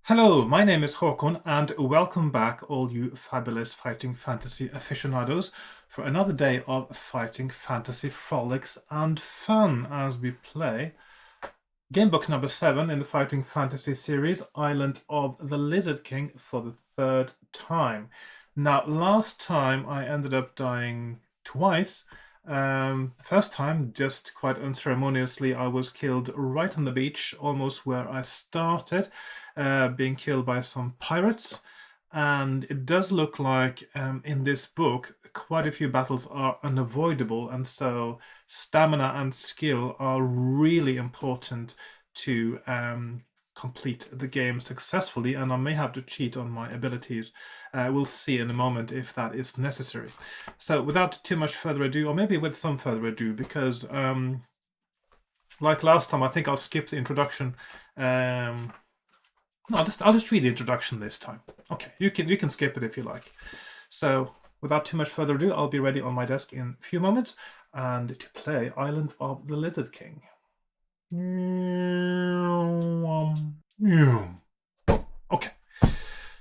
Hello, my name is Hakon, and welcome back, all you fabulous fighting fantasy aficionados, for another day of fighting fantasy frolics and fun as we play Gamebook number 7 in the Fighting Fantasy series, Island of the Lizard King, for the third time. Now, last time I ended up dying twice. First time, just quite unceremoniously, I was killed right on the beach, almost where I started, being killed by some pirates. And it does look like in this book, quite a few battles are unavoidable, and so stamina and skill are really important to complete the game successfully, and I may have to cheat on my abilities. We'll see in a moment if that is necessary. So without too much further ado, or maybe with some further ado, because like last time, I think I'll skip the introduction. No, I'll just read the introduction this time. Okay, you can skip it if you like. So without too much further ado, I'll be ready on my desk in a few moments and to play Island of the Lizard King. Okay,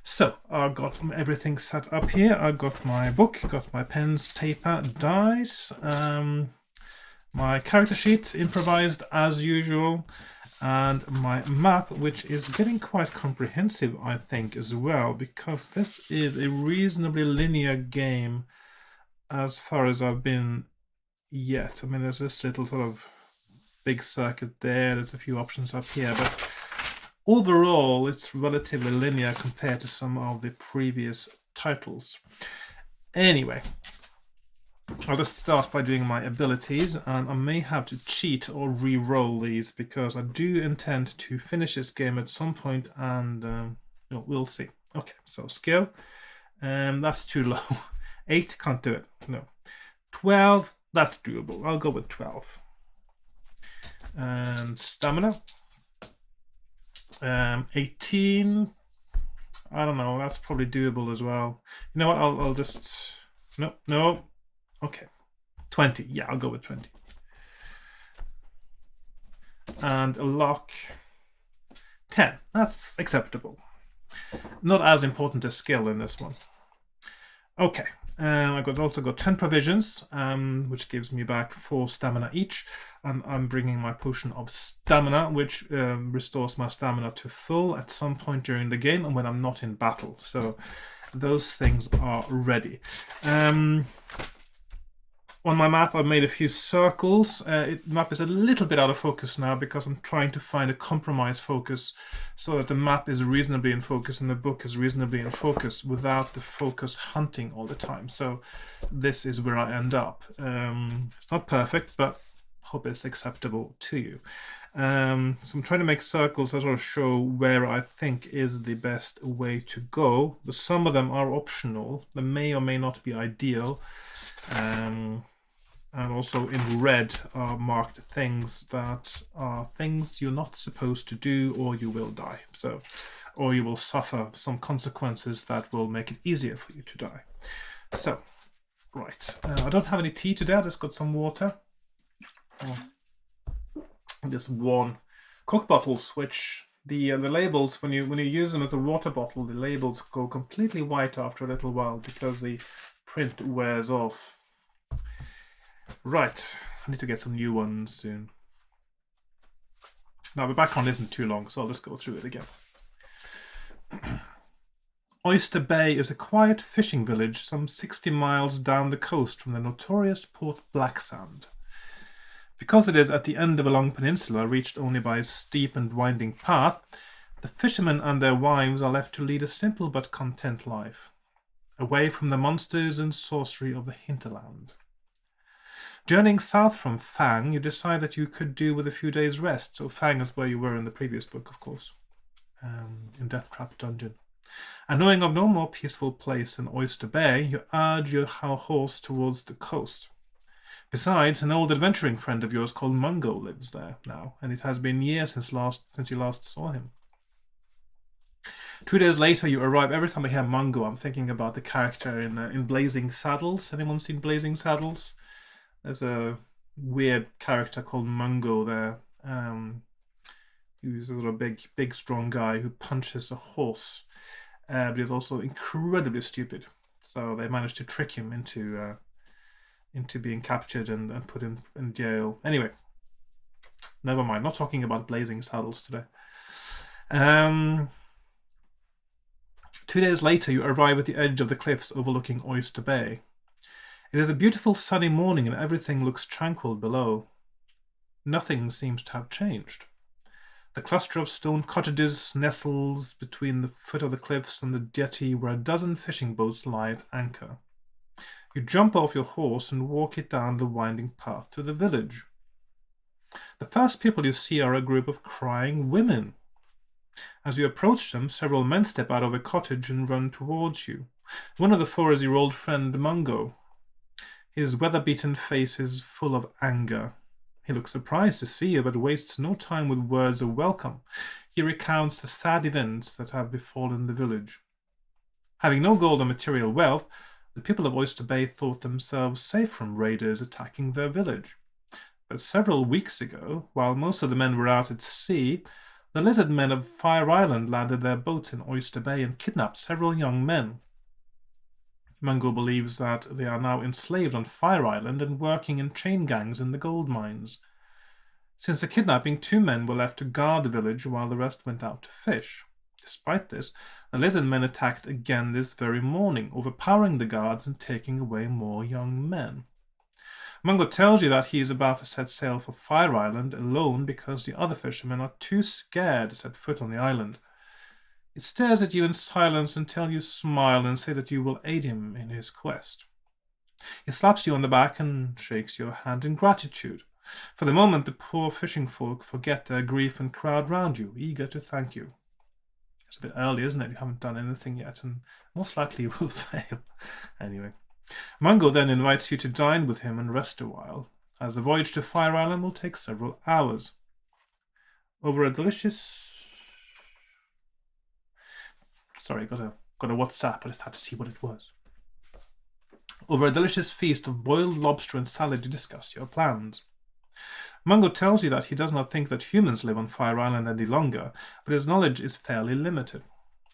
so I've got everything set up here. I've got my book, got my pens, paper, dice, my character sheet improvised as usual, and my map, which is getting quite comprehensive, I think, as well, because this is a reasonably linear game as far as I've been yet. I mean, there's this little sort of big circuit there, there's a few options up here, but overall it's relatively linear compared to some of the previous titles. Anyway, I'll just start by doing my abilities, and I may have to cheat or re-roll these because I do intend to finish this game at some point, and we'll see. Okay, so skill, that's too low. 8, can't do it, no. 12, that's doable, I'll go with 12. And stamina, 18, I don't know, that's probably doable as well. You know what, I'll just, no. Okay, 20. Yeah, I'll go with 20. And a lock, 10. That's acceptable. Not as important as skill in this one. Okay, I've also got 10 provisions, which gives me back 4 stamina each. And I'm bringing my potion of stamina, which restores my stamina to full at some point during the game and when I'm not in battle. So those things are ready. On my map, I've made a few circles. The map is a little bit out of focus now because I'm trying to find a compromise focus so that the map is reasonably in focus and the book is reasonably in focus without the focus hunting all the time. So this is where I end up. It's not perfect, but hope it's acceptable to you. So I'm trying to make circles that sort of show where I think is the best way to go. But some of them are optional. They may or may not be ideal. And also in red are marked things that are things you're not supposed to do, or you will die. So, or you will suffer some consequences that will make it easier for you to die. So, right. I don't have any tea today. I just got some water. Just one. Coke bottles, which the labels, when you use them as a water bottle, the labels go completely white after a little while because the print wears off. Right, I need to get some new ones soon. Now, the background isn't too long, so I'll just go through it again. Oyster Bay is a quiet fishing village some 60 miles down the coast from the notorious Port Blacksand. Because it is at the end of a long peninsula reached only by a steep and winding path, the fishermen and their wives are left to lead a simple but content life, away from the monsters and sorcery of the hinterland. Journeying south from Fang, you decide that you could do with a few days' rest. So Fang is where you were in the previous book, of course, in Death Trap Dungeon. And knowing of no more peaceful place than Oyster Bay, you urge your horse towards the coast. Besides, an old adventuring friend of yours called Mungo lives there now, and it has been years since you last saw him. 2 days later, you arrive. Every time I hear Mungo, I'm thinking about the character in Blazing Saddles. Anyone seen Blazing Saddles? There's a weird character called Mungo there. He's a sort of big, strong guy who punches a horse, but he's also incredibly stupid. So they managed to trick him into being captured and put in jail. Anyway, never mind. Not talking about blazing saddles today. 2 days later, you arrive at the edge of the cliffs overlooking Oyster Bay. It is a beautiful sunny morning and everything looks tranquil below. Nothing seems to have changed. The cluster of stone cottages nestles between the foot of the cliffs and the jetty where a dozen fishing boats lie at anchor. You jump off your horse and walk it down the winding path to the village. The first people you see are a group of crying women. As you approach them, several men step out of a cottage and run towards you. One of the four is your old friend Mungo. His weather-beaten face is full of anger. He looks surprised to see you, but wastes no time with words of welcome. He recounts the sad events that have befallen the village. Having no gold or material wealth, the people of Oyster Bay thought themselves safe from raiders attacking their village. But several weeks ago, while most of the men were out at sea, the lizard men of Fire Island landed their boats in Oyster Bay and kidnapped several young men. Mungo believes that they are now enslaved on Fire Island and working in chain gangs in the gold mines. Since the kidnapping, 2 men were left to guard the village while the rest went out to fish. Despite this, the lizard men attacked again this very morning, overpowering the guards and taking away more young men. Mungo tells you that he is about to set sail for Fire Island alone because the other fishermen are too scared to set foot on the island. He stares at you in silence until you smile and say that you will aid him in his quest. He slaps you on the back and shakes your hand in gratitude. For the moment, the poor fishing folk forget their grief and crowd round you, eager to thank you. It's a bit early, isn't it? You haven't done anything yet, and most likely you will fail. Anyway, Mungo then invites you to dine with him and rest a while, as the voyage to Fire Island will take several hours. Over a delicious... Sorry, got a WhatsApp. I just had to see what it was. Over a delicious feast of boiled lobster and salad, you discuss your plans. Mungo tells you that he does not think that humans live on Fire Island any longer, but his knowledge is fairly limited.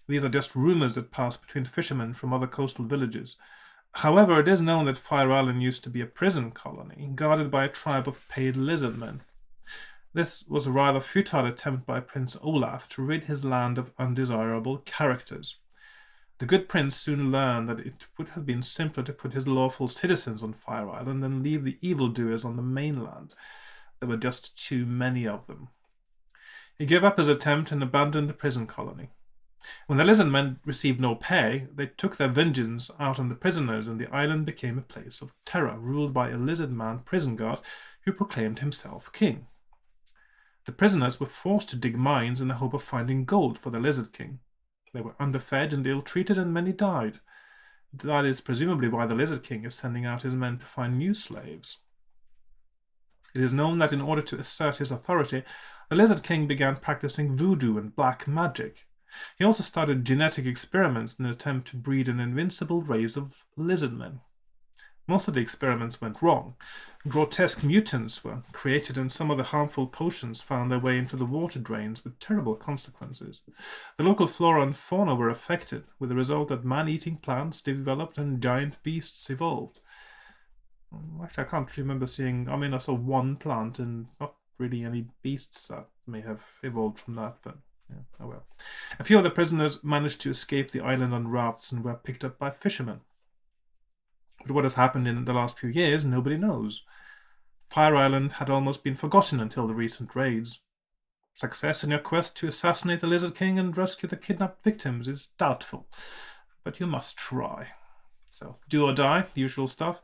These are just rumors that pass between fishermen from other coastal villages. However, it is known that Fire Island used to be a prison colony, guarded by a tribe of paid lizard men. This was a rather futile attempt by Prince Olaf to rid his land of undesirable characters. The good prince soon learned that it would have been simpler to put his lawful citizens on Fire Island than leave the evildoers on the mainland. There were just too many of them. He gave up his attempt and abandoned the prison colony. When the lizard men received no pay, they took their vengeance out on the prisoners, and the island became a place of terror, ruled by a lizard man prison guard who proclaimed himself king. The prisoners were forced to dig mines in the hope of finding gold for the Lizard King. They were underfed and ill-treated, and many died. That is presumably why the Lizard King is sending out his men to find new slaves. It is known that in order to assert his authority, the Lizard King began practicing voodoo and black magic. He also started genetic experiments in an attempt to breed an invincible race of lizard men. Most of the experiments went wrong. Grotesque mutants were created, and some of the harmful potions found their way into the water drains with terrible consequences. The local flora and fauna were affected, with the result that man-eating plants developed and giant beasts evolved. Actually, I can't remember seeing... I saw one plant and not really any beasts that may have evolved from that, but yeah, oh well. A few of the prisoners managed to escape the island on rafts and were picked up by fishermen. But what has happened in the last few years, nobody knows. Fire Island had almost been forgotten until the recent raids. Success in your quest to assassinate the Lizard King and rescue the kidnapped victims is doubtful, but you must try. So, do or die, the usual stuff.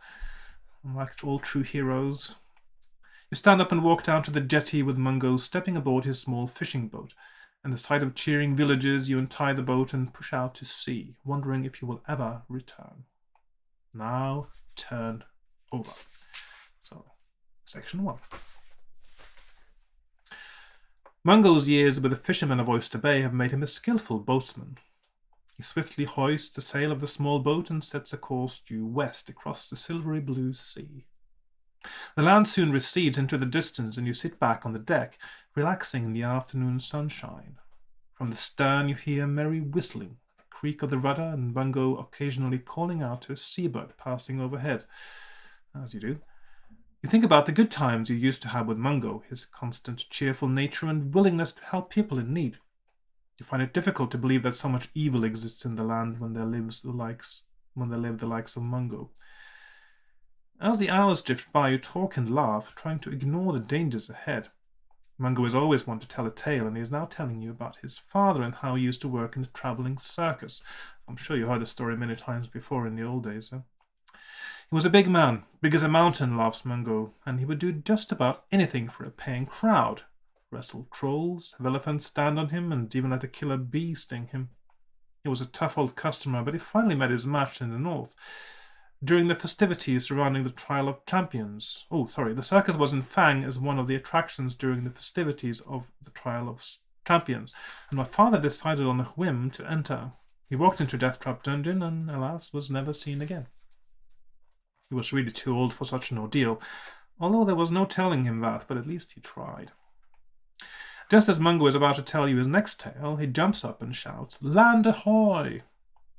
Like all true heroes. You stand up and walk down to the jetty with Mungo stepping aboard his small fishing boat. And the sight of cheering villagers, you untie the boat and push out to sea, wondering if you will ever return. Now turn over. So, section 1. Mungo's years with the fishermen of Oyster Bay have made him a skillful boatsman. He swiftly hoists the sail of the small boat and sets a course due west across the silvery blue sea. The land soon recedes into the distance, and you sit back on the deck, relaxing in the afternoon sunshine. From the stern you hear merry whistling, the creak of the rudder, and Mungo occasionally calling out to a seabird passing overhead. As you do. You think about the good times you used to have with Mungo, his constant cheerful nature and willingness to help people in need. You find it difficult to believe that so much evil exists in the land when there live the likes of Mungo. As the hours drift by, you talk and laugh, trying to ignore the dangers ahead. Mungo is always one to tell a tale, and he is now telling you about his father and how he used to work in a traveling circus. I'm sure you heard the story many times before in the old days. He was a big man, big as a mountain, laughs Mungo, and he would do just about anything for a paying crowd. Wrestle trolls, have elephants stand on him, and even let a killer bee sting him. He was a tough old customer, but he finally met his match in the north. During the festivities surrounding the Trial of Champions. The circus was in Fang as one of the attractions during the festivities of the Trial of Champions, and my father decided on a whim to enter. He walked into Death Trap Dungeon and, alas, was never seen again. He was really too old for such an ordeal, although there was no telling him that, but at least he tried. Just as Mungo is about to tell you his next tale, he jumps up and shouts, "Land ahoy!"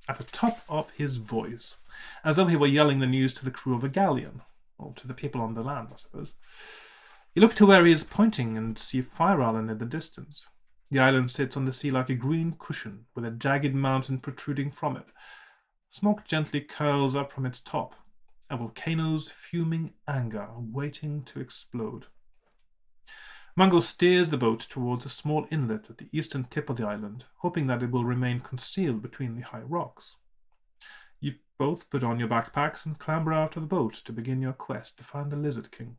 at the top of his voice, as though he were yelling the news to the crew of a galleon, or to the people on the land, I suppose. You look to where he is pointing and see Fire Island in the distance. The island sits on the sea like a green cushion, with a jagged mountain protruding from it. Smoke gently curls up from its top, a volcano's fuming anger waiting to explode. Mungo steers the boat towards a small inlet at the eastern tip of the island, hoping that it will remain concealed between the high rocks. You both put on your backpacks and clamber out of the boat to begin your quest to find the Lizard King.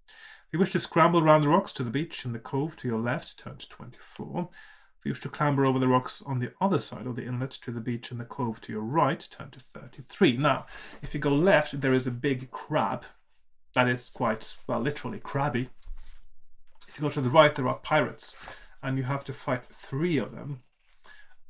If you wish to scramble round the rocks to the beach in the cove to your left, turn to 24. If you wish to clamber over the rocks on the other side of the inlet to the beach in the cove to your right, turn to 33. Now, if you go left, there is a big crab that is quite, well, literally crabby. If you go to the right, there are pirates, and you have to fight 3 of them,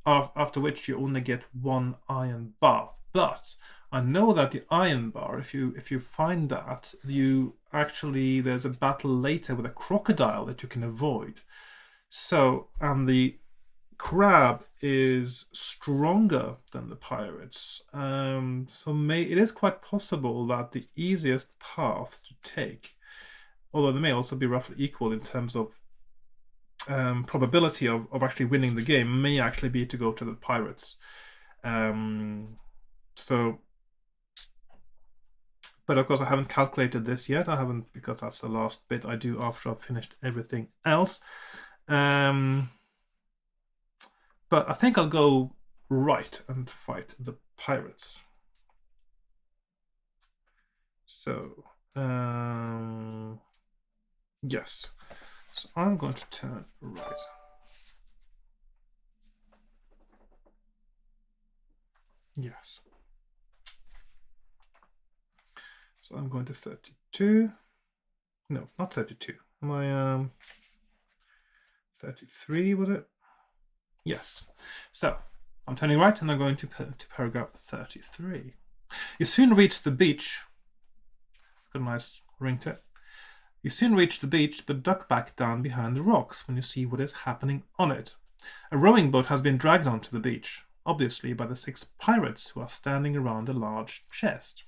after which you only get 1 iron bar. But I know that the iron bar, if you find that, there's a battle later with a crocodile that you can avoid. So, and the crab is stronger than the pirates. It is quite possible that the easiest path to take, although they may also be roughly equal in terms of probability of actually winning the game, may actually be to go to the pirates. But of course I haven't calculated this yet. I haven't, because that's the last bit I do after I've finished everything else. But I think I'll go right and fight the pirates. So, yes. So I'm going to turn right. Yes. So I'm going to 32. No, not 32. Am I 33, was it? Yes. So I'm turning right and I'm going to paragraph 33. You soon reach the beach. Got a nice ring to it. You soon reach the beach, but duck back down behind the rocks when you see what is happening on it. A rowing boat has been dragged onto the beach, obviously by the 6 pirates who are standing around a large chest.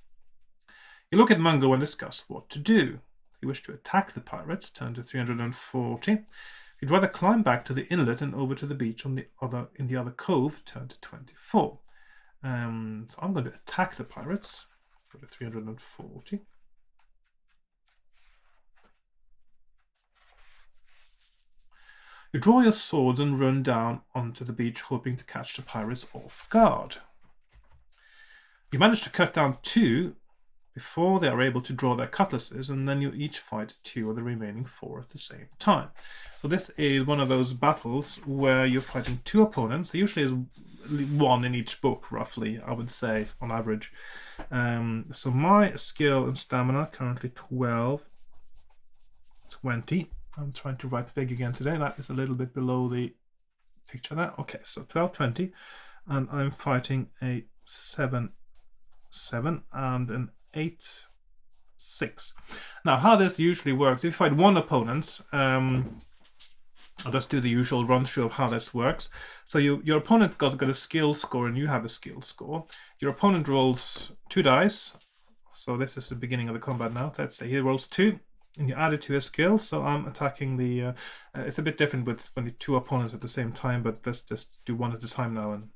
You look at Mungo and discuss what to do. If you wish to attack the pirates, turn to 340. If you'd rather climb back to the inlet and over to the beach in the other cove, turn to 24. So I'm going to attack the pirates. Go to 340. You draw your swords and run down onto the beach, hoping to catch the pirates off guard. You manage to cut down 2 before they are able to draw their cutlasses, and then you each fight 2 of the remaining 4 at the same time. So this is one of those battles where you're fighting 2 opponents. There usually is 1 in each book, roughly, I would say, on average. So my skill and stamina, currently 12, 20. I'm trying to write big again today. That is a little bit below the picture there. Okay, so 12, 20. And I'm fighting a 7, 7 and an 8, 6. Now, how this usually works, if you fight one opponent, I'll just do the usual run through of how this works. So your opponent got a skill score and you have a skill score. Your opponent rolls 2 dice. So this is the beginning of the combat now. Let's say he rolls 2 and you add it to his skill. So I'm attacking the... it's a bit different with when the 2 opponents at the same time, but let's just do one at a time now. And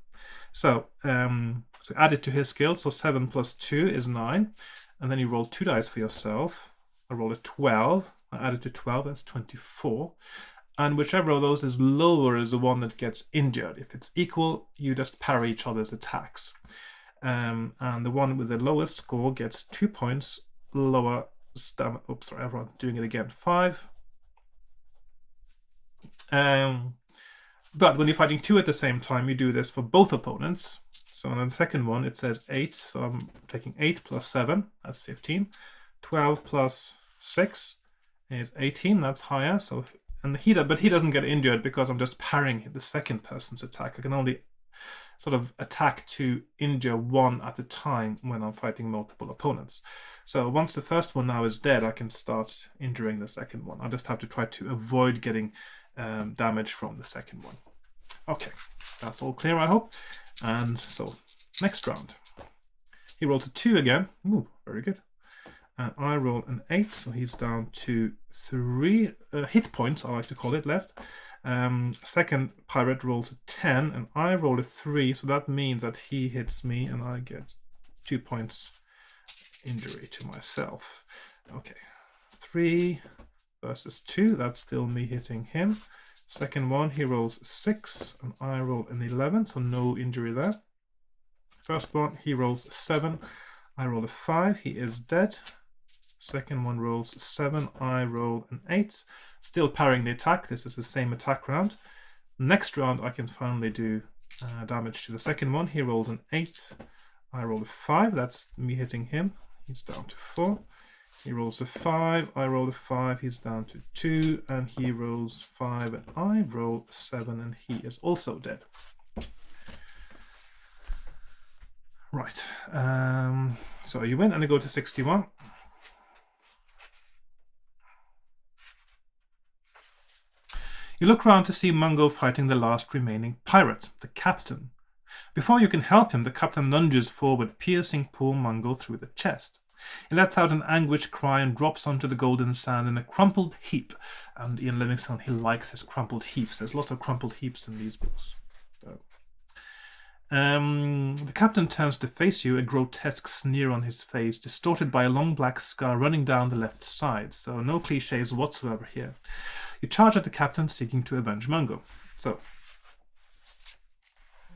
so add it to his skill. So 7 plus 2 is 9. And then you roll 2 dice for yourself. I roll a 12. I add it to 12. That's 24. And whichever of those is lower is the one that gets injured. If it's equal, you just parry each other's attacks. And the one with the lowest score gets 2 points lower stamina. Oops, sorry, everyone doing it again. 5. But when you're fighting 2 at the same time, you do this for both opponents. So on the second one, it says 8. So I'm taking 8 plus 7. That's 15. 12 plus 6 is 18. That's higher. But he doesn't get injured because I'm just parrying the second person's attack. I can only sort of attack to injure one at a time when I'm fighting multiple opponents. So once the first one now is dead, I can start injuring the second one. I just have to try to avoid getting damage from the second one. Okay, that's all clear, I hope. And so, next round. He rolls a 2 again. Ooh, very good. And I roll an 8, so he's down to 3 hit points, I like to call it, left. Second pirate rolls a 10, and I roll a 3, so that means that he hits me, and I get 2 points injury to myself. Okay, 3 versus 2, that's still me hitting him. Second one, he rolls 6, and I roll an 11, so no injury there. First one, he rolls 7, I roll a 5, he is dead. Second one rolls 7, I roll an 8. Still parrying the attack, this is the same attack round. Next round I can finally do damage to the second one. He rolls an 8, I roll a 5, that's me hitting him. He's down to 4. He rolls a 5, I roll a 5, he's down to 2, and he rolls 5, and I roll 7, and he is also dead. Right, so you win and I go to 61. You look round to see Mungo fighting the last remaining pirate, the captain. Before you can help him, the captain lunges forward, piercing poor Mungo through the chest. He lets out an anguished cry and drops onto the golden sand in a crumpled heap. And Ian Livingstone, he likes his crumpled heaps. There's lots of crumpled heaps in these books. The captain turns to face you, a grotesque sneer on his face, distorted by a long black scar running down the left side. So no cliches whatsoever here. You charge at the captain, seeking to avenge Mungo. So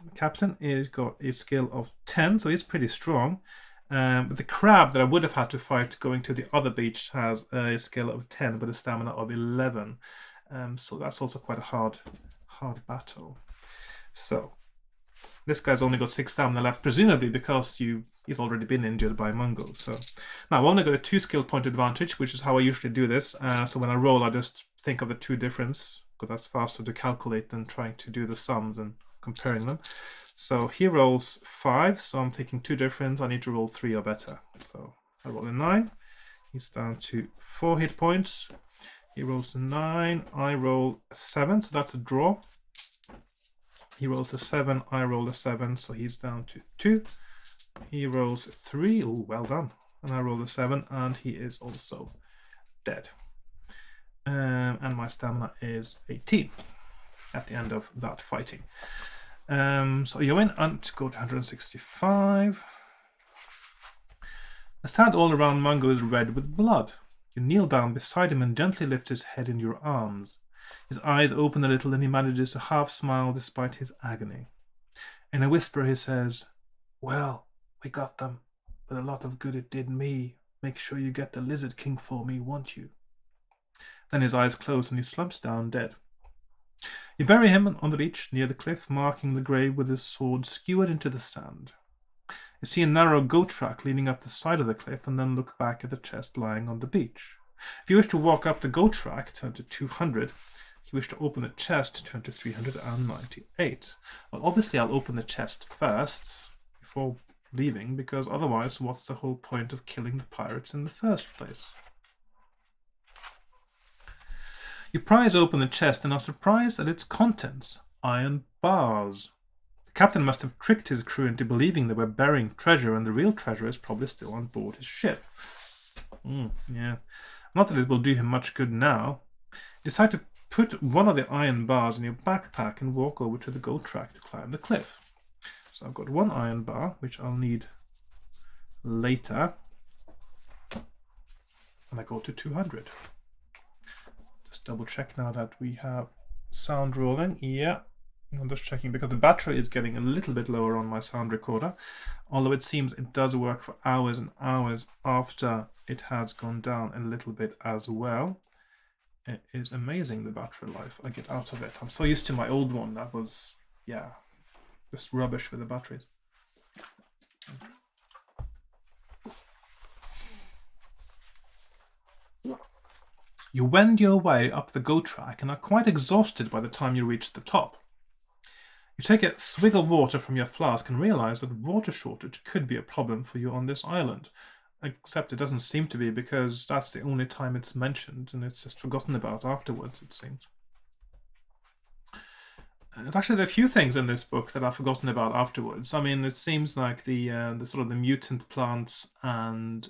the captain has got a skill of 10, so he's pretty strong. But the crab that I would have had to fight going to the other beach has a skill of 10, but a stamina of 11. So that's also quite a hard battle. So this guy's only got 6 stamina left, presumably because he's already been injured by Mungo. So now I've only got a 2 skill point advantage, which is how I usually do this. So when I roll, I just think of the 2 difference, because that's faster to calculate than trying to do the sums and comparing them. So he rolls 5, so I'm taking 2 difference. I need to roll 3 or better. So I roll a 9. He's down to 4 hit points. He rolls a 9. I roll a 7, so that's a draw. He rolls a 7. I roll a 7, so he's down to 2. He rolls 3. Oh, well done. And I roll a 7, and he is also dead. And my stamina is 18 at the end of that fighting. So you win and go to 165. The sand all around Mungo is red with blood. You kneel down beside him and gently lift his head in your arms. His eyes open a little and he manages to half smile despite his agony. In a whisper he says, "Well, we got them, but a lot of good it did me. Make sure you get the Lizard King for me, won't you?" Then his eyes close and he slumps down dead. You bury him on the beach near the cliff, marking the grave with his sword skewered into the sand. You see a narrow goat track leading up the side of the cliff and then look back at the chest lying on the beach. If you wish to walk up the goat track, turn to 200. If you wish to open the chest, turn to 398. Well, obviously I'll open the chest first before leaving, because otherwise what's the whole point of killing the pirates in the first place? You prise open the chest and are surprised at its contents. Iron bars. The captain must have tricked his crew into believing they were burying treasure, and the real treasure is probably still on board his ship. Yeah. Not that it will do him much good now. Decide to put one of the iron bars in your backpack and walk over to the goat track to climb the cliff. So I've got one iron bar, which I'll need later. And I go to 200. Just double check now that we have sound rolling. Yeah, I'm just checking because the battery is getting a little bit lower on my sound recorder, although it seems it does work for hours and hours after it has gone down a little bit as well. It is amazing the battery life I get out of it. I'm so used to my old one that was, yeah, just rubbish with the batteries. You wend your way up the goat track and are quite exhausted by the time you reach the top. You take a swig of water from your flask and realize that water shortage could be a problem for you on this island. Except it doesn't seem to be, because that's the only time it's mentioned and it's just forgotten about afterwards, it seems. There's actually a few things in this book that I've forgotten about afterwards. I mean, it seems like the sort of the mutant plants and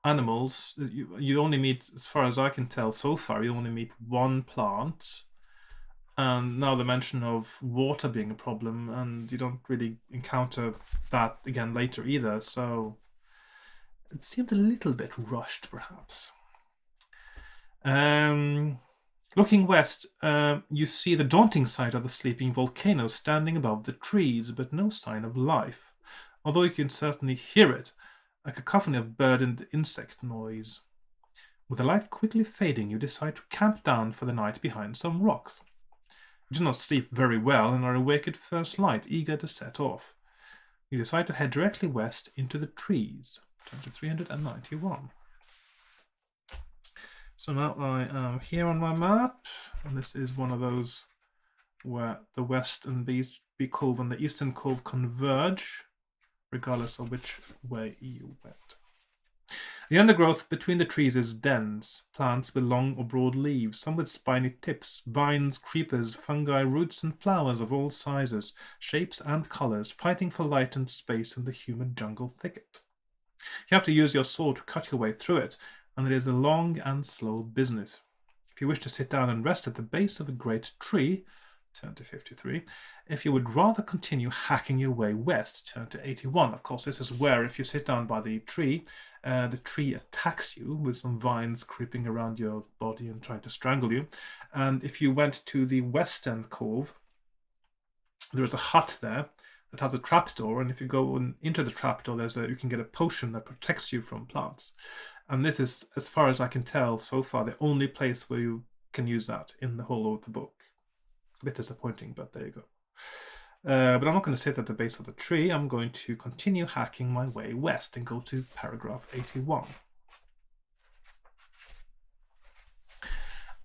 animals, you only meet, as far as I can tell so far, you only meet one plant. And now the mention of water being a problem, and you don't really encounter that again later either, so it seemed a little bit rushed, perhaps. Looking west, you see the daunting sight of the sleeping volcano standing above the trees, but no sign of life, although you can certainly hear it, a cacophony of bird and insect noise. With the light quickly fading, you decide to camp down for the night behind some rocks. You do not sleep very well and are awake at first light, eager to set off. You decide to head directly west into the trees. Turn to 391. So now I am here on my map, and this is one of those where the west and B Cove and the eastern cove converge, regardless of which way you went. The undergrowth between the trees is dense, plants with long or broad leaves, some with spiny tips, vines, creepers, fungi, roots, and flowers of all sizes, shapes, and colors, fighting for light and space in the humid jungle thicket. You have to use your sword to cut your way through it, and it is a long and slow business. If you wish to sit down and rest at the base of a great tree, turn to 53. If you would rather continue hacking your way west, turn to 81. Of course, this is where, if you sit down by the tree attacks you with some vines creeping around your body and trying to strangle you. And if you went to the western cove, there is a hut there that has a trapdoor, and if you go into the trapdoor, you can get a potion that protects you from plants. And this is, as far as I can tell so far, the only place where you can use that in the whole of the book. It's a bit disappointing, but there you go. But I'm not going to sit at the base of the tree. I'm going to continue hacking my way west and go to paragraph 81.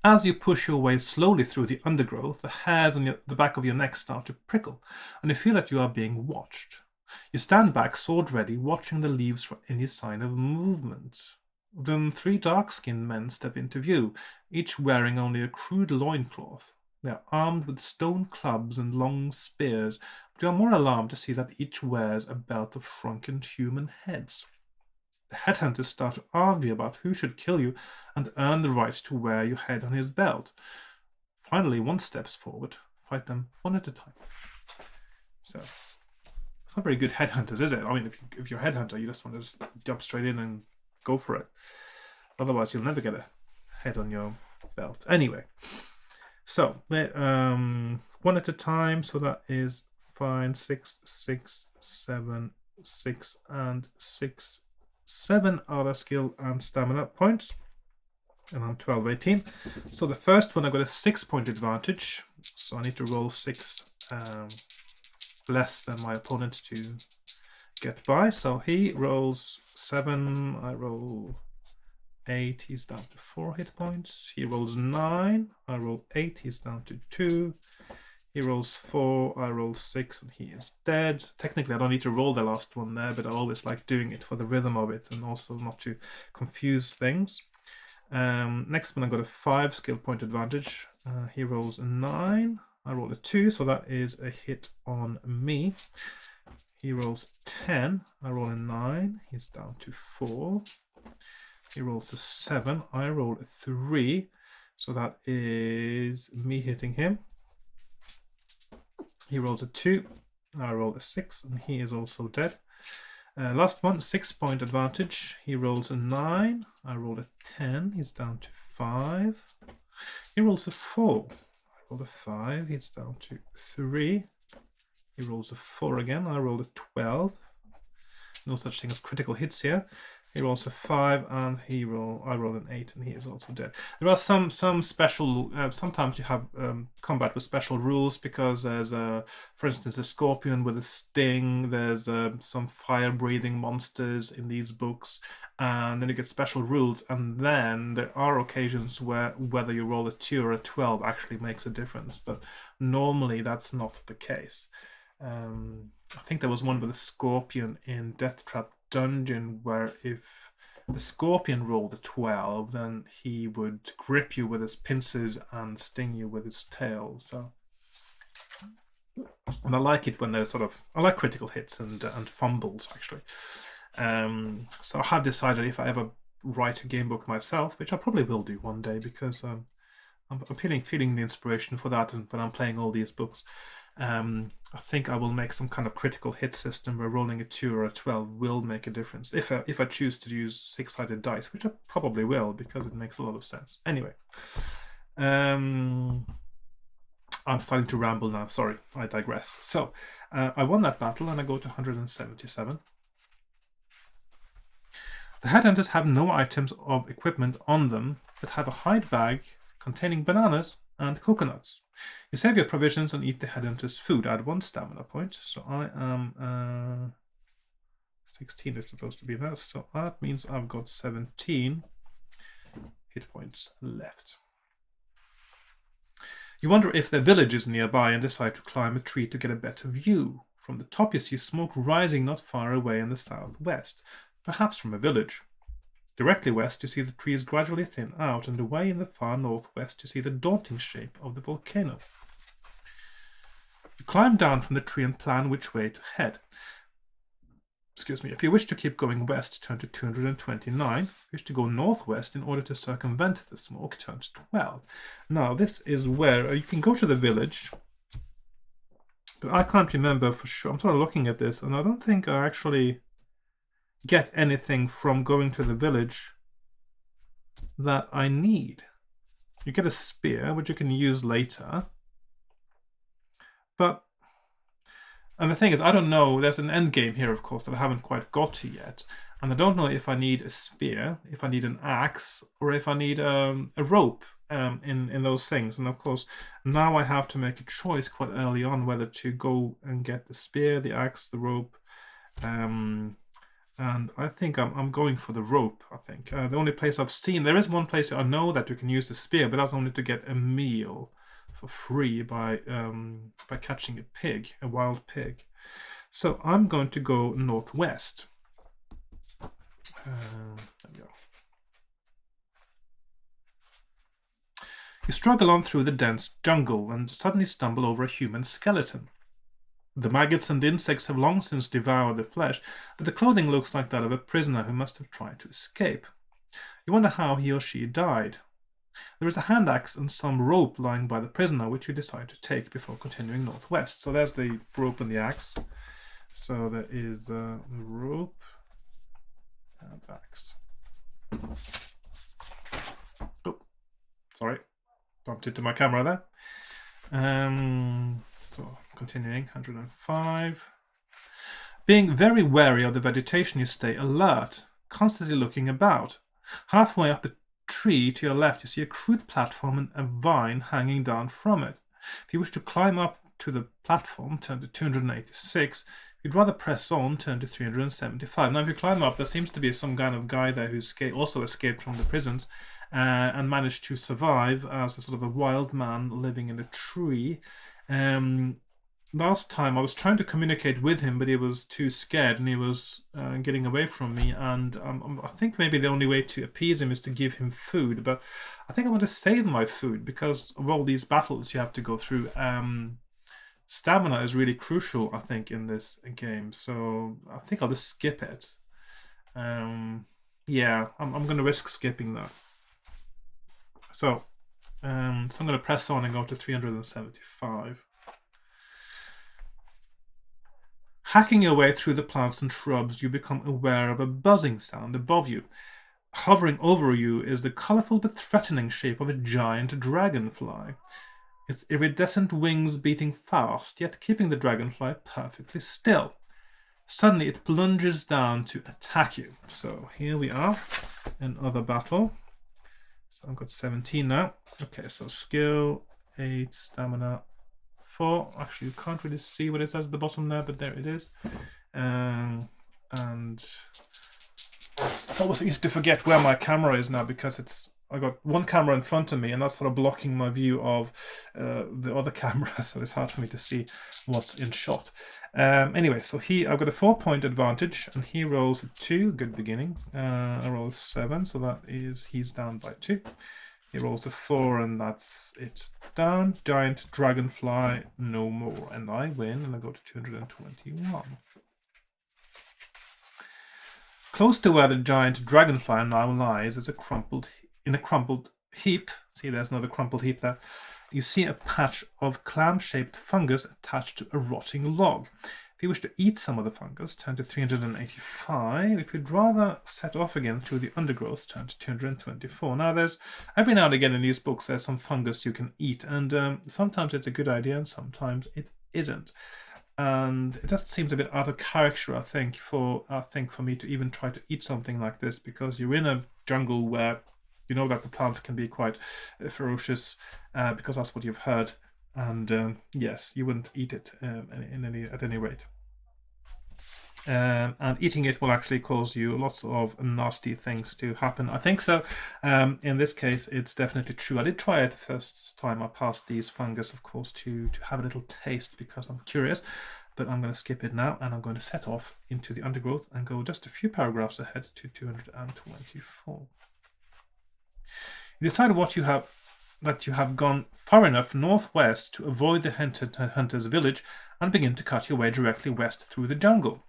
As you push your way slowly through the undergrowth, the hairs on the back of your neck start to prickle, and you feel that you are being watched. You stand back, sword ready, watching the leaves for any sign of movement. Then 3 dark-skinned men step into view, each wearing only a crude loincloth. They are armed with stone clubs and long spears, but you are more alarmed to see that each wears a belt of shrunken human heads. The headhunters start to argue about who should kill you and earn the right to wear your head on his belt. Finally, one steps forward. Fight them one at a time. So, it's not very good headhunters, is it? I mean, if you're a headhunter, you just want to just jump straight in and go for it. Otherwise, you'll never get a head on your belt. Anyway. So, one at a time, so that is fine. 6, 6, 7, 6, and 6, 7 are skill and stamina points. And I'm 12, 18. So the first one, I got a 6-point advantage. So I need to roll 6 less than my opponent to get by. So he rolls 7, I roll 8, he's down to 4 hit points. He rolls 9, I roll 8, he's down to 2. He rolls 4, I roll 6, and he is dead. Technically, I don't need to roll the last one there, but I always like doing it for the rhythm of it and also not to confuse things. Next one, I got a 5 skill point advantage. He rolls a 9. I roll a 2, so that is a hit on me. He rolls 10. I roll a 9. He's down to 4. He rolls a 7. I roll a 3. So that is me hitting him. He rolls a 2. I roll a 6, and he is also dead. Last one, 6 point advantage. He rolls a 9. I roll a 10. He's down to 5. He rolls a 4. I roll a 5. He's down to 3. He rolls a 4 again. I roll a 12. No such thing as critical hits here. He rolls a 5, and I roll an 8, and he is also dead. There are some special. Sometimes you have combat with special rules because there's for instance, a scorpion with a sting. There's some fire-breathing monsters in these books, and then you get special rules. And then there are occasions where whether you roll a 2 or a 12 actually makes a difference. But normally that's not the case. I think there was one with a scorpion in Death Trap Dungeon where if the scorpion rolled a 12, then he would grip you with his pincers and sting you with his tail. So, and I like it when there's I like critical hits and fumbles actually. So I have decided if I ever write a game book myself, which I probably will do one day because I'm feeling the inspiration for that, and when I'm playing all these books. I think I will make some kind of critical hit system where rolling a 2 or a 12 will make a difference if I choose to use 6-sided dice, which I probably will because it makes a lot of sense. Anyway, I'm starting to ramble now. Sorry, I digress. So I won that battle and I go to 177. The headhunters have no items of equipment on them, but have a hide bag containing bananas and coconuts. You save your provisions and eat the headhunter's food. Add 1 stamina point. So I am 16 is supposed to be that. So that means I've got 17 hit points left. You wonder if their village is nearby and decide to climb a tree to get a better view. From the top you see smoke rising not far away in the southwest, perhaps from a village. Directly west, you see the trees gradually thin out, and away in the far northwest, you see the daunting shape of the volcano. You climb down from the tree and plan which way to head. If you wish to keep going west, turn to 229. If you wish to go northwest in order to circumvent the smoke, turn to 12. Now, this is where you can go to the village, but I can't remember for sure. I'm sort of looking at this, and I don't think I actually get anything from going to the village that I need. You get a spear, which you can use later. And the thing is, I don't know, there's an end game here, of course, that I haven't quite got to yet. And I don't know if I need a spear, if I need an axe, or if I need a rope in those things. And of course, now I have to make a choice quite early on whether to go and get the spear, the axe, the rope. And I think I'm going for the rope, I think. The only place I've seen, there is one place I know that you can use the spear, but that's only to get a meal for free by catching a pig, a wild pig. So I'm going to go northwest. There we go. You struggle on through the dense jungle and suddenly stumble over a human skeleton. The maggots and insects have long since devoured the flesh, but the clothing looks like that of a prisoner who must have tried to escape. You wonder how he or she died. There is a hand axe and some rope lying by the prisoner, which you decide to take before continuing northwest. So there's the rope and the axe. So there is the rope and axe. Oh, sorry, bumped into my camera there. So continuing, 105. Being very wary of the vegetation, you stay alert, constantly looking about. Halfway up a tree to your left, you see a crude platform and a vine hanging down from it. If you wish to climb up to the platform, turn to 286. If you'd rather press on, turn to 375. Now, if you climb up, there seems to be some kind of guy there who also escaped from the prisons and managed to survive as a sort of a wild man living in a tree. Last time I was trying to communicate with him, but he was too scared and he was getting away from me. And I think maybe the only way to appease him is to give him food. But I think I want to save my food because of all these battles you have to go through. Stamina is really crucial, I think, in this game. So I think I'll just skip it. Yeah, I'm going to risk skipping that. So I'm going to press on and go to 375. Hacking your way through the plants and shrubs, you become aware of a buzzing sound above you. Hovering over you is the colorful but threatening shape of a giant dragonfly. Its iridescent wings beating fast, yet keeping the dragonfly perfectly still. Suddenly it plunges down to attack you. So here we are, another battle. So I've got 17 now. Okay, so skill, 8, stamina, 4. Actually, you can't really see what it says at the bottom there, but there it is. And it's always easy to forget where my camera is now because I got one camera in front of me and that's sort of blocking my view of the other camera, so it's hard for me to see what's in shot. Anyway, so I've got a 4-point advantage and he rolls a 2, good beginning. I roll a 7, so that is he's down by 2. He rolls a 4 and that's it. Down, giant dragonfly, no more. And I win and I go to 221. Close to where the giant dragonfly now lies is in a crumpled heap. See, there's another crumpled heap there. You see a patch of clam-shaped fungus attached to a rotting log. If you wish to eat some of the fungus, turn to 385. If you'd rather set off again through the undergrowth, turn to 224. Now, there's every now and again in these books, there's some fungus you can eat, and sometimes it's a good idea and sometimes it isn't. And it just seems a bit out of character, I think, for me to even try to eat something like this, because you're in a jungle where you know that the plants can be quite ferocious, because that's what you've heard. And yes, you wouldn't eat it at any rate. And eating it will actually cause you lots of nasty things to happen, I think. So in this case, it's definitely true. I did try it the first time I passed these fungus, of course, to have a little taste because I'm curious, but I'm going to skip it now and I'm going to set off into the undergrowth and go just a few paragraphs ahead to 224. You decide that you have gone far enough northwest to avoid the hunter's village and begin to cut your way directly west through the jungle.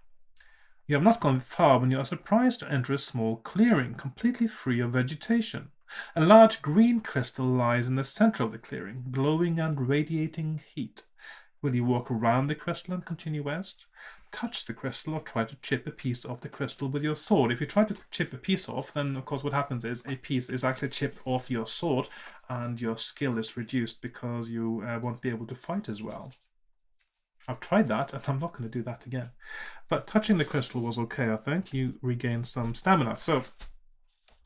You have not gone far when you are surprised to enter a small clearing, completely free of vegetation. A large green crystal lies in the center of the clearing, glowing and radiating heat. Will you walk around the crystal and continue west? Touch the crystal or try to chip a piece off the crystal with your sword. If you try to chip a piece off, then of course what happens is a piece is actually chipped off your sword and your skill is reduced because you won't be able to fight as well. I've tried that, and I'm not going to do that again. But touching the crystal was okay, I think. You regain some stamina. So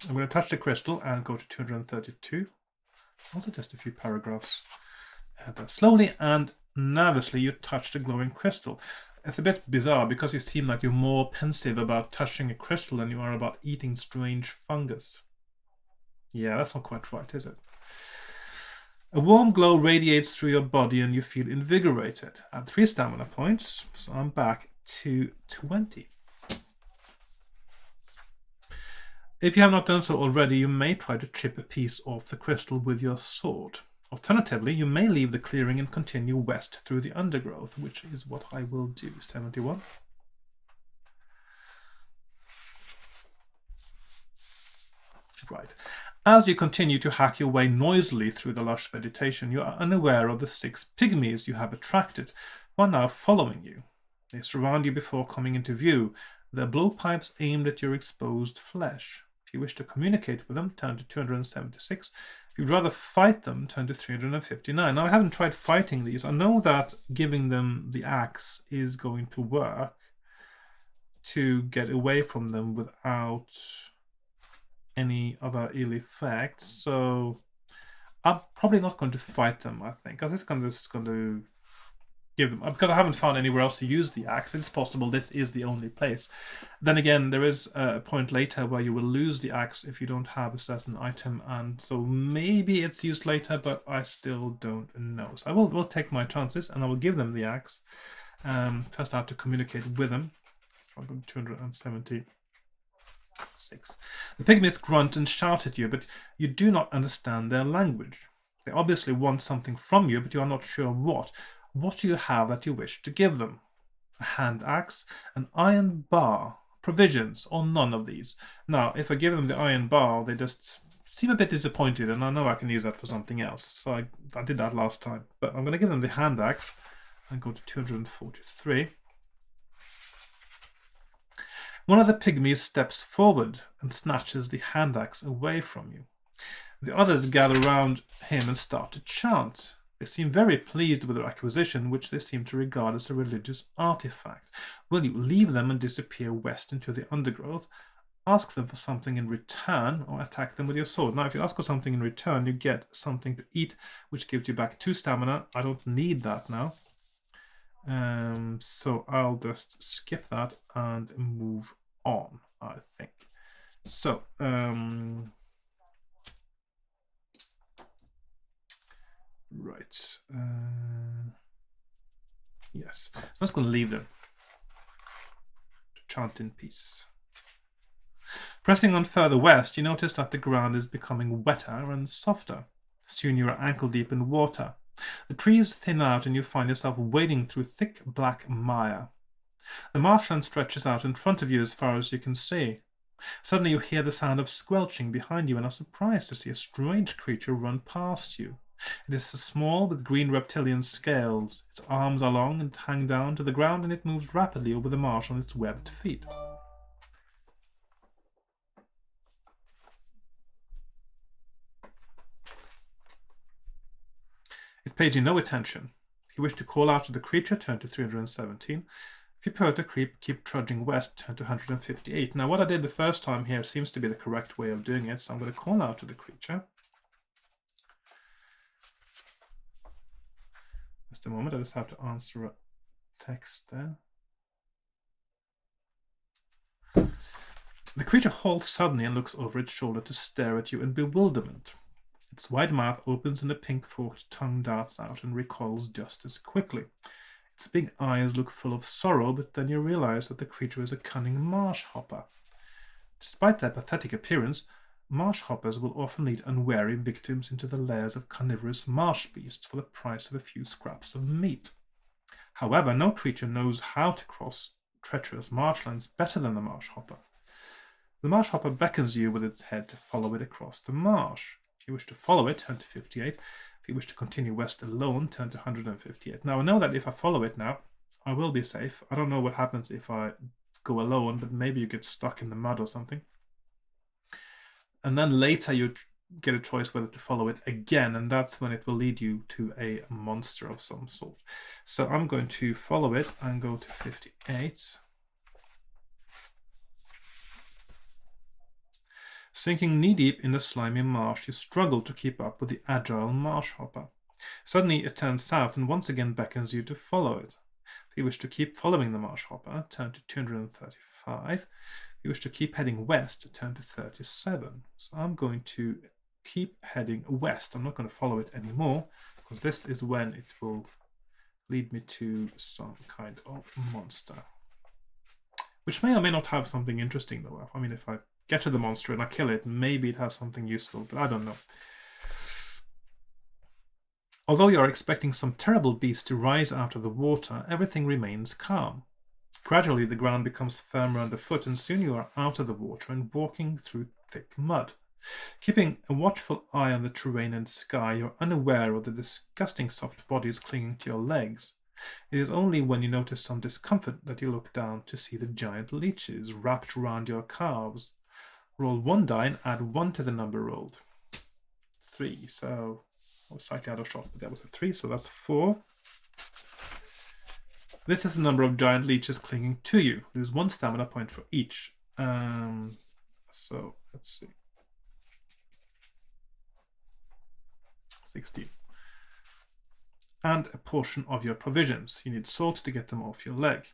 I'm going to touch the crystal and go to 232. Also just a few paragraphs. But slowly and nervously you touch the glowing crystal. It's a bit bizarre because you seem like you're more pensive about touching a crystal than you are about eating strange fungus. Yeah, that's not quite right, is it? A warm glow radiates through your body and you feel invigorated. Add 3 stamina points, so I'm back to 20. If you have not done so already, you may try to chip a piece off the crystal with your sword. Alternatively, you may leave the clearing and continue west through the undergrowth, which is what I will do. 71. Right. As you continue to hack your way noisily through the lush vegetation, you are unaware of the 6 pygmies you have attracted, who are now following you. They surround you before coming into view, their blowpipes aimed at your exposed flesh. If you wish to communicate with them, turn to 276. If you'd rather fight them, turn to 359. Now, I haven't tried fighting these. I know that giving them the axe is going to work to get away from them without any other ill effects, so I'm probably not going to fight them, I think. I'm just going to give them, because I haven't found anywhere else to use the axe. It's possible this is the only place. Then again, there is a point later where you will lose the axe if you don't have a certain item, and so maybe it's used later, but I still don't know. So I will take my chances, and I will give them the axe. First I have to communicate with them. So I'll go to 276. The pygmies grunt and shout at you, but you do not understand their language. They obviously want something from you, but you are not sure what. What do you have that you wish to give them? A hand axe, an iron bar, provisions, or none of these? Now, if I give them the iron bar, they just seem a bit disappointed, and I know I can use that for something else. So I did that last time. But I'm going to give them the hand axe and go to 243. One of the pygmies steps forward and snatches the hand axe away from you. The others gather round him and start to chant. They seem very pleased with their acquisition, which they seem to regard as a religious artifact. Will you leave them and disappear west into the undergrowth? Ask them for something in return, or attack them with your sword. Now, if you ask for something in return, you get something to eat, which gives you back 2 stamina. I don't need that now. So I'll just skip that and move on, I think. So, right. Yes. So I'm just going to leave them to chant in peace. Pressing on further west, you notice that the ground is becoming wetter and softer. Soon you are ankle deep in water. The trees thin out and you find yourself wading through thick black mire. The marshland stretches out in front of you as far as you can see. Suddenly you hear the sound of squelching behind you and are surprised to see a strange creature run past you. It is small with green reptilian scales. Its arms are long and hang down to the ground, and it moves rapidly over the marsh on its webbed feet. It paid you no attention. If you wish to call out to the creature, turn to 317. If you prefer to keep trudging west, turn to 158. Now, what I did the first time here seems to be the correct way of doing it, so I'm going to call out to the creature. Just a moment, I just have to answer a text there. The creature halts suddenly and looks over its shoulder to stare at you in bewilderment. Its wide mouth opens and a pink forked tongue darts out and recoils just as quickly. Its big eyes look full of sorrow, but then you realize that the creature is a cunning marsh hopper. Despite their pathetic appearance, marsh hoppers will often lead unwary victims into the lairs of carnivorous marsh beasts for the price of a few scraps of meat. However, no creature knows how to cross treacherous marshlands better than the marsh hopper. The marsh hopper beckons you with its head to follow it across the marsh. If you wish to follow it, turn to 58. If you wish to continue west alone, turn to 158. Now, I know that if I follow it now, I will be safe. I don't know what happens if I go alone, but maybe you get stuck in the mud or something. And then later you get a choice whether to follow it again, and that's when it will lead you to a monster of some sort. So I'm going to follow it and go to 58. Sinking knee-deep in the slimy marsh, you struggle to keep up with the agile marsh hopper. Suddenly it turns south and once again beckons you to follow it. If you wish to keep following the marsh hopper, turn to 235. If you wish to keep heading west, turn to 37. So I'm going to keep heading west. I'm not going to follow it anymore, because this is when it will lead me to some kind of monster. Which may or may not have something interesting, though. I mean, if I get to the monster and I kill it, maybe it has something useful, but I don't know. Although you are expecting some terrible beast to rise out of the water, everything remains calm. Gradually, the ground becomes firmer underfoot, and soon you are out of the water and walking through thick mud. Keeping a watchful eye on the terrain and sky, you are unaware of the disgusting soft bodies clinging to your legs. It is only when you notice some discomfort that you look down to see the giant leeches wrapped around your calves. Roll 1 die and add 1 to the number rolled. 3, so I was slightly out of shot, but that was a 3, so that's 4. This is the number of giant leeches clinging to you. Lose 1 stamina point for each. So let's see. 16. and a portion of your provisions. You need salt to get them off your leg.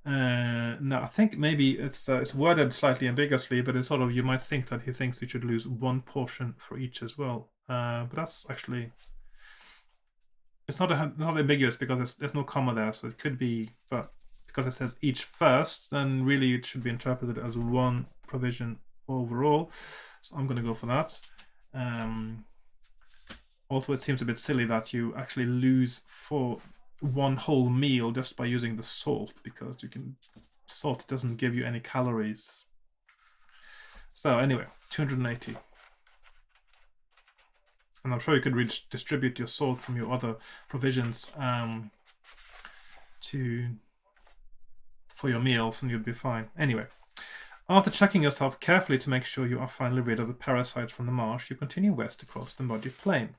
Now, I think maybe it's worded slightly ambiguously, but it's sort of, you might think that he thinks you should lose one portion for each as well. But that's actually, it's not ambiguous because there's no comma there, so it could be, but because it says each first, then really it should be interpreted as one provision overall. So I'm going to go for that. Also, it seems a bit silly that you actually lose for one whole meal just by using the salt, because salt doesn't give you any calories. So anyway, 280. And I'm sure you could redistribute your salt from your other provisions for your meals, and you'd be fine. Anyway, after checking yourself carefully to make sure you are finally rid of the parasites from the marsh, you continue west across the muddy plain.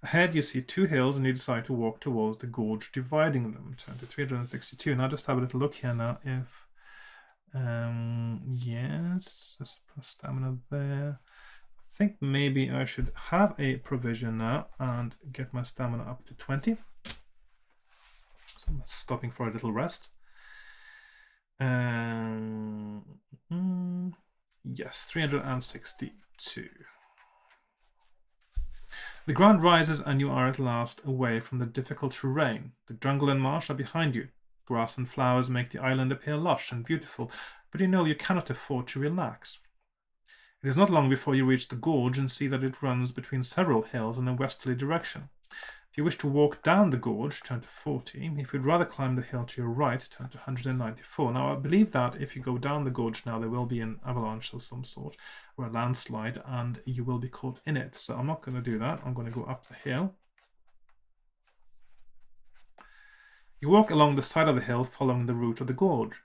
Ahead, you see two hills, and you decide to walk towards the gorge dividing them. Turn to 362. And I'll just have a little look here now if... yes, let's put stamina there. I think maybe I should have a provision now and get my stamina up to 20. So I'm stopping for a little rest. Yes, 362. The ground rises and you are at last away from the difficult terrain. The jungle and marsh are behind you. Grass and flowers make the island appear lush and beautiful, but you know you cannot afford to relax. It is not long before you reach the gorge and see that it runs between several hills in a westerly direction. If you wish to walk down the gorge, turn to 40. If you'd rather climb the hill to your right, turn to 194. Now, I believe that if you go down the gorge now, there will be an avalanche of some sort, or a landslide, and you will be caught in it. So I'm not going to do that. I'm going to go up the hill. You walk along the side of the hill, following the route of the gorge.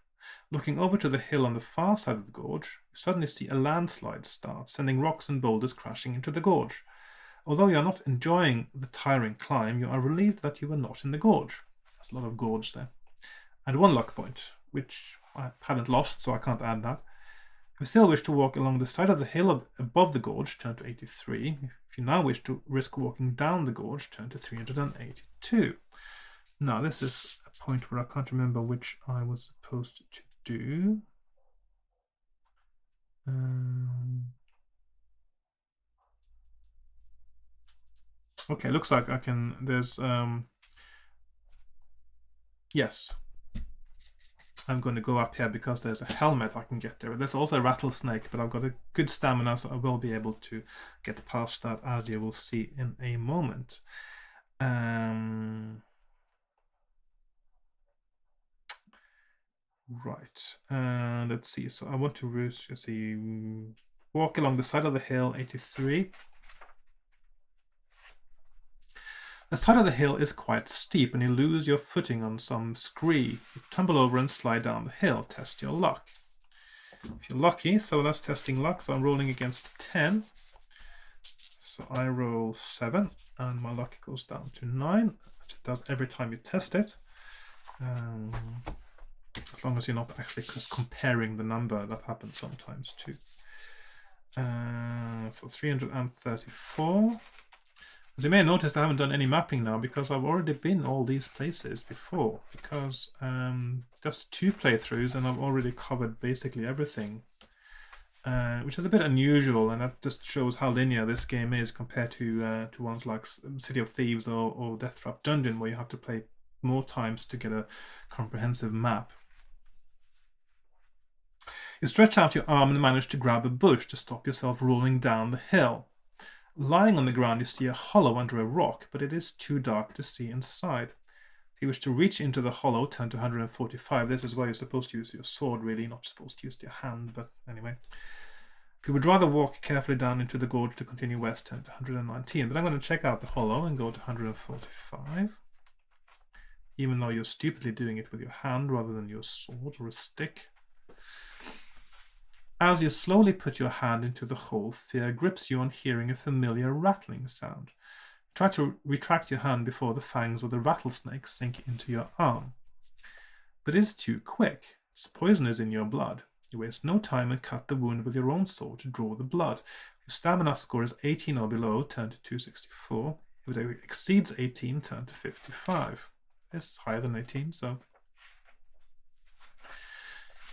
Looking over to the hill on the far side of the gorge, you suddenly see a landslide start, sending rocks and boulders crashing into the gorge. Although you are not enjoying the tiring climb, you are relieved that you were not in the gorge. There's a lot of gorge there. And one luck point, which I haven't lost, so I can't add that. If you still wish to walk along the side of the hill above the gorge, turn to 83. If you now wish to risk walking down the gorge, turn to 382. Now, this is a point where I can't remember which I was supposed to do. Okay, looks like I can, there's, yes. I'm going to go up here because there's a helmet I can get there. There's also a rattlesnake, but I've got a good stamina, so I will be able to get past that, as you will see in a moment. Right, let's see. So I want to walk along the side of the hill, 83. The side of the hill is quite steep, and you lose your footing on some scree. You tumble over and slide down the hill. Test your luck. If you're lucky, so that's testing luck. So I'm rolling against 10. So I roll 7, and my luck goes down to 9, which it does every time you test it. As long as you're not actually just comparing the number, that happens sometimes too. So 334. As you may have noticed, I haven't done any mapping now because I've already been all these places before, because just 2 playthroughs and I've already covered basically everything, which is a bit unusual, and that just shows how linear this game is compared to ones like City of Thieves or Death Trap Dungeon, where you have to play more times to get a comprehensive map. You stretch out your arm and manage to grab a bush to stop yourself rolling down the hill. Lying on the ground, you see a hollow under a rock, but it is too dark to see inside. If you wish to reach into the hollow, turn to 145. This is where you're supposed to use your sword, really, not supposed to use your hand, but anyway. If you would rather walk carefully down into the gorge to continue west, turn to 119. But I'm going to check out the hollow and go to 145. Even though you're stupidly doing it with your hand rather than your sword or a stick. As you slowly put your hand into the hole, fear grips you on hearing a familiar rattling sound. Try to retract your hand before the fangs of the rattlesnake sink into your arm. But it is too quick. Its poison is in your blood. You waste no time and cut the wound with your own sword to draw the blood. If your stamina score is 18 or below, turn to 264. If it exceeds 18, turn to 55. It's higher than 18, so.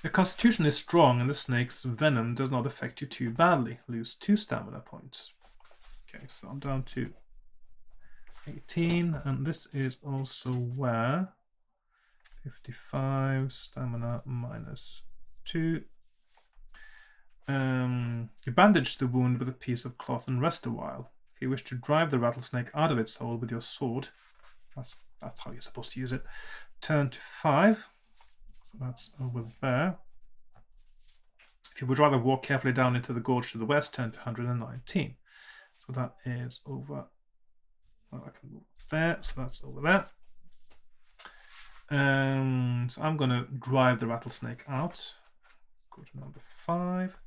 Your constitution is strong and the snake's venom does not affect you too badly. Lose 2 stamina points. Okay, so I'm down to 18, and this is also where 55 stamina minus 2. You bandage the wound with a piece of cloth and rest a while. If you wish to drive the rattlesnake out of its hole with your sword, that's how you're supposed to use it, turn to 5. So that's over there. If you would rather walk carefully down into the gorge to the west, turn to 119. So that is over. Well, I can move there, so that's over there. So I'm going to drive the rattlesnake out. Go to number 5.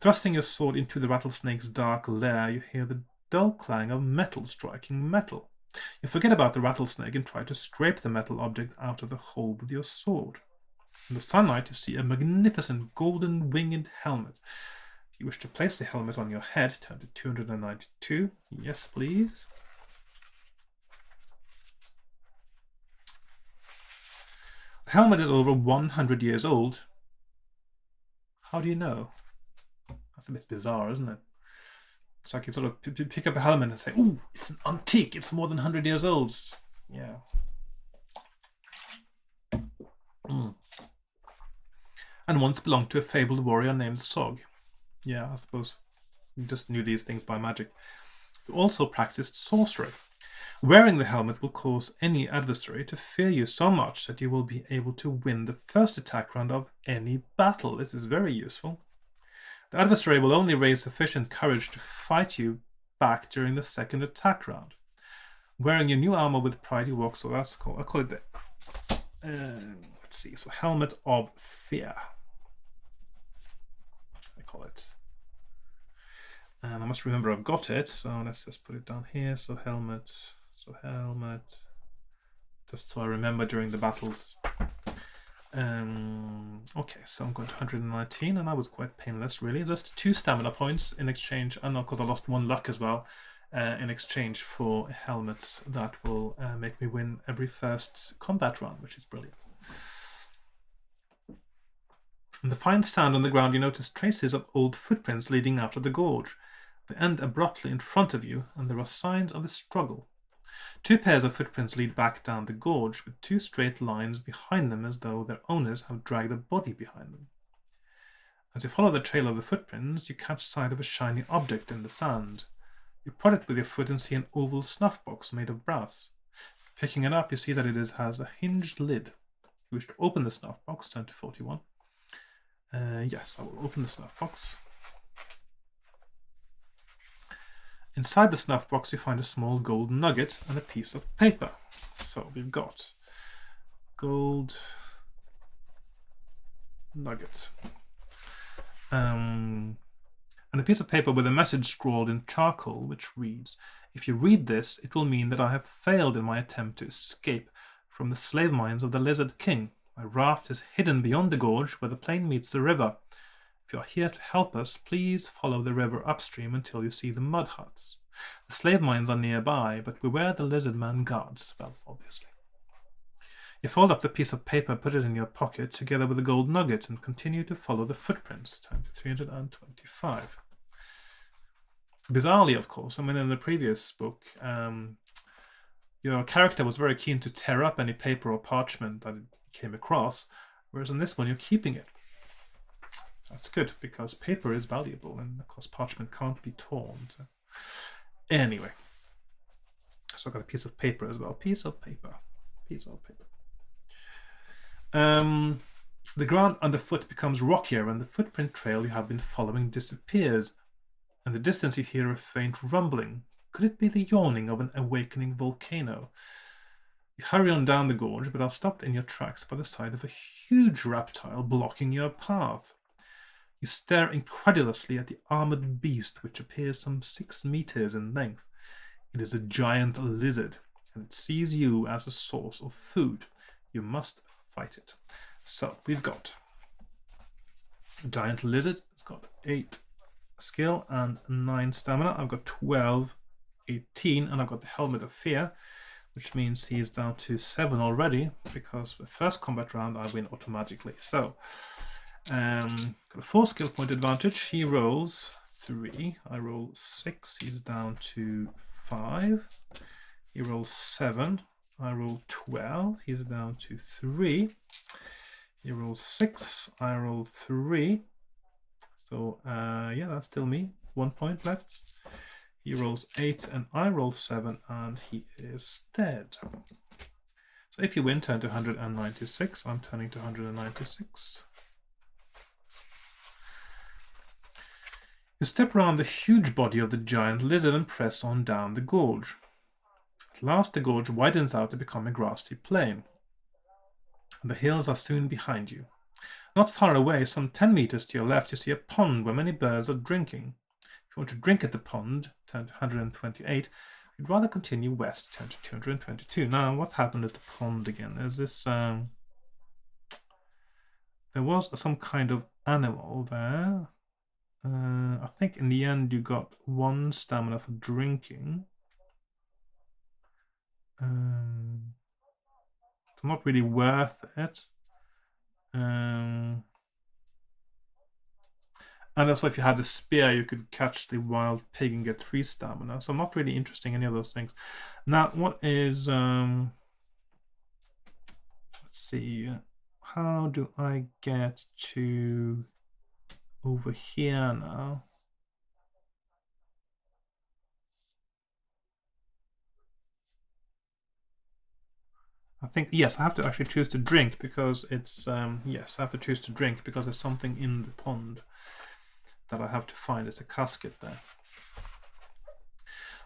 Thrusting your sword into the rattlesnake's dark lair, you hear the dull clang of metal striking metal. You forget about the rattlesnake and try to scrape the metal object out of the hole with your sword. In the sunlight, you see a magnificent golden winged helmet. If you wish to place the helmet on your head, turn to 292. Yes, please. The helmet is over 100 years old. How do you know? That's a bit bizarre, isn't it? It's like you sort of pick up a helmet and say, ooh, it's an antique, it's more than 100 years old. Yeah. And once belonged to a fabled warrior named Sog. Yeah, I suppose you just knew these things by magic. You also practiced sorcery. Wearing the helmet will cause any adversary to fear you so much that you will be able to win the first attack round of any battle. This is very useful. The adversary will only raise sufficient courage to fight you back during the second attack round. Wearing your new armor with pride, you walk, so that's cool. I'll call it that. Let's see, so Helmet of Fear. I call it. And I must remember I've got it, so let's just put it down here. So helmet, just so I remember during the battles. Okay, so I'm going to 119, and that was quite painless, really. Just 2 stamina points in exchange, and of course I lost 1 luck as well, in exchange for a helmet that will make me win every first combat round, which is brilliant. In the fine sand on the ground, you notice traces of old footprints leading out of the gorge. They end abruptly in front of you, and there are signs of a struggle. 2 pairs of footprints lead back down the gorge, with 2 straight lines behind them as though their owners have dragged a body behind them. As you follow the trail of the footprints, you catch sight of a shiny object in the sand. You prod it with your foot and see an oval snuff box made of brass. Picking it up, you see that it has a hinged lid. If you wish to open the snuff box, turn to 41. Yes, I will open the snuff box. Inside the snuff box, you find a small gold nugget and a piece of paper. So we've got gold nugget. And a piece of paper with a message scrawled in charcoal, which reads, "If you read this, it will mean that I have failed in my attempt to escape from the slave mines of the Lizard King. My raft is hidden beyond the gorge where the plain meets the river. If you are here to help us, please follow the river upstream until you see the mud huts. The slave mines are nearby, but beware the lizard man guards." Well, obviously. You fold up the piece of paper, put it in your pocket, together with the gold nugget, and continue to follow the footprints. Time to 325. Bizarrely, of course, I mean, in the previous book, your character was very keen to tear up any paper or parchment that it came across, whereas in this one, you're keeping it. That's good, because paper is valuable, and of course parchment can't be torn. So. Anyway, so I've got a piece of paper as well. Piece of paper. The ground underfoot becomes rockier, and the footprint trail you have been following disappears. In the distance you hear a faint rumbling. Could it be the yawning of an awakening volcano? You hurry on down the gorge, but are stopped in your tracks by the sight of a huge reptile blocking your path. You stare incredulously at the armored beast, which appears some 6 meters in length. It is a giant lizard, and it sees you as a source of food. You must fight it. So, we've got a giant lizard. It's got 8 skill and 9 stamina. I've got 12 18, and I've got the Helmet of Fear, which means he's down to 7 already, because the first combat round I win automatically. So, got a 4 skill point advantage. He rolls 3, I roll 6, he's down to 5. He rolls 7, I roll 12, he's down to 3. He rolls 6, I roll 3. So, yeah, that's still me. 1 point left. He rolls 8 and I roll 7, and he is dead. So if you win, turn to 196. I'm turning to 196. You step around the huge body of the giant lizard and press on down the gorge. At last the gorge widens out to become a grassy plain, and the hills are soon behind you. Not far away, some 10 meters to your left, you see a pond where many birds are drinking. If you want to drink at the pond, turn to 128. If you'd rather continue west, turn to 222. Now, what happened at the pond again? There's this... there was some kind of animal there. I think in the end you got 1 stamina for drinking. It's not really worth it. And also, if you had a spear, you could catch the wild pig and get 3 stamina. So I'm not really interested in any of those things. Now, what is... let's see. How do I get to over here now? I think, yes, I have to actually choose to drink because it's... yes, I have to choose to drink because there's something in the pond that I have to find. It's a casket there.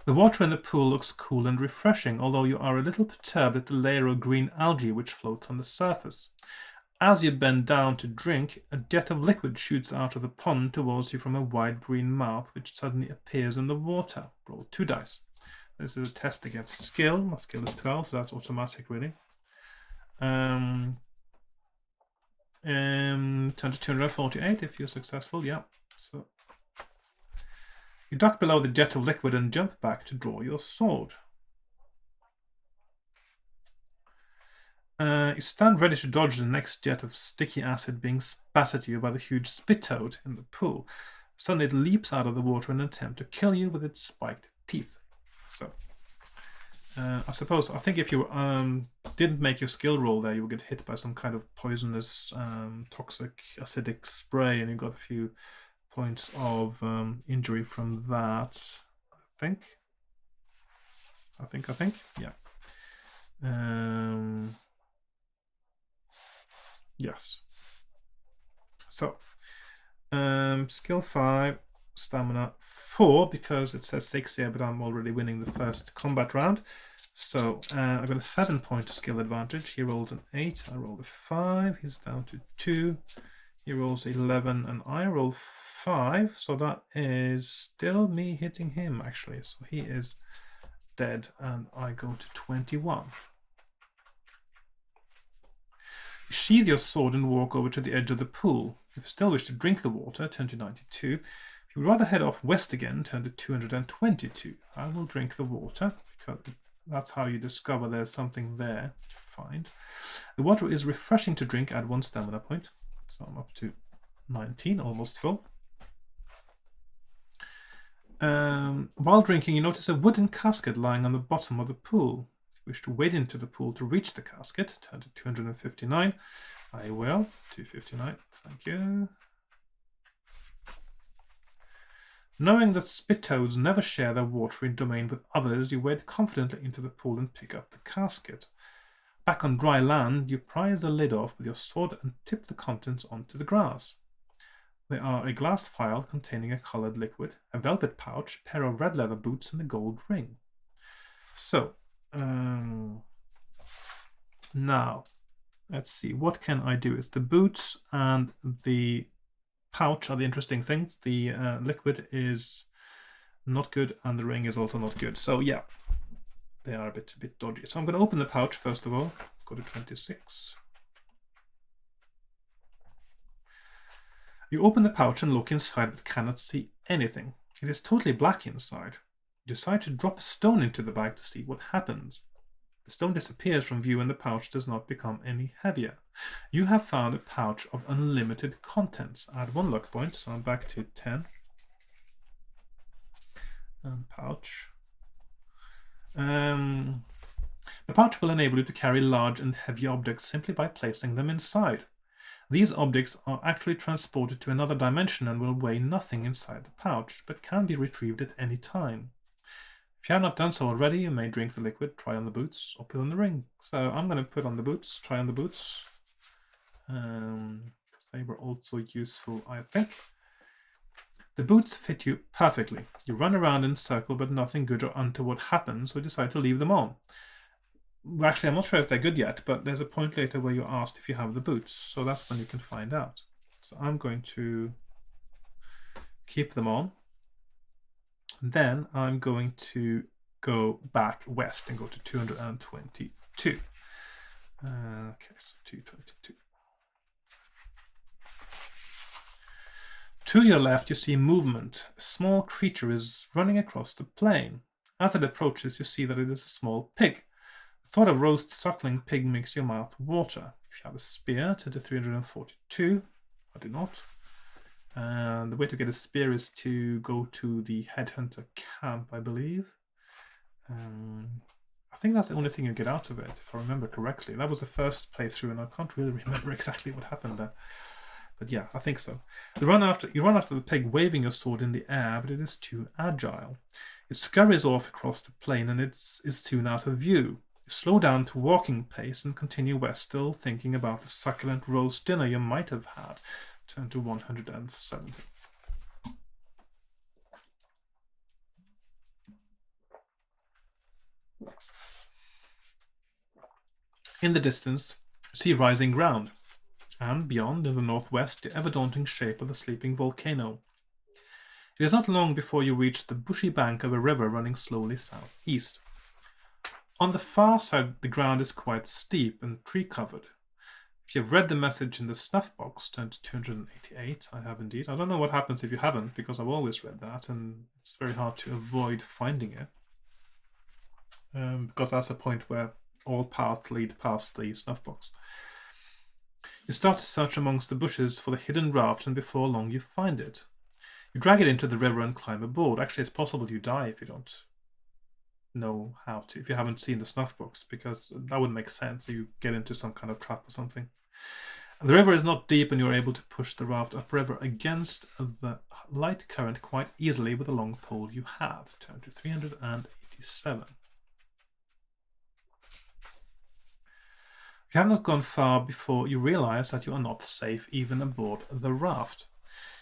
The water in the pool looks cool and refreshing, although you are a little perturbed at the layer of green algae which floats on the surface. As you bend down to drink, a jet of liquid shoots out of the pond towards you from a wide green mouth, which suddenly appears in the water. Roll 2 dice. This is a test against skill. My skill is 12, so that's automatic, really. Turn to 248 if you're successful. Yeah. So you duck below the jet of liquid and jump back to draw your sword. You stand ready to dodge the next jet of sticky acid being spat at you by the huge spit toad in the pool. Suddenly it leaps out of the water in an attempt to kill you with its spiked teeth. So, I think if you didn't make your skill roll there, you would get hit by some kind of poisonous, toxic, acidic spray, and you got a few points of injury from that, I think. Yeah. Yes. So, skill 5, stamina 4, because it says 6 here, but I'm already winning the first combat round. So, I've got a 7-point skill advantage. He rolls an 8, I roll a 5, he's down to 2. He rolls 11, and I roll 5, so that is still me hitting him, actually. So he is dead, and I go to 21. Sheathe your sword and walk over to the edge of the pool. If you still wish to drink the water, turn to 92. If you would rather head off west again, turn to 222. I will drink the water, because that's how you discover there's something there to find. The water is refreshing to drink, add 1 stamina point. So I'm up to 19, almost full. While drinking, you notice a wooden casket lying on the bottom of the pool. If you wish to wade into the pool to reach the casket, turn to 259. I will. 259. Thank you. Knowing that spit toads never share their watery domain with others, you wade confidently into the pool and pick up the casket. Back on dry land, you prise the lid off with your sword and tip the contents onto the grass. They are a glass phial containing a colored liquid, a velvet pouch, a pair of red leather boots, and a gold ring. So, now, let's see, what can I do? It's the boots and the pouch are the interesting things. The liquid is not good, and the ring is also not good. So, yeah, they are a bit dodgy. So I'm going to open the pouch first of all. Go to 26. You open the pouch and look inside but cannot see anything. It is totally black inside. Decide to drop a stone into the bag to see what happens. The stone disappears from view and the pouch does not become any heavier. You have found a pouch of unlimited contents. Add 1 luck point, so I'm back to 10. And pouch. The pouch will enable you to carry large and heavy objects simply by placing them inside. These objects are actually transported to another dimension and will weigh nothing inside the pouch, but can be retrieved at any time. If you have not done so already, you may drink the liquid, try on the boots, or put on the ring. So I'm going to put on the boots, try on the boots. They were also useful, I think. The boots fit you perfectly. You run around in a circle, but nothing good or untoward happens, so you decide to leave them on. Well, actually, I'm not sure if they're good yet, but there's a point later where you're asked if you have the boots, so that's when you can find out. So I'm going to keep them on. Then I'm going to go back west and go to 222. Okay, so 222. To your left, you see movement. A small creature is running across the plain. As it approaches, you see that it is a small pig. The thought of roast suckling pig makes your mouth water. If you have a spear, turn to 342. I do not. And the way to get a spear is to go to the headhunter camp, I believe. I think that's the only thing you get out of it, if I remember correctly. That was the first playthrough, and I can't really remember exactly what happened there. But yeah, I think so. You run after the pig waving your sword in the air, but it is too agile. It scurries off across the plain and is soon out of view. You slow down to walking pace and continue west, still thinking about the succulent roast dinner you might have had. Turn to 170. In the distance, you see rising ground, and beyond, in the northwest, the ever-daunting shape of the sleeping volcano. It is not long before you reach the bushy bank of a river running slowly southeast. On the far side, the ground is quite steep and tree-covered. If you have read the message in the snuff box, turn to 288. I have indeed. I don't know what happens if you haven't, because I've always read that, and it's very hard to avoid finding it. Because that's a point where all paths lead past the snuff box. You start to search amongst the bushes for the hidden raft, and before long you find it. You drag it into the river and climb aboard. Actually, it's possible you die if you don't know how to, if you haven't seen the snuff box, because that would make sense. You get into some kind of trap or something. The river is not deep, and you're able to push the raft upriver against the light current quite easily with the long pole you have. Turn to 387. You have not gone far before you realize that you are not safe even aboard the raft.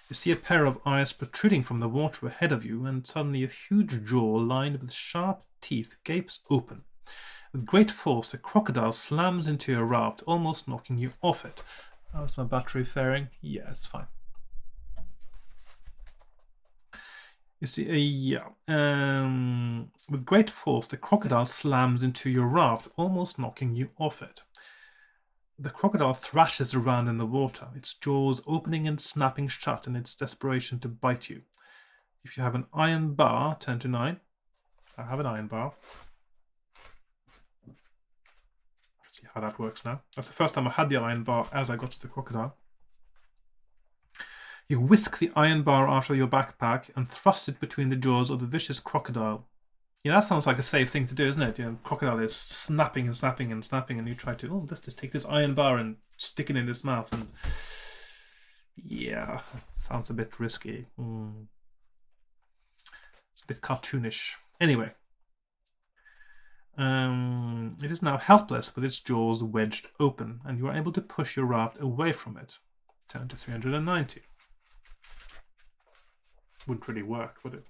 You see a pair of eyes protruding from the water ahead of you, and suddenly a huge jaw lined with sharp teeth gapes open. With great force, the crocodile slams into your raft, almost knocking you off it. How's my battery faring? Yeah, it's fine. You see, with great force, the crocodile slams into your raft, almost knocking you off it. The crocodile thrashes around in the water, its jaws opening and snapping shut in its desperation to bite you. If you have an iron bar, turn to 9. I have an iron bar. Let's see how that works now. That's the first time I had the iron bar as I got to the crocodile. You whisk the iron bar out of your backpack and thrust it between the jaws of the vicious crocodile. Yeah, that sounds like a safe thing to do, isn't it? Crocodile is snapping and snapping and snapping, and you try to, let's just take this iron bar and stick it in its mouth. And yeah, sounds a bit risky. It's a bit cartoonish. Anyway, it is now helpless with its jaws wedged open, and you are able to push your raft away from it. Turn to 390. Wouldn't really work, would it?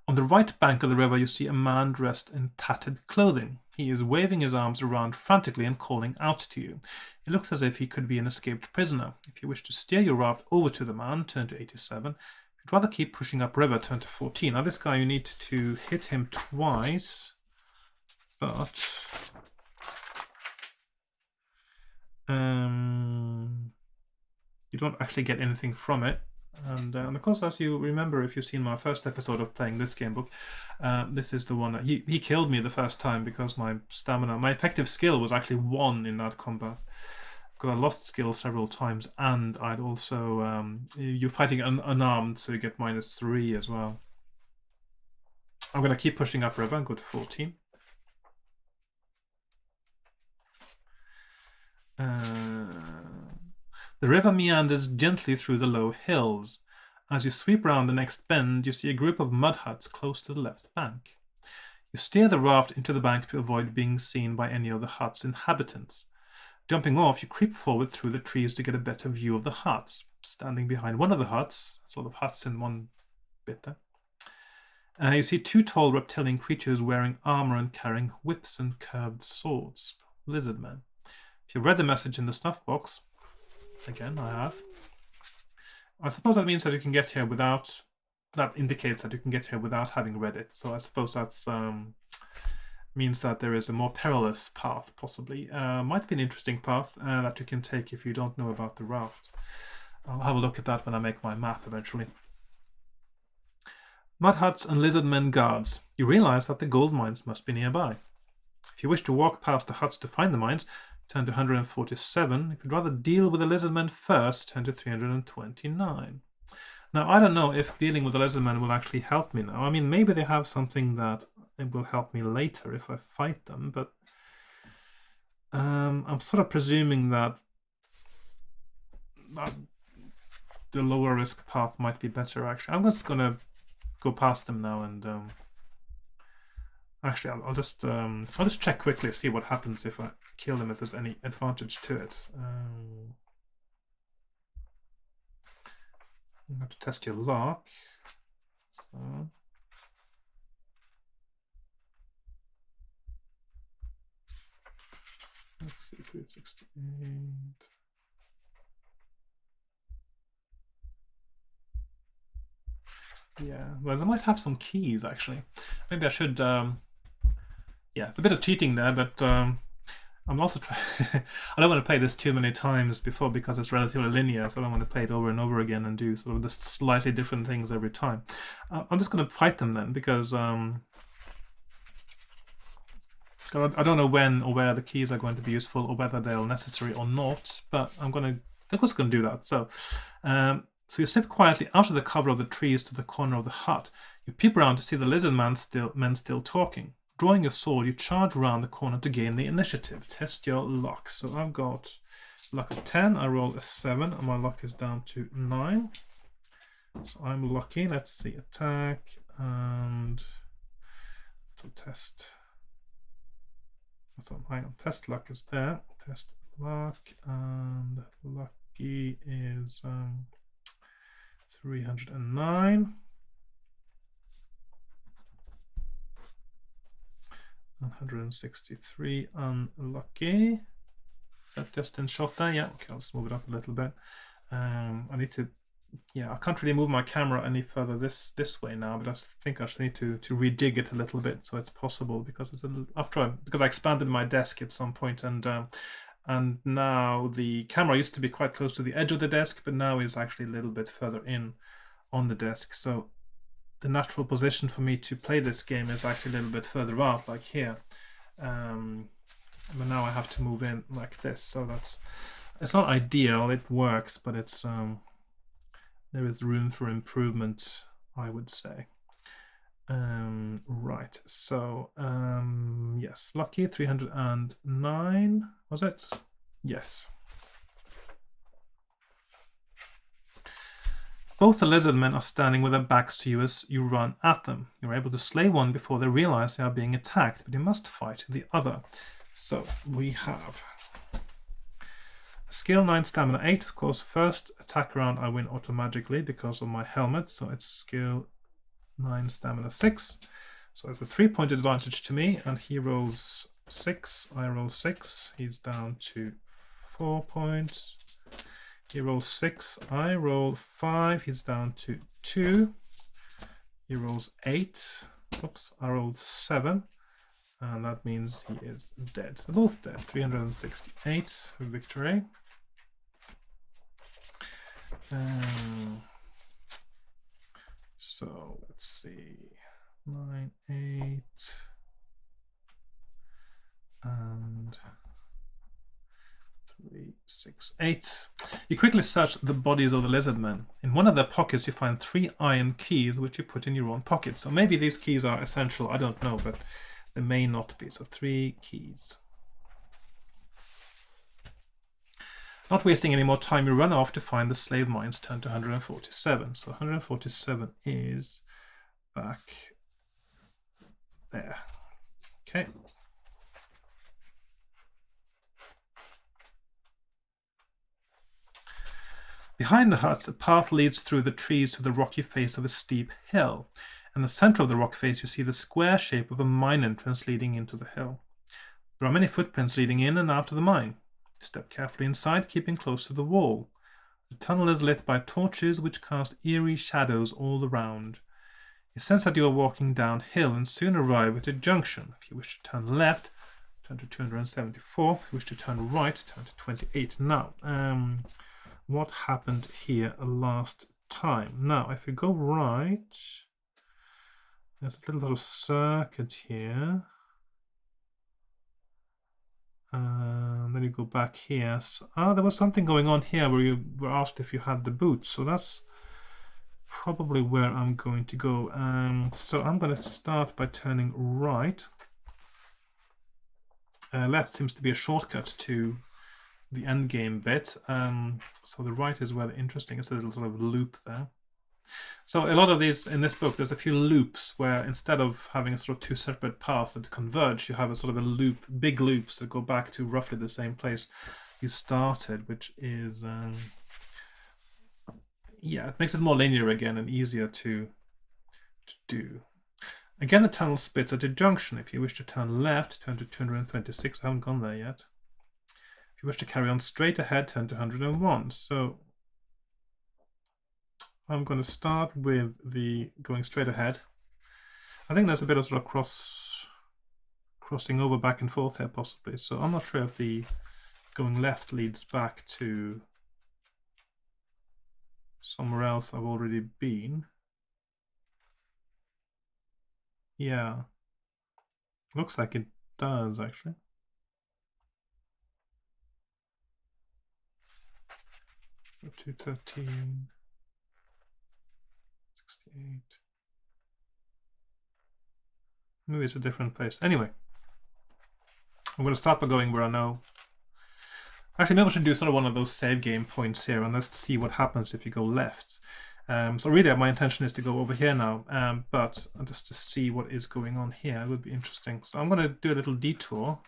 On the right bank of the river, you see a man dressed in tattered clothing. He is waving his arms around frantically and calling out to you. It looks as if he could be an escaped prisoner. If you wish to steer your raft over to the man, turn to 87. If you'd rather keep pushing upriver, turn to 14. Now this guy, you need to hit him twice, but you don't actually get anything from it. And of course, as you remember, if you've seen my first episode of playing this game book, this is the one that he killed me the first time because my stamina, my effective skill was actually 1 in that combat. Because I lost skill several times, and I'd also you're fighting unarmed, so you get -3 as well. I'm going to keep pushing up river and go to 14. The river meanders gently through the low hills. As you sweep round the next bend, you see a group of mud huts close to the left bank. You steer the raft into the bank to avoid being seen by any of the hut's inhabitants. Jumping off, you creep forward through the trees to get a better view of the huts. Standing behind one of the huts, sort of huts in one bit there, you see 2 tall reptilian creatures wearing armor and carrying whips and curved swords. Lizard men. If you've read the message in the stuff box, again, I have. I suppose that means that you can get here without... That indicates that you can get here without having read it. So I suppose that's means that there is a more perilous path, possibly. Might be an interesting path that you can take if you don't know about the raft. I'll have a look at that when I make my map eventually. Mud huts and lizard men guards. You realize that the gold mines must be nearby. If you wish to walk past the huts to find the mines, turn to 147. If you'd rather deal with the lizard men first, turn to 329. Now, I don't know if dealing with the lizard men will actually help me now. I mean, maybe they have something that it will help me later if I fight them, but I'm sort of presuming that the lower risk path might be better, actually. I'm just going to go past them now and... Actually, I'll just check quickly, see what happens if I kill them, if there's any advantage to it. You have to test your luck. So. Let's see, 368. Yeah, well, they might have some keys, actually. Maybe I should... yeah, it's a bit of cheating there, but I'm also trying... I don't want to play this too many times before because it's relatively linear, so I don't want to play it over and over again and do sort of just slightly different things every time. I'm just going to fight them then, because I don't know when or where the keys are going to be useful or whether they're necessary or not, but I'm just going to do that. So you step quietly out of the cover of the trees to the corner of the hut. You peep around to see the lizard men still talking. Drawing your sword, you charge around the corner to gain the initiative. Test your luck. So I've got luck of 10. I roll a 7, and my luck is down to 9. So I'm lucky. Let's see. Attack and... So test... Hang on. Test luck is there. Test luck, and lucky is 309. 163 unlucky. That distance shot there. Yeah, okay, let's move it up a little bit. I need to, I can't really move my camera any further this way now, but I think I just need to redig it a little bit so it's possible, because it's because I expanded my desk at some point, and now the camera used to be quite close to the edge of the desk, but now is actually a little bit further in on the desk. So the natural position for me to play this game is actually a little bit further out, like here. But now I have to move in like this, so it's not ideal. It works, but it's there is room for improvement, I would say. Right, so yes, lucky 309, was it? Yes. Both the lizard men are standing with their backs to you as you run at them. You're able to slay one before they realize they are being attacked, but you must fight the other. So we have skill 9, stamina 8. Of course, first attack round I win automatically because of my helmet, so it's skill 9, stamina 6. So it's a 3-point advantage to me, and he rolls 6, I roll 6. He's down to 4 points. He rolls 6, I roll 5, he's down to 2. He rolls 8, oops, I rolled 7, and that means he is dead. So both dead. 368 victory. So let's see, 9, 8, and 3, 6, 8. You quickly search the bodies of the lizard men. In one of their pockets you find 3 iron keys which you put in your own pocket. So maybe these keys are essential, I don't know, but they may not be. So 3 keys. Not wasting any more time, you run off to find the slave mines. Turn to 147. So 147 is back there. Okay. Behind the huts, a path leads through the trees to the rocky face of a steep hill. In the center of the rock face, you see the square shape of a mine entrance leading into the hill. There are many footprints leading in and out of the mine. You step carefully inside, keeping close to the wall. The tunnel is lit by torches which cast eerie shadows all around. You sense that you are walking downhill and soon arrive at a junction. If you wish to turn left, turn to 274. If you wish to turn right, turn to 28. Now, what happened here last time? Now, if you go right, there's a little circuit here. Then you go back here. So, there was something going on here where you were asked if you had the boots. So that's probably where I'm going to go. So I'm going to start by turning right. Left seems to be a shortcut to the end game bit. So the right is where the interesting. It's a little sort of loop there. So a lot of these in this book, there's a few loops where instead of having a sort of 2 separate paths that converge, you have a sort of a loop, big loops that go back to roughly the same place you started, which is yeah, it makes it more linear again and easier to do. Again, the tunnel splits at a junction. If you wish to turn left, turn to 226. I haven't gone there yet. If you wish to carry on straight ahead, turn to 101. So I'm going to start with the going straight ahead. I think there's a bit of sort of crossing over back and forth here possibly. So I'm not sure if the going left leads back to somewhere else I've already been. Yeah, looks like it does actually. So 213, 68. Maybe it's a different place. Anyway, I'm going to start by going where I know. Actually, maybe I should do sort of one of those save game points here and let's see what happens if you go left. So really my intention is to go over here now, but just to see what is going on here, it would be interesting. So I'm going to do a little detour.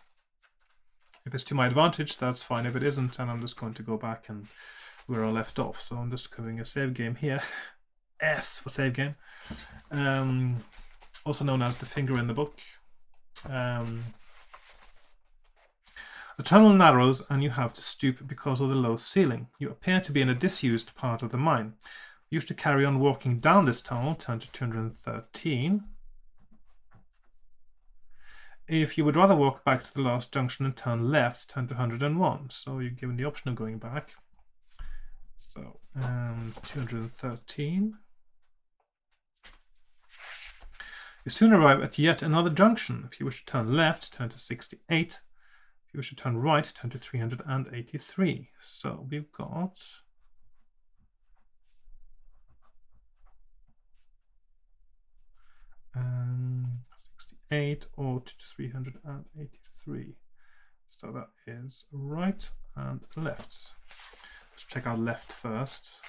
If it's to my advantage, that's fine. If it isn't, then I'm just going to go back and where I left off. So I'm just doing a save game here. S for save game. Also known as the finger in the book. The tunnel narrows and you have to stoop because of the low ceiling. You appear to be in a disused part of the mine. You wish to carry on walking down this tunnel, turn to 213. If you would rather walk back to the last junction and turn left, turn to 101. So you're given the option of going back. So 213. You soon arrive at yet another junction. If you wish to turn left, turn to 68. If you wish to turn right, turn to 383. So we've got 68 or to 383. So that is right and left. Let's check out left first.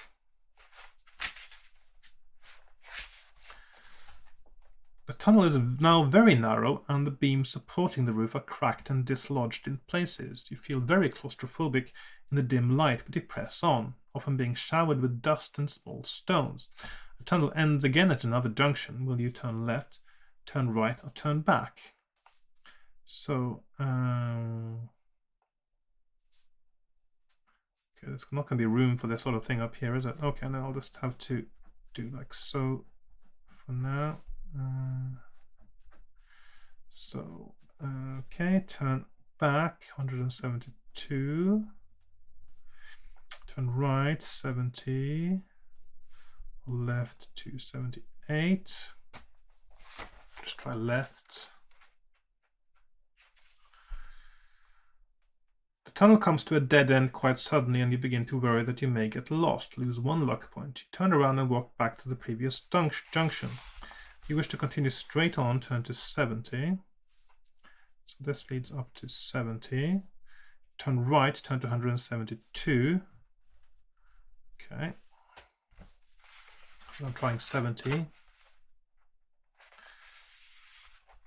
The tunnel is now very narrow and the beams supporting the roof are cracked and dislodged in places. You feel very claustrophobic in the dim light, but you press on, often being showered with dust and small stones. The tunnel ends again at another junction. Will you turn left, turn right, or turn back? So, okay, there's not going to be room for this sort of thing up here, is it? Okay, now I'll just have to do like so for now. Okay, turn back 172, turn right 70, left 278. 8. Just try left. The tunnel comes to a dead end quite suddenly, and you begin to worry that you may get lost, lose 1 luck point. You turn around and walk back to the previous junction. If you wish to continue straight on, turn to 70. So this leads up to 70. Turn right, turn to 172. Okay. So I'm trying 70.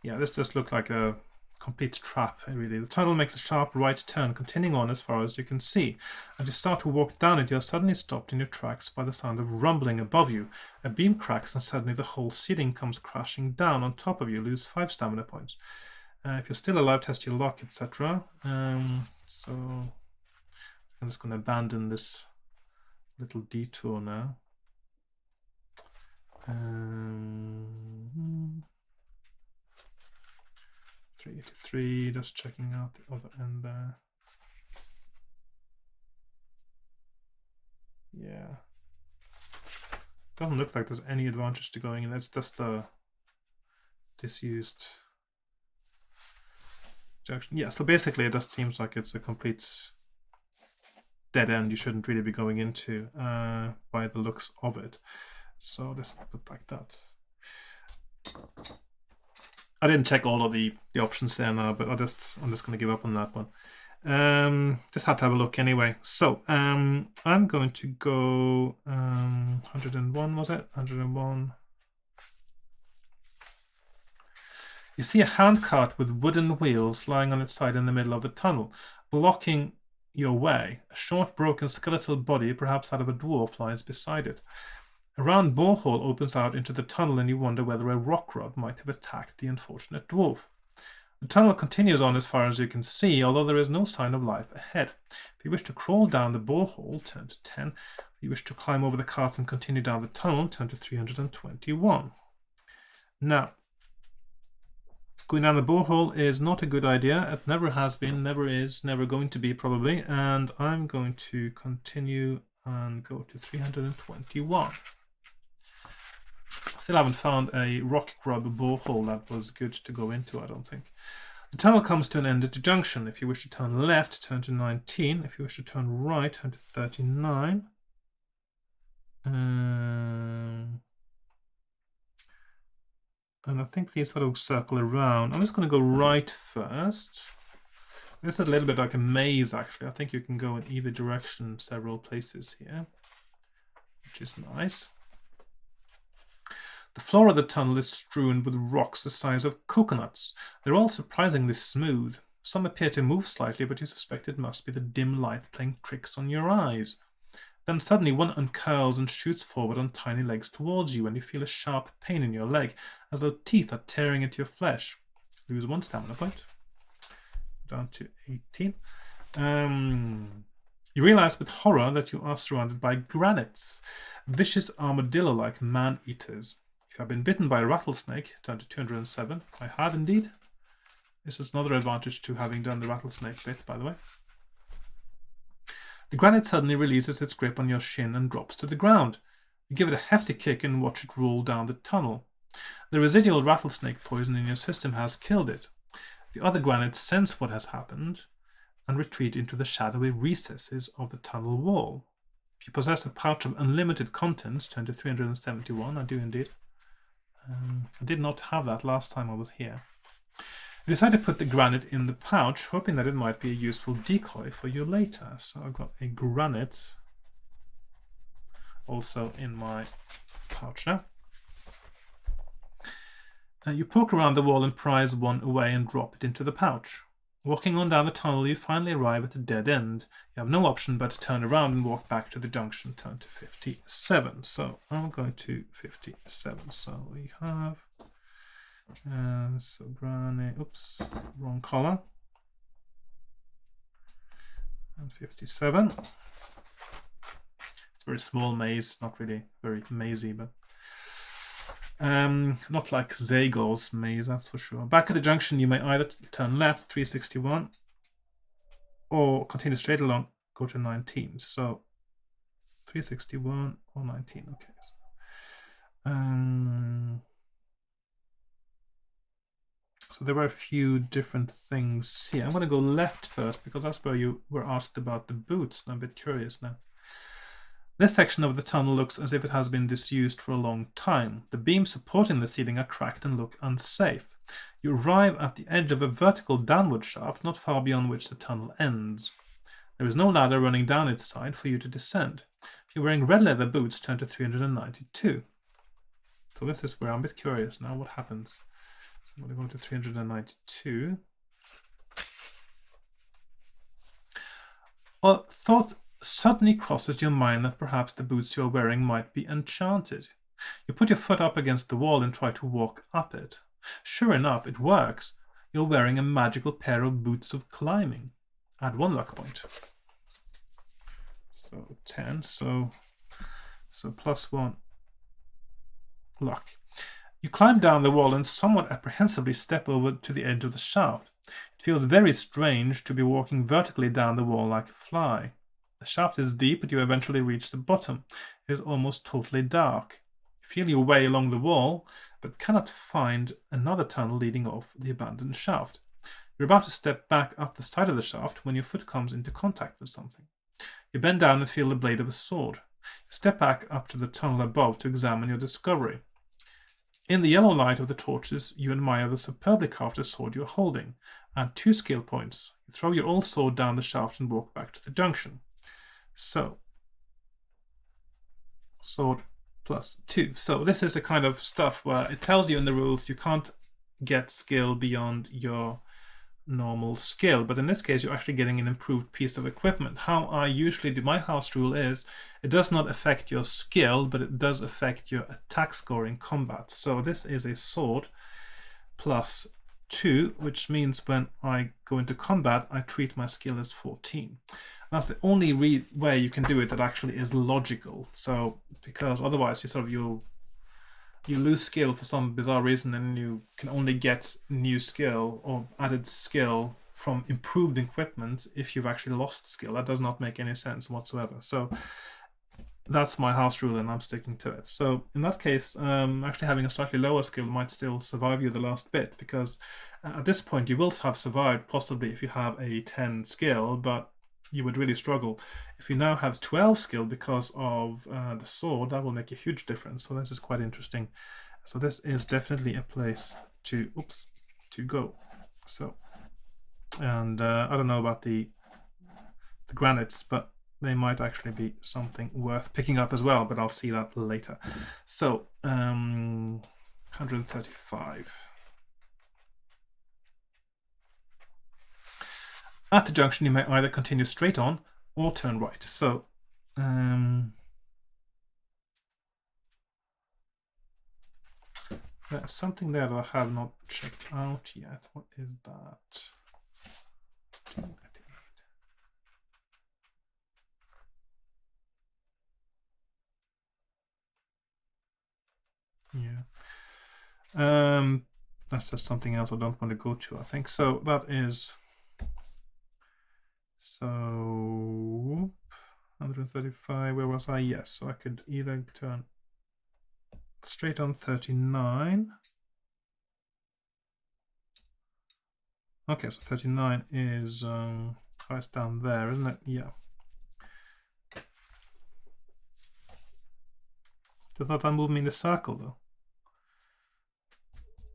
Yeah, this just looked like a complete trap, really. The tunnel makes a sharp right turn, continuing on as far as you can see. As you start to walk down it, you're suddenly stopped in your tracks by the sound of rumbling above you. A beam cracks and suddenly the whole ceiling comes crashing down on top of you. Lose 5 stamina points. If you're still alive, test your luck, etc. So I'm just going to abandon this little detour now. 383, just checking out the other end there. Yeah. Doesn't look like there's any advantage to going in. It's just a disused junction. Yeah, so basically it just seems like it's a complete dead end you shouldn't really be going into by the looks of it. So let's put it like that. I didn't check all of the options there now, but I'm just going to give up on that one. Just had to have a look anyway. So I'm going to go 101, was it? 101. You see a handcart with wooden wheels lying on its side in the middle of the tunnel, blocking your way. A short, broken skeletal body, perhaps that of a dwarf, lies beside it. A round borehole opens out into the tunnel, and you wonder whether a rock rod might have attacked the unfortunate dwarf. The tunnel continues on as far as you can see, although there is no sign of life ahead. If you wish to crawl down the borehole, turn to 10. If you wish to climb over the cart and continue down the tunnel, turn to 321. Now, going down the borehole is not a good idea. It never has been, never is, never going to be probably. And I'm going to continue and go to 321. Still haven't found a rock grub borehole that was good to go into, I don't think. The tunnel comes to an end at the junction. If you wish to turn left, turn to 19. If you wish to turn right, turn to 39. And I think these sort of circle around. I'm just going to go right first. This is a little bit like a maze, actually. I think you can go in either direction several places here, which is nice. The floor of the tunnel is strewn with rocks the size of coconuts. They're all surprisingly smooth. Some appear to move slightly, but you suspect it must be the dim light playing tricks on your eyes. Then suddenly one uncurls and shoots forward on tiny legs towards you, and you feel a sharp pain in your leg, as though teeth are tearing into your flesh. Lose 1 stamina point. Down to 18. You realize with horror that you are surrounded by granites, vicious armadillo-like man-eaters. If you have been bitten by a rattlesnake, turn to 207. I have indeed. This is another advantage to having done the rattlesnake bit, by the way. The granite suddenly releases its grip on your shin and drops to the ground. You give it a hefty kick and watch it roll down the tunnel. The residual rattlesnake poison in your system has killed it. The other granites sense what has happened and retreat into the shadowy recesses of the tunnel wall. If you possess a pouch of unlimited contents, turn to 371. I do indeed. I did not have that last time I was here. You decide to put the granite in the pouch, hoping that it might be a useful decoy for you later. So I've got a granite also in my pouch now. You poke around the wall and prise one away and drop it into the pouch. Walking on down the tunnel, you finally arrive at the dead end. You have no option but to turn around and walk back to the junction. Turn to 57. So I'm going to 57. So we have so granite, oops, wrong color. And 57. It's a very small maze, not really very mazy, but not like Zagor's maze, that's for sure. Back at the junction, you may either turn left, 361, or continue straight along, go to 19. So 361 or 19, okay. So there were a few different things here. I'm going to go left first because that's where you were asked about the boots. I'm a bit curious now. This section of the tunnel looks as if it has been disused for a long time. The beams supporting the ceiling are cracked and look unsafe. You arrive at the edge of a vertical downward shaft not far beyond which the tunnel ends. There is no ladder running down its side for you to descend. If you're wearing red leather boots, turn to 392. So this is where I'm a bit curious now. What happens? So I'm going to go to 392. A thought suddenly crosses your mind that perhaps the boots you're wearing might be enchanted. You put your foot up against the wall and try to walk up it. Sure enough, it works. You're wearing a magical pair of boots of climbing. Add 1 luck point. So 10, so +1 luck. You climb down the wall and somewhat apprehensively step over to the edge of the shaft. It feels very strange to be walking vertically down the wall like a fly. The shaft is deep, but you eventually reach the bottom. It is almost totally dark. You feel your way along the wall, but cannot find another tunnel leading off the abandoned shaft. You're about to step back up the side of the shaft when your foot comes into contact with something. You bend down and feel the blade of a sword. You step back up to the tunnel above to examine your discovery. In the yellow light of the torches, you admire the superbly crafted sword you're holding. Add 2 skill points. You throw your old sword down the shaft and walk back to the junction. So, sword +2. So this is a kind of stuff where it tells you in the rules you can't get skill beyond your normal skill, but in this case you're actually getting an improved piece of equipment. How I usually do my house rule is it does not affect your skill, but it does affect your attack score in combat. So this is a sword +2, which means when I go into combat I treat my skill as 14. That's the only way you can do it that actually is logical. So because otherwise you lose skill for some bizarre reason and you can only get new skill or added skill from improved equipment if you've actually lost skill. That does not make any sense whatsoever. So that's my house rule and I'm sticking to it. So in that case, actually having a slightly lower skill might still survive you the last bit, because at this point you will have survived possibly if you have a 10 skill, but you would really struggle. If you now have 12 skill because of the sword, that will make a huge difference. So this is quite interesting. So this is definitely a place to go. So, and I don't know about the granites, but they might actually be something worth picking up as well, but I'll see that later. So 135. At the junction, you may either continue straight on or turn right. So there's something there that I have not checked out yet. What is that? 298. Yeah. That's just something else I don't want to go to, I think. So that is... So 135, where was I? Yes, so I could either turn straight on 39. Okay, so 39 is it's down there, isn't it? Yeah. Does that move me in the circle though?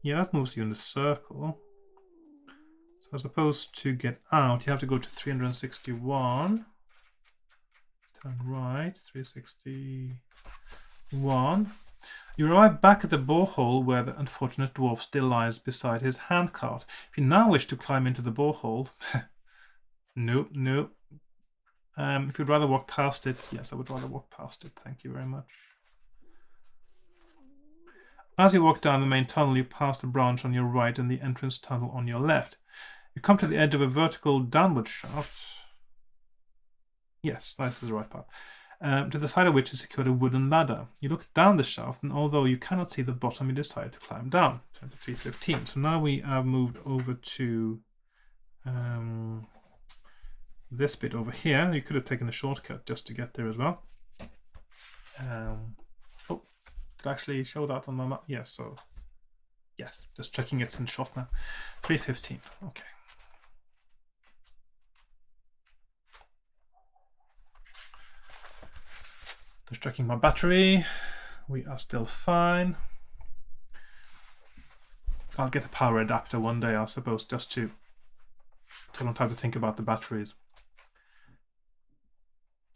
Yeah, that moves you in the circle. So as opposed to get out, you have to go to 361. Turn right, 361. You arrive back at the borehole where the unfortunate dwarf still lies beside his handcart. If you now wish to climb into the borehole, no. If you'd rather walk past it, yes, I would rather walk past it. Thank you very much. As you walk down the main tunnel, you pass the branch on your right and the entrance tunnel on your left. You come to the edge of a vertical downward shaft. Yes, this is the right path. To the side of which is secured a wooden ladder. You look down the shaft, and although you cannot see the bottom, you decide to climb down. Turn to 315. So now we have moved over to this bit over here. You could have taken a shortcut just to get there as well. Did I actually show that on my map? Yes, so yes, just checking it's in shot now. 315. Okay. Just checking my battery. We are still fine. I'll get the power adapter one day, I suppose, just to don't have to think about the batteries.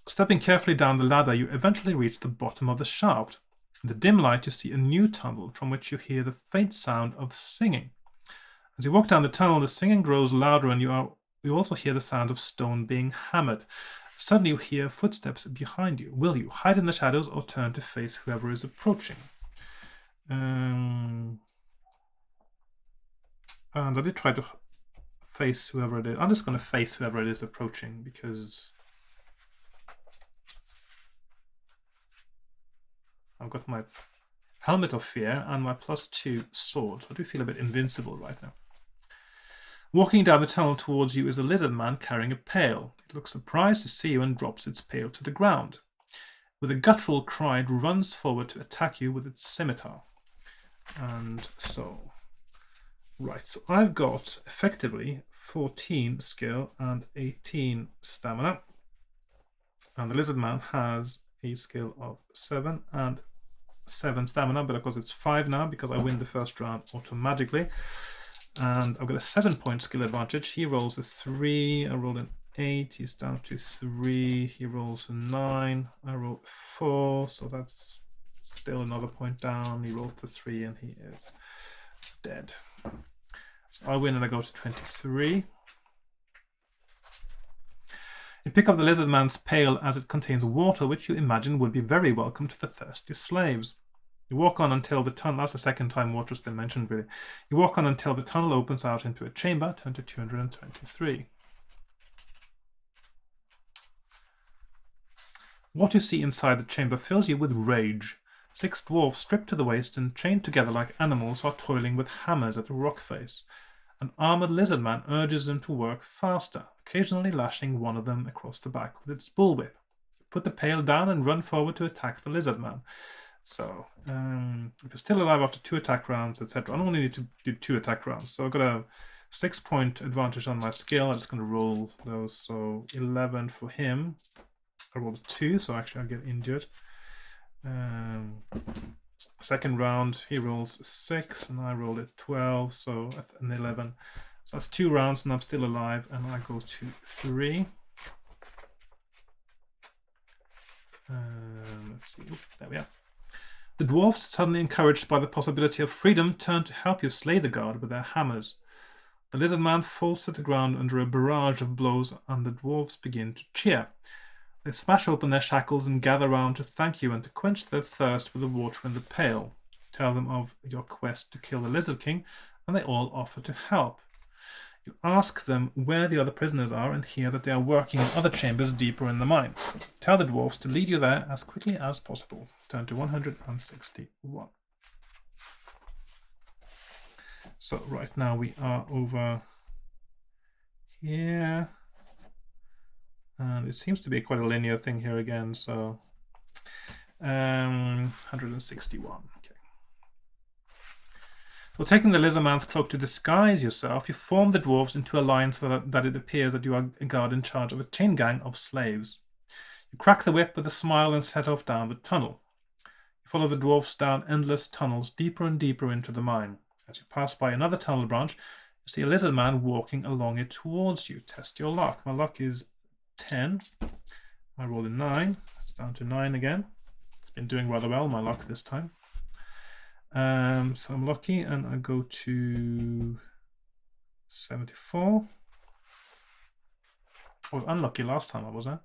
Stepping carefully down the ladder, you eventually reach the bottom of the shaft. In the dim light, you see a new tunnel from which you hear the faint sound of singing. As you walk down the tunnel, the singing grows louder, and you also hear the sound of stone being hammered. Suddenly, you hear footsteps behind you. Will you hide in the shadows or turn to face whoever is approaching? And I did try to face whoever it is. I'm just going to face whoever it is approaching because I've got my helmet of fear and my +2 sword, so I do feel a bit invincible right now. Walking down the tunnel towards you is a lizard man carrying a pail. It looks surprised to see you and drops its pail to the ground. With a guttural cry, it runs forward to attack you with its scimitar. And so, right, so I've got effectively 14 skill and 18 stamina. And the lizard man has a skill of 7 and 7 stamina, but of course it's 5 now because I win the first round automatically. And I've got a 7-point skill advantage. He rolls a 3, I rolled an 8, he's down to 3, he rolls a 9, I rolled 4, so that's still another point down. He rolled the 3 and he is dead. So I win and I go to 23. You pick up the lizard man's pail as it contains water, which you imagine would be very welcome to the thirsty slaves. You walk on until the tunnel, that's the second time water's been mentioned really. You walk on until the tunnel opens out into a chamber, turn to 223. What you see inside the chamber fills you with rage. 6 dwarves stripped to the waist and chained together like animals are toiling with hammers at a rock face. An armored lizard man urges them to work faster, occasionally lashing one of them across the back with its bullwhip. You put the pail down and run forward to attack the lizard man. So, if you're still alive after 2 attack rounds, etc., I only need to do 2 attack rounds. So I've got a 6-point advantage on my skill. I'm just going to roll those. So 11 for him. I rolled a 2, so actually I'll get injured. Second round, he rolls a 6, and I rolled a 12, so at an 11. So that's 2 rounds, and I'm still alive, and I go to 3. Let's see. There we are. The dwarves, suddenly encouraged by the possibility of freedom, turn to help you slay the guard with their hammers. The lizard man falls to the ground under a barrage of blows, and the dwarves begin to cheer. They smash open their shackles and gather round to thank you and to quench their thirst with the water in the pail. Tell them of your quest to kill the Lizard King, and they all offer to help. You ask them where the other prisoners are and hear that they are working in other chambers deeper in the mine. Tell the dwarves to lead you there as quickly as possible. Turn to 161. So right now we are over here. And it seems to be quite a linear thing here again, so 161. Okay. So taking the lizard man's cloak to disguise yourself, you form the dwarves into a line so that it appears that you are a guard in charge of a chain gang of slaves. You crack the whip with a smile and set off down the tunnel. You follow the dwarves down endless tunnels deeper and deeper into the mine. As you pass by another tunnel branch, you see a lizard man walking along it towards you. Test your luck. My luck is 10. I rolled a 9. It's down to 9 again. It's been doing rather well, my luck this time. So I'm lucky and I go to 74. I was unlucky last time, I was there.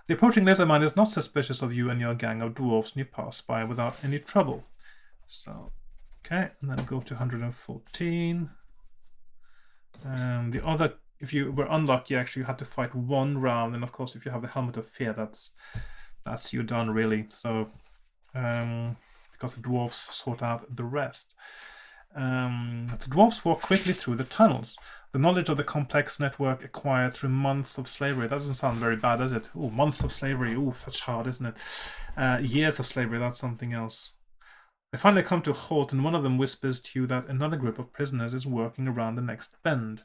The approaching lizard man is not suspicious of you and your gang of dwarves, and you pass by without any trouble. So, okay, and then go to 114. The other, if you were unlucky, actually you had to fight 1 round, and of course if you have the helmet of fear, that's you done really. So because the dwarves sort out the rest. The dwarves walk quickly through the tunnels. The knowledge of the complex network acquired through months of slavery. That doesn't sound very bad, does it? Oh, months of slavery. Oh, such hard, isn't it? Years of slavery, that's something else. They finally come to a halt, and one of them whispers to you that another group of prisoners is working around the next bend.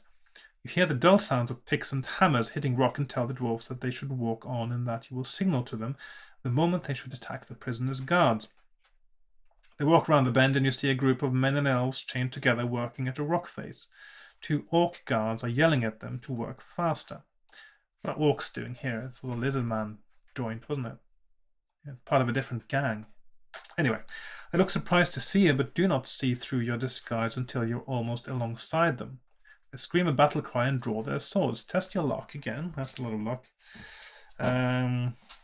You hear the dull sounds of picks and hammers hitting rock and tell the dwarves that they should walk on and that you will signal to them the moment they should attack the prisoners' guards. They walk around the bend and you see a group of men and elves chained together working at a rock face. 2 orc guards are yelling at them to work faster. What are orcs doing here? It's a lizard man joint, wasn't it? Yeah, part of a different gang. Anyway, they look surprised to see you, but do not see through your disguise until you're almost alongside them. They scream a battle cry and draw their swords. Test your luck again. That's a lot of luck.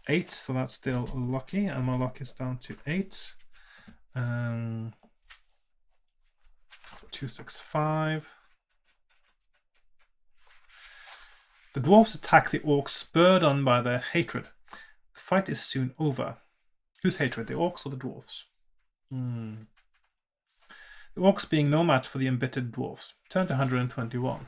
8, so that's still lucky, and my luck is down to 8. So 2, 6, 5. The dwarves attack the orcs, spurred on by their hatred. The fight is soon over. Whose hatred, the orcs or the dwarves? The orcs being no match for the embittered dwarves. Turn to 121.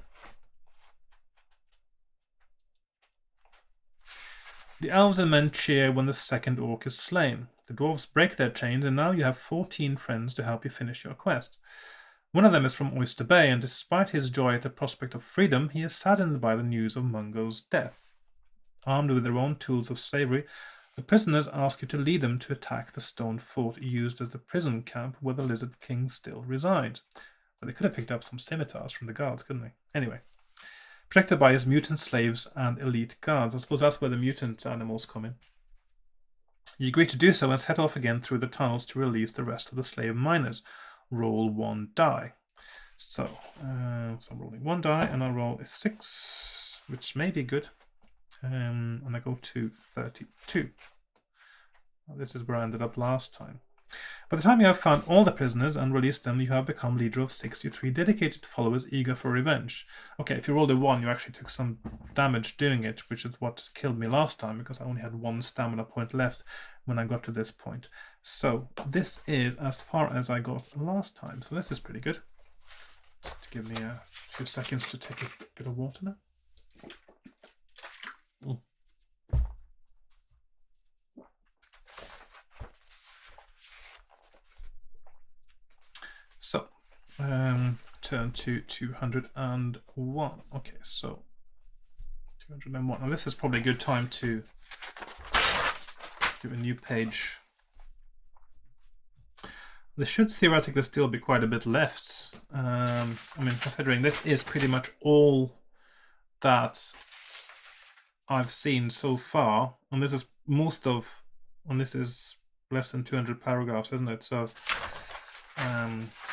The elves and men cheer when the second orc is slain. The dwarves break their chains, and now you have 14 friends to help you finish your quest. One of them is from Oyster Bay, and despite his joy at the prospect of freedom, he is saddened by the news of Mungo's death. Armed with their own tools of slavery, the prisoners ask you to lead them to attack the stone fort used as the prison camp where the Lizard King still resides. But they could have picked up some scimitars from the guards, couldn't they? Anyway, protected by his mutant slaves and elite guards. I suppose that's where the mutant animals come in. You agree to do so and set off again through the tunnels to release the rest of the slave miners. Roll 1 die. So I'm rolling 1 die, and I'll roll a 6, which may be good. And I go to 32. Well, this is where I ended up last time. By the time you have found all the prisoners and released them, you have become leader of 63 dedicated followers eager for revenge. Okay, if you rolled a 1, you actually took some damage doing it, which is what killed me last time, because I only had 1 stamina point left when I got to this point. So this is as far as I got last time. So this is pretty good. Just give me a few seconds to take a bit of water now. So, turn to 201. Okay, so 201. Now this is probably a good time to do a new page. There should theoretically still be quite a bit left. I mean, considering this is pretty much all that I've seen so far, and this is this is less than 200 paragraphs, isn't it? So,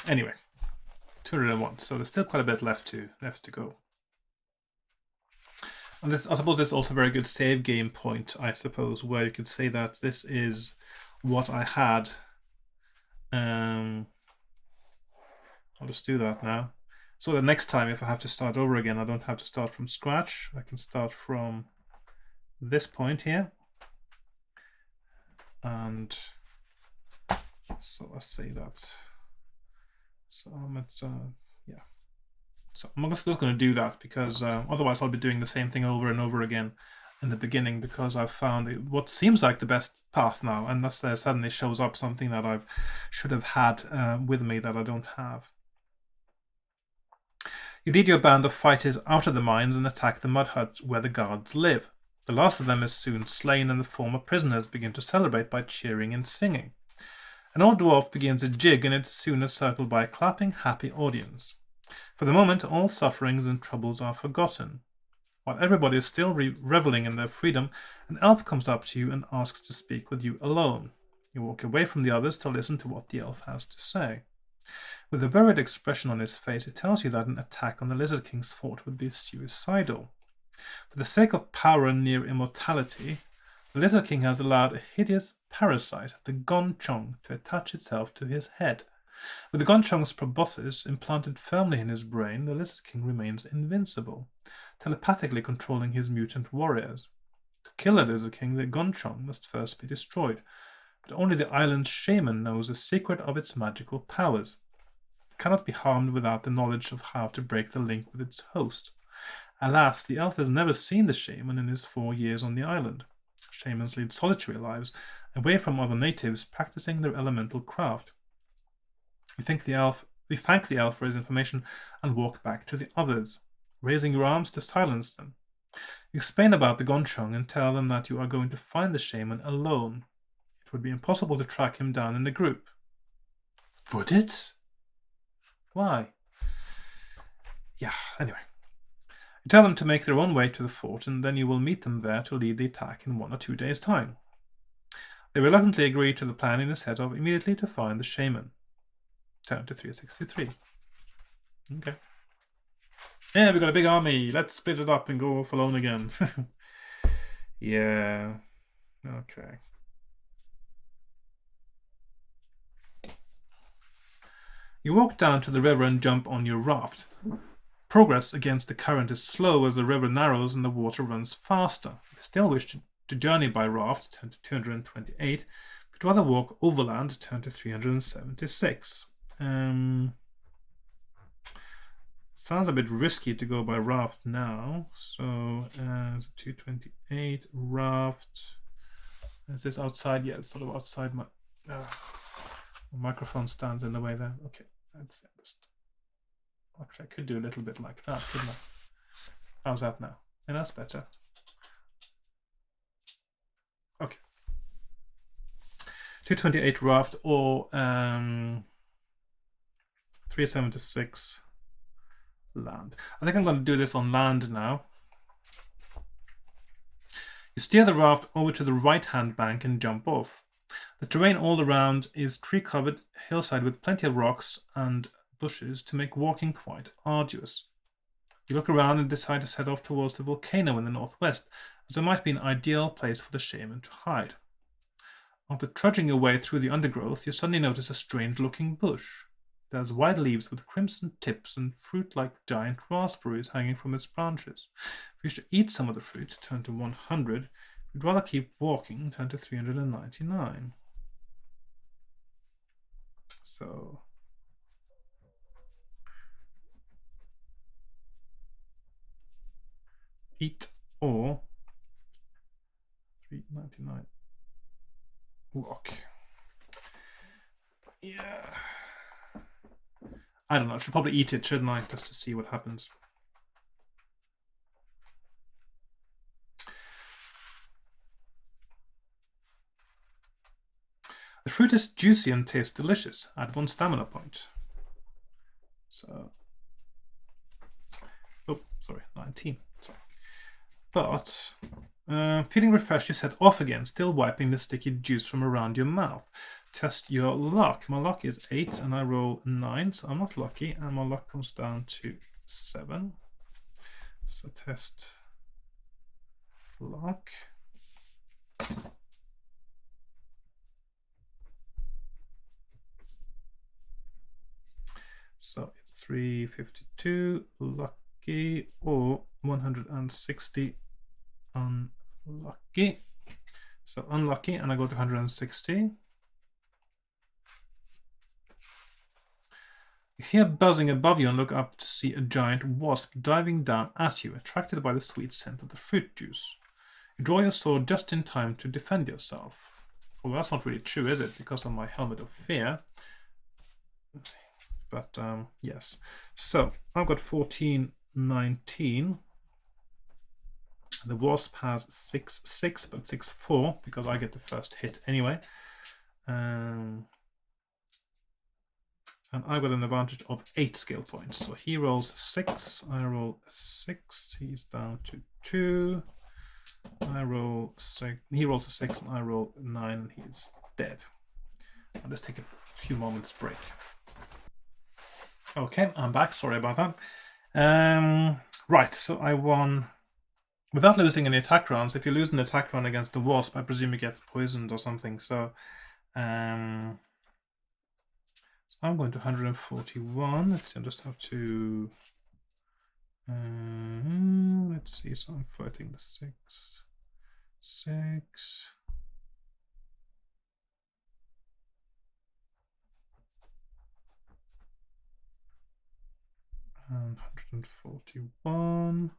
anyway, 201. So there's still quite a bit left to go. And this, I suppose, this is also a very good save game point, I suppose, where you could say that this is what I had. I'll just do that now. So the next time, if I have to start over again, I don't have to start from scratch. I can start from this point here. And so let's say that. So I'm at, yeah. So I'm just going to do that because otherwise I'll be doing the same thing over and over again in the beginning, because I've found what seems like the best path now, unless there suddenly shows up something that I should have had with me that I don't have. You lead your band of fighters out of the mines and attack the mud huts where the guards live. The last of them is soon slain, and the former prisoners begin to celebrate by cheering and singing. An old dwarf begins a jig, and it is soon encircled by a clapping, happy audience. For the moment, all sufferings and troubles are forgotten. While everybody is still reveling in their freedom, an elf comes up to you and asks to speak with you alone. You walk away from the others to listen to what the elf has to say. With a worried expression on his face, it tells you that an attack on the Lizard King's fort would be suicidal. For the sake of power and near immortality, the Lizard King has allowed a hideous parasite, the Gonchong, to attach itself to his head. With the Gonchong's proboscis implanted firmly in his brain, the Lizard King remains invincible, telepathically controlling his mutant warriors. To kill the Lizard King, the Gonchong must first be destroyed, but only the island's shaman knows the secret of its magical powers. It cannot be harmed without the knowledge of how to break the link with its host. Alas, the elf has never seen the shaman in his 4 years on the island. Shamans lead solitary lives, away from other natives, practicing their elemental craft. You thank the elf for his information and walk back to the others, raising your arms to silence them. You explain about the Gonchong and tell them that you are going to find the shaman alone. It would be impossible to track him down in a group. Would it? Why? Yeah, anyway. You tell them to make their own way to the fort, and then you will meet them there to lead the attack in 1 or 2 days' time. They reluctantly agree to the plan in a set of immediately to find the shaman. Turn to 363. Okay. Yeah, we've got a big army. Let's split it up and go off alone again. Yeah. Okay. You walk down to the river and jump on your raft. Progress against the current is slow as the river narrows and the water runs faster. If you still wish to journey by raft, turn to 228. If you'd rather walk overland, turn to 376. Sounds a bit risky to go by raft now. So as 228 raft. Is this outside? Yeah, it's sort of outside my microphone stands in the way there. Okay, that's just. Actually, I could do a little bit like that, couldn't I? How's that now? And that's better. Okay. 228 raft or 376 land. I think I'm going to do this on land now. You steer the raft over to the right-hand bank and jump off. The terrain all around is tree-covered hillside with plenty of rocks and bushes to make walking quite arduous. You look around and decide to set off towards the volcano in the northwest, as it might be an ideal place for the shaman to hide. After trudging your way through the undergrowth, you suddenly notice a strange-looking bush. It has wide leaves with crimson tips and fruit-like giant raspberries hanging from its branches. If you wish to eat some of the fruit, turn to 100. If you'd rather keep walking, turn to 399. So eat or 399 walk. Yeah. I don't know. I should probably eat it, shouldn't I? Just to see what happens. The fruit is juicy and tastes delicious. Add 1 stamina point. So, oh, sorry, 19. Sorry. But, feeling refreshed, you set off again, still wiping the sticky juice from around your mouth. Test your luck. My luck is 8 and I roll 9, so I'm not lucky, and my luck comes down to 7. So test luck. So it's 352 lucky or 160 unlucky. So unlucky, and I go to 160. You hear buzzing above you and look up to see a giant wasp diving down at you, attracted by the sweet scent of the fruit juice. You draw your sword just in time to defend yourself. Well, that's not really true, is it? Because of my helmet of fear. But yes. So I've got 1419. The wasp has 6-6, but 6-4 because I get the first hit anyway. And I've got an advantage of 8 skill points. So he rolls 6, I roll 6, he's down to 2. I roll 6, he rolls a 6, and I roll 9, and he's dead. I'll just take a few moments break. Okay, I'm back. Sorry about that. Right, so I won without losing any attack rounds. If you lose an attack round against the wasp, I presume you get poisoned or something. So I'm going to 141. Let's see, I just have to. Let's see. So I'm fighting the 6. And 141.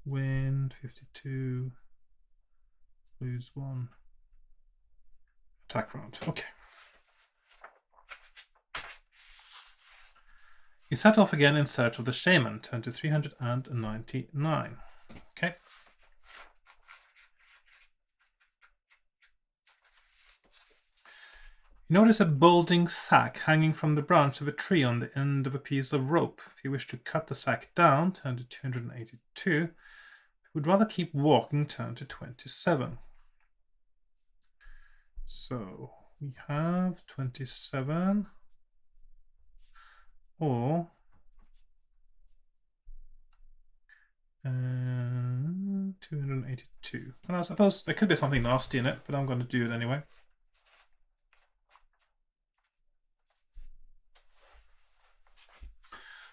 Win 52. Lose 1. Attack round. Okay. You set off again in search of the shaman. Turn to 399. Okay. You notice a bulging sack hanging from the branch of a tree on the end of a piece of rope. If you wish to cut the sack down, turn to 282. If you would rather keep walking, turn to 27. So we have 27 or 282. And I suppose there could be something nasty in it, but I'm going to do it anyway.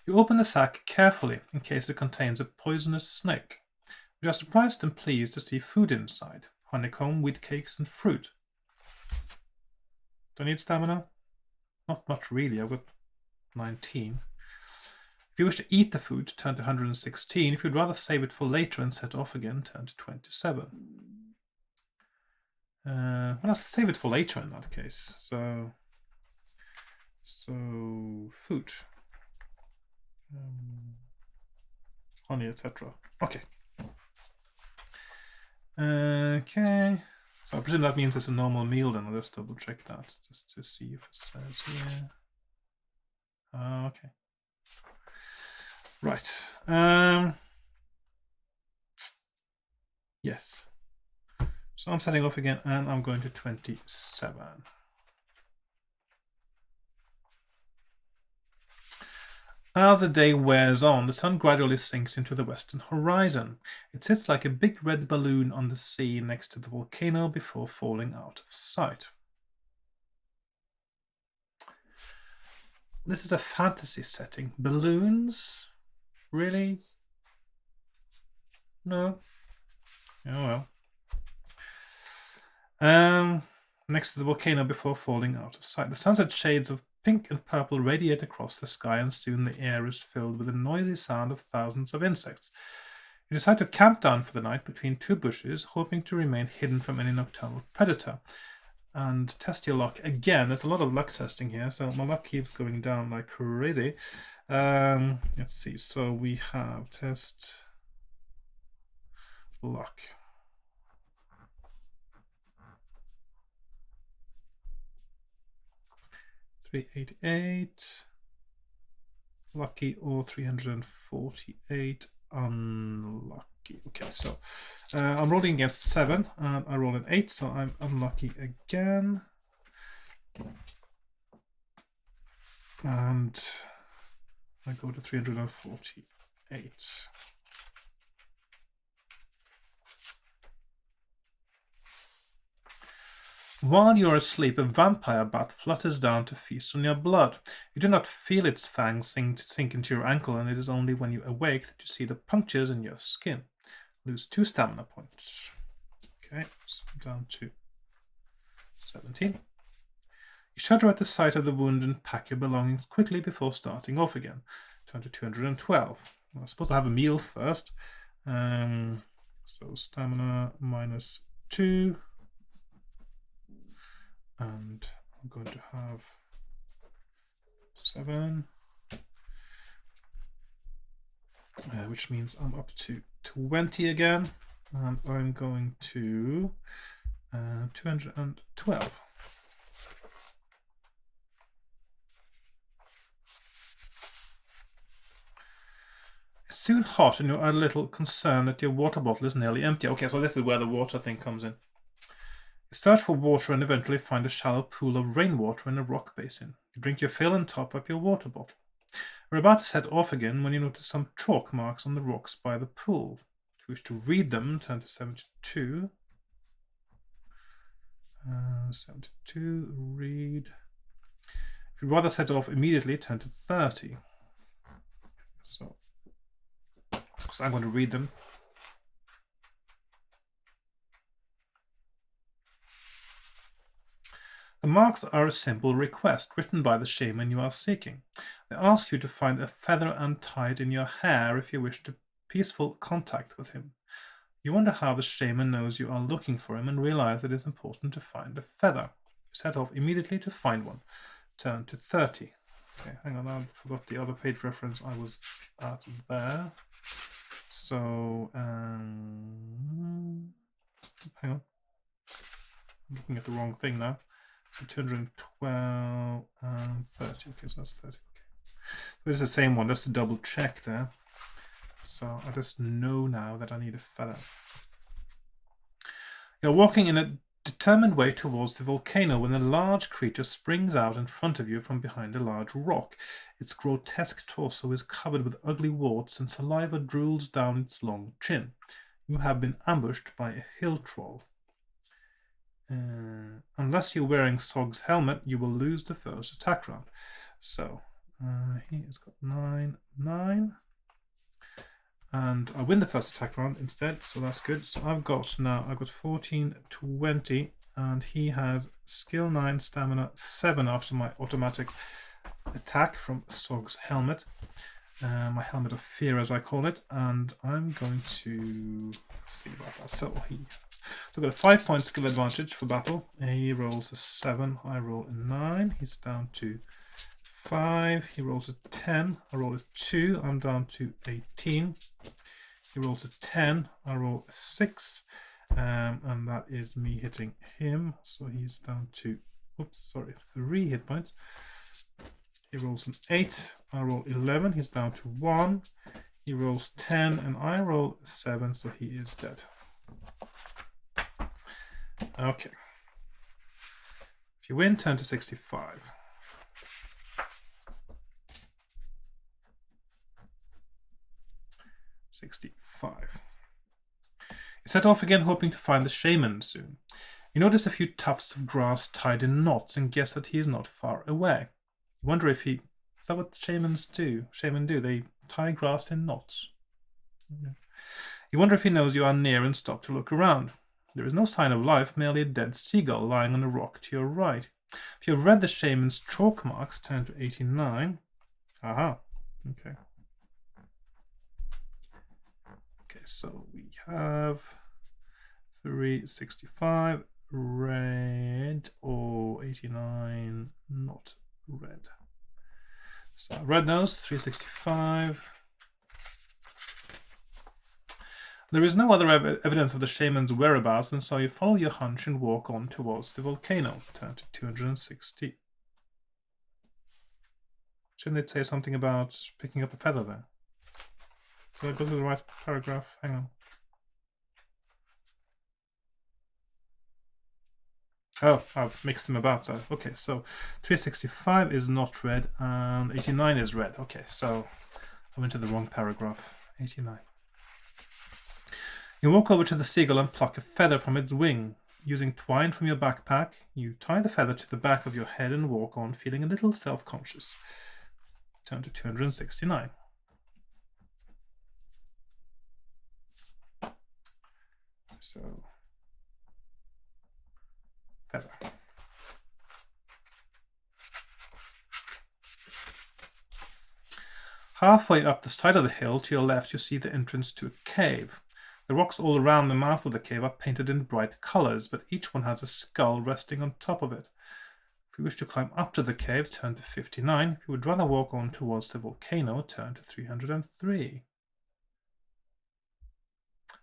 You open the sack carefully in case it contains a poisonous snake. You are surprised and pleased to see food inside: honeycomb, wheat cakes, and fruit. Do I need stamina? Not much really, I've got 19. If you wish to eat the food, turn to 116. If you'd rather save it for later and set off again, turn to 27. Well, I'll save it for later in that case. So food. Honey, etc. Okay. Okay. So I presume that means it's a normal meal then. I'll just double check that just to see if it says here. Okay. Right. Yes. So I'm setting off again and I'm going to 27. As the day wears on, the sun gradually sinks into the western horizon. It sits like a big red balloon on the sea next to the volcano before falling out of sight. This is a fantasy setting. Balloons? Really? No? Oh well. Next to the volcano before falling out of sight. The sunset shades of pink and purple radiate across the sky, and soon the air is filled with the noisy sound of thousands of insects. You decide to camp down for the night between two bushes, hoping to remain hidden from any nocturnal predator. And test your luck again. There's a lot of luck testing here, so my luck keeps going down like crazy. Let's see. So we have test luck. $388 lucky or 348 unlucky. Okay, so I'm rolling against 7 and I roll an 8, so I'm unlucky again. And I go to 348. While you are asleep, a vampire bat flutters down to feast on your blood. You do not feel its fangs sink into your ankle, and it is only when you awake that you see the punctures in your skin. Lose 2 stamina points. Okay, so down to 17. You shudder at the sight of the wound and pack your belongings quickly before starting off again. Turn to 212. Well, I suppose I have a meal first. So stamina minus 2. And I'm going to have 7, which means I'm up to 20 again, and I'm going to 212. It's soon hot, and you are a little concerned that your water bottle is nearly empty. Okay, so this is where the water thing comes in. You search for water and eventually find a shallow pool of rainwater in a rock basin. You drink your fill and top up your water bottle. You're about to set off again when you notice some chalk marks on the rocks by the pool. If you wish to read them, turn to 72. 72, read. If you'd rather set off immediately, turn to 30. So I'm going to read them. The marks are a simple request written by the shaman you are seeking. They ask you to find a feather and tie it in your hair if you wish to peaceful contact with him. You wonder how the shaman knows you are looking for him and realize it is important to find a feather. You set off immediately to find one. Turn to 30. Okay, hang on, I forgot the other page reference I was at there. So, hang on. I'm looking at the wrong thing now. So 212 and 30. Okay, so that's 30. Okay. So it's the same one, just to double check there. So I just know now that I need a feather. You're walking in a determined way towards the volcano when a large creature springs out in front of you from behind a large rock. Its grotesque torso is covered with ugly warts and saliva drools down its long chin. You have been ambushed by a hill troll. Unless you're wearing Sog's helmet, you will lose the first attack round. So he has got 9, 9. And I win the first attack round instead, so that's good. So I've got 14, 20, and he has skill 9, stamina 7 after my automatic attack from Sog's helmet. My helmet of fear, as I call it, and I'm going to see about that. So I've got a 5-point skill advantage for battle. He rolls a 7, I roll a 9. He's down to 5. He rolls a 10. I roll a 2. I'm down to 18. He rolls a 10. I roll a 6. And that is me hitting him. So he's down to 3 hit points. He rolls an 8. I roll 11. He's down to 1. He rolls 10. And I roll 7. So he is dead. Okay. If you win, turn to 65. You set off again, hoping to find the shaman soon. You notice a few tufts of grass tied in knots and guess that he is not far away. You wonder if he... Is that what shamans do? Shaman do? They tie grass in knots. You wonder if he knows you are near and stop to look around. There is no sign of life, merely a dead seagull lying on a rock to your right. If you have read the shaman's chalk marks, turn to 89. Aha. Okay. Okay, so we have 365, red, or 89, not red. So red nose, 365. There is no other evidence of the shaman's whereabouts, and so you follow your hunch and walk on towards the volcano. Turn to 260. Shouldn't it say something about picking up a feather there? Did I go to the right paragraph? Hang on. Oh, I've mixed them about. So, okay, so 365 is not red and 89 is red. Okay, so I went to the wrong paragraph. 89. You walk over to the seagull and pluck a feather from its wing. Using twine from your backpack, you tie the feather to the back of your head and walk on, feeling a little self-conscious. Turn to 269. So, feather. Halfway up the side of the hill to your left, you see the entrance to a cave. The rocks all around the mouth of the cave are painted in bright colors, but each one has a skull resting on top of it. If you wish to climb up to the cave, turn to 59. If you would rather walk on towards the volcano, turn to 303.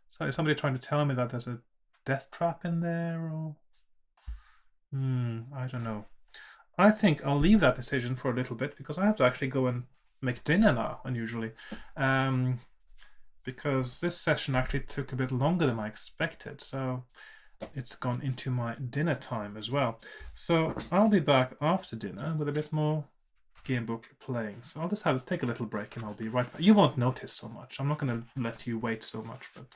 So is somebody trying to tell me that there's a death trap in there, or... I don't know. I think I'll leave that decision for a little bit, because I have to actually go and make dinner now, unusually. Because this session actually took a bit longer than I expected, so it's gone into my dinner time as well. So I'll be back after dinner with a bit more gamebook playing. So I'll just take a little break and I'll be right back. You won't notice so much. I'm not going to let you wait so much, but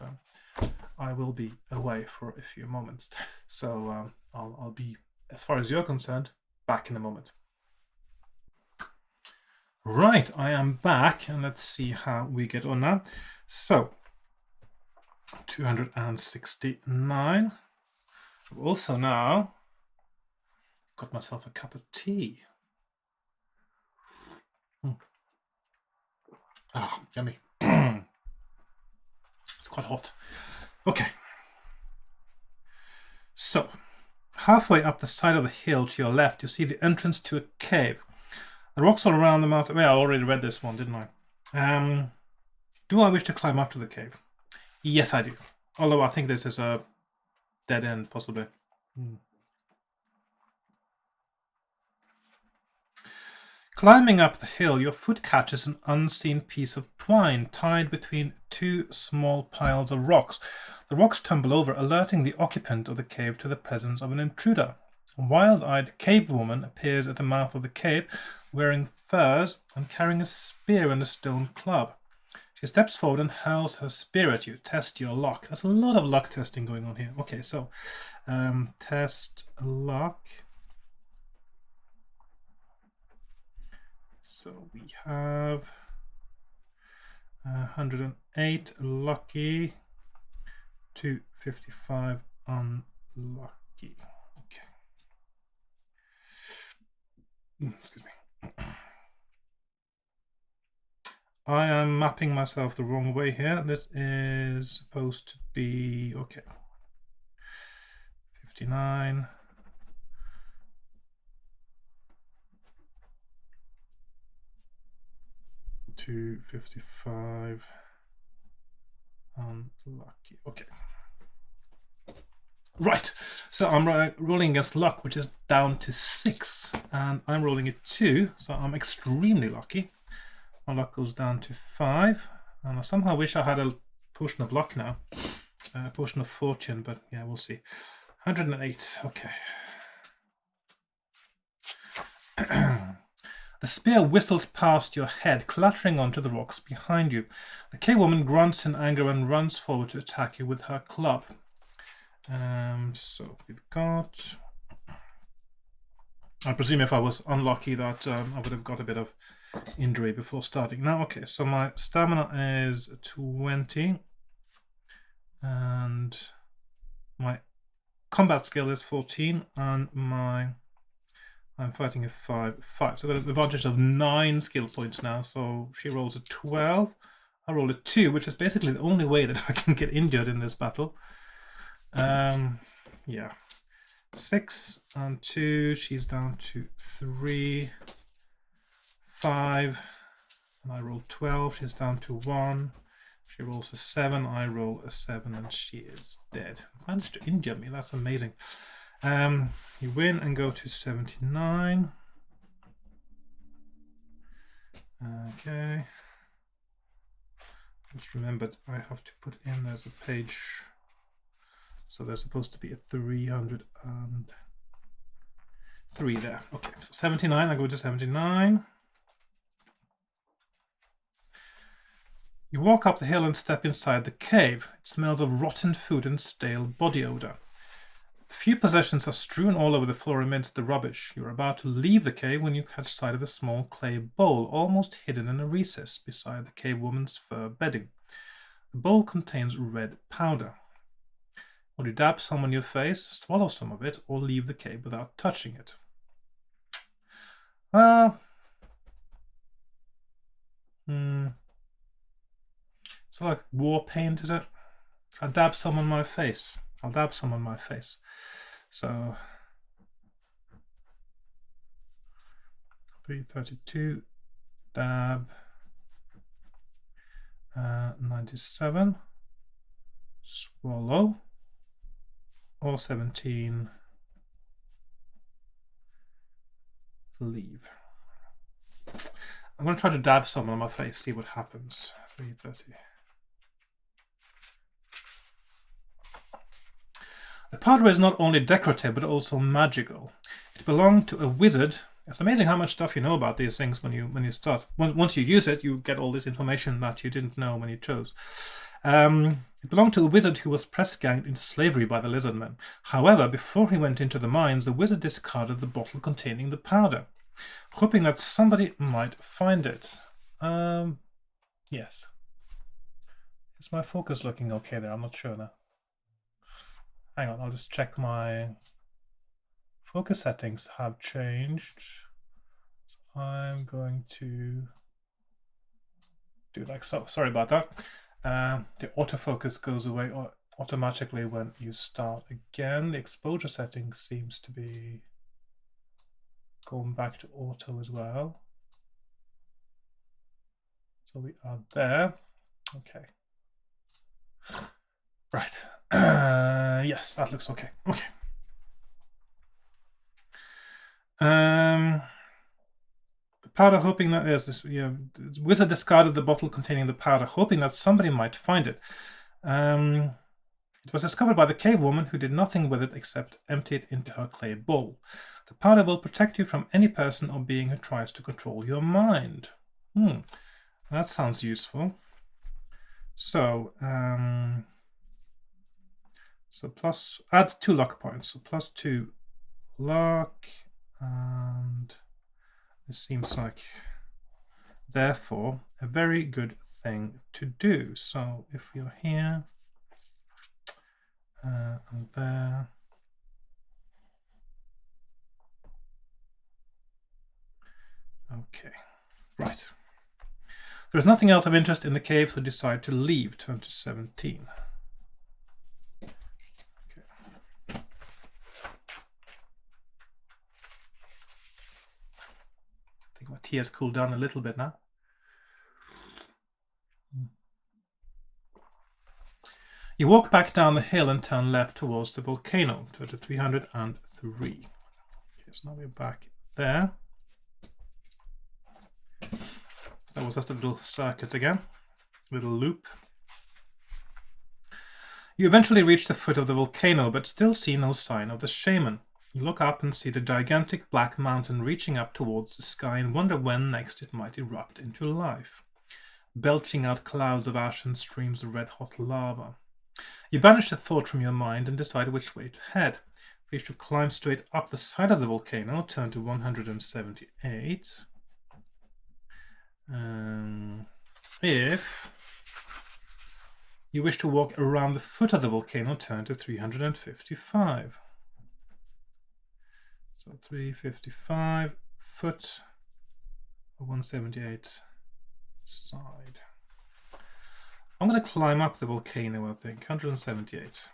I will be away for a few moments. So I'll be, as far as you're concerned, back in a moment. Right, I am back, and let's see how we get on now. So, 269. I've also now got myself a cup of tea. Ah, yummy. It's quite hot. Okay. So, halfway up the side of the hill to your left, you see the entrance to a cave. The rocks all around the mountain. Well, I already read this one, didn't I? Do I wish to climb up to the cave? Yes, I do. Although I think this is a dead end, possibly. Climbing up the hill, your foot catches an unseen piece of twine tied between two small piles of rocks. The rocks tumble over, alerting the occupant of the cave to the presence of an intruder. A wild-eyed cave woman appears at the mouth of the cave, wearing furs and carrying a spear and a stone club. She steps forward and hurls her spear at you. Test your luck. There's a lot of luck testing going on here. Okay, so test luck. So we have 108 lucky, 255 unlucky. Okay. Excuse me. I am mapping myself the wrong way here. This is supposed to be, okay, 59. To 55 unlucky. Okay. Right, so I'm rolling against luck, which is down to 6, and I'm rolling a 2, so I'm extremely lucky. My luck goes down to 5, and I somehow wish I had a potion of luck now, a potion of fortune, but yeah, we'll see. 108, okay. The spear whistles past your head, clattering onto the rocks behind you. The cave woman grunts in anger and runs forward to attack you with her club. So we've got... I presume if I was unlucky that I would have got a bit of injury before starting. Now, okay, so my stamina is 20. And my combat skill is 14. And I'm fighting a 5. So I've got an advantage of 9 skill points now. So she rolls a 12. I roll a 2, which is basically the only way that I can get injured in this battle. Yeah. 6 and 2. She's down to 3. 5. And I roll 12. She's down to 1. She rolls a 7. I roll a 7, and she is dead. Managed to injure me. That's amazing. You win and go to 79. Okay. Just remembered I have to put in, there's a page, so there's supposed to be a 303 there. Okay, so 79, I go to 79. You walk up the hill and step inside the cave. It smells of rotten food and stale body odor. A few possessions are strewn all over the floor amidst the rubbish. You are about to leave the cave when you catch sight of a small clay bowl, almost hidden in a recess beside the cave woman's fur bedding. The bowl contains red powder. Will you dab some on your face, swallow some of it, or leave the cave without touching it? So like war paint, is it? I'll dab some on my face. I'll dab some on my face. So 332, dab, 97, swallow, or 17, leave. I'm going to try to dab some on my face, see what happens. 330. The powder is not only decorative, but also magical. It belonged to a wizard. It's amazing how much stuff you know about these things when you start. Once you use it, you get all this information that you didn't know when you chose. It belonged to a wizard who was press-ganged into slavery by the lizardmen. However, before he went into the mines, the wizard discarded the bottle containing the powder, hoping that somebody might find it. Yes. Is my focus looking okay there? I'm not sure now. Hang on, I'll just check my focus settings have changed. So I'm going to do like so. Sorry about that. The autofocus goes away automatically when you start again. The exposure setting seems to be going back to auto as well. So we are there. Okay. Right. Yes, that looks okay. Okay. The powder, hoping that the wizard discarded the bottle containing the powder, hoping that somebody might find it. It was discovered by the cave woman, who did nothing with it except empty it into her clay bowl. The powder will protect you from any person or being who tries to control your mind. That sounds useful. So, add 2 luck points. So +2 luck, and this seems like, therefore, a very good thing to do. So if you're here and there, okay, right. There's nothing else of interest in the cave, so decide to leave. Turn to 17. Okay. I think my tea has cooled down a little bit now. You walk back down the hill and turn left towards the volcano. Turn to 303. Okay, so now we're back there. So that was just a little circuit again, little loop. You eventually reach the foot of the volcano, but still see no sign of the shaman. You look up and see the gigantic black mountain reaching up towards the sky and wonder when next it might erupt into life, belching out clouds of ash and streams of red-hot lava. You banish the thought from your mind and decide which way to head. If you should climb straight up the side of the volcano, turn to 178. If you wish to walk around the foot of the volcano, turn to 355. So 355, foot of 178 side. I'm going to climb up the volcano, I think. 178.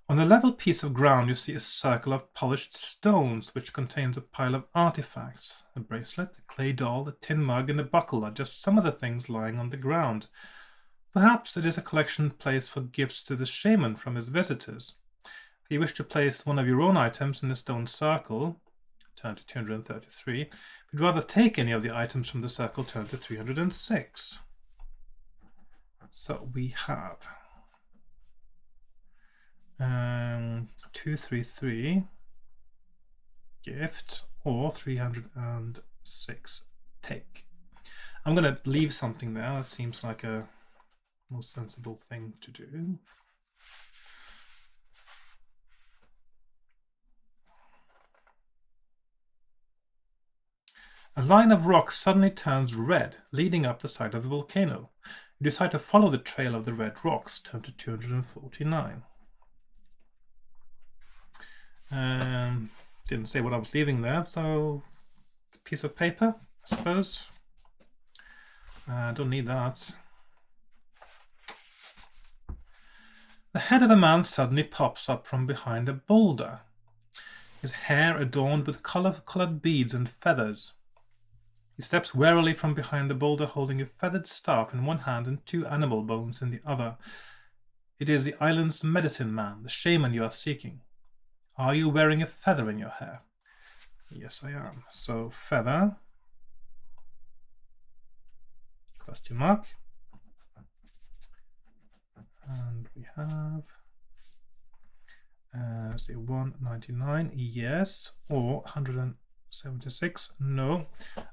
On a level piece of ground, you see a circle of polished stones, which contains a pile of artifacts. A bracelet, a clay doll, a tin mug, and a buckle are just some of the things lying on the ground. Perhaps it is a collection place for gifts to the shaman from his visitors. If you wish to place one of your own items in the stone circle, turn to 233. If you'd rather take any of the items from the circle, turn to 306. So we have 233 gift or 306 take. I'm going to leave something there. That seems like a more sensible thing to do. A line of rocks suddenly turns red, leading up the side of the volcano. You decide to follow the trail of the red rocks. Turn to 249. Didn't say what I was leaving there, so it's a piece of paper, I suppose. Don't need that. The head of a man suddenly pops up from behind a boulder, his hair adorned with colored beads and feathers. He steps warily from behind the boulder, holding a feathered staff in one hand and 2 animal bones in the other. It is the island's medicine man, the shaman you are seeking. Are you wearing a feather in your hair? Yes, I am. So, feather, question mark. And we have, say 199, yes, or 176, no.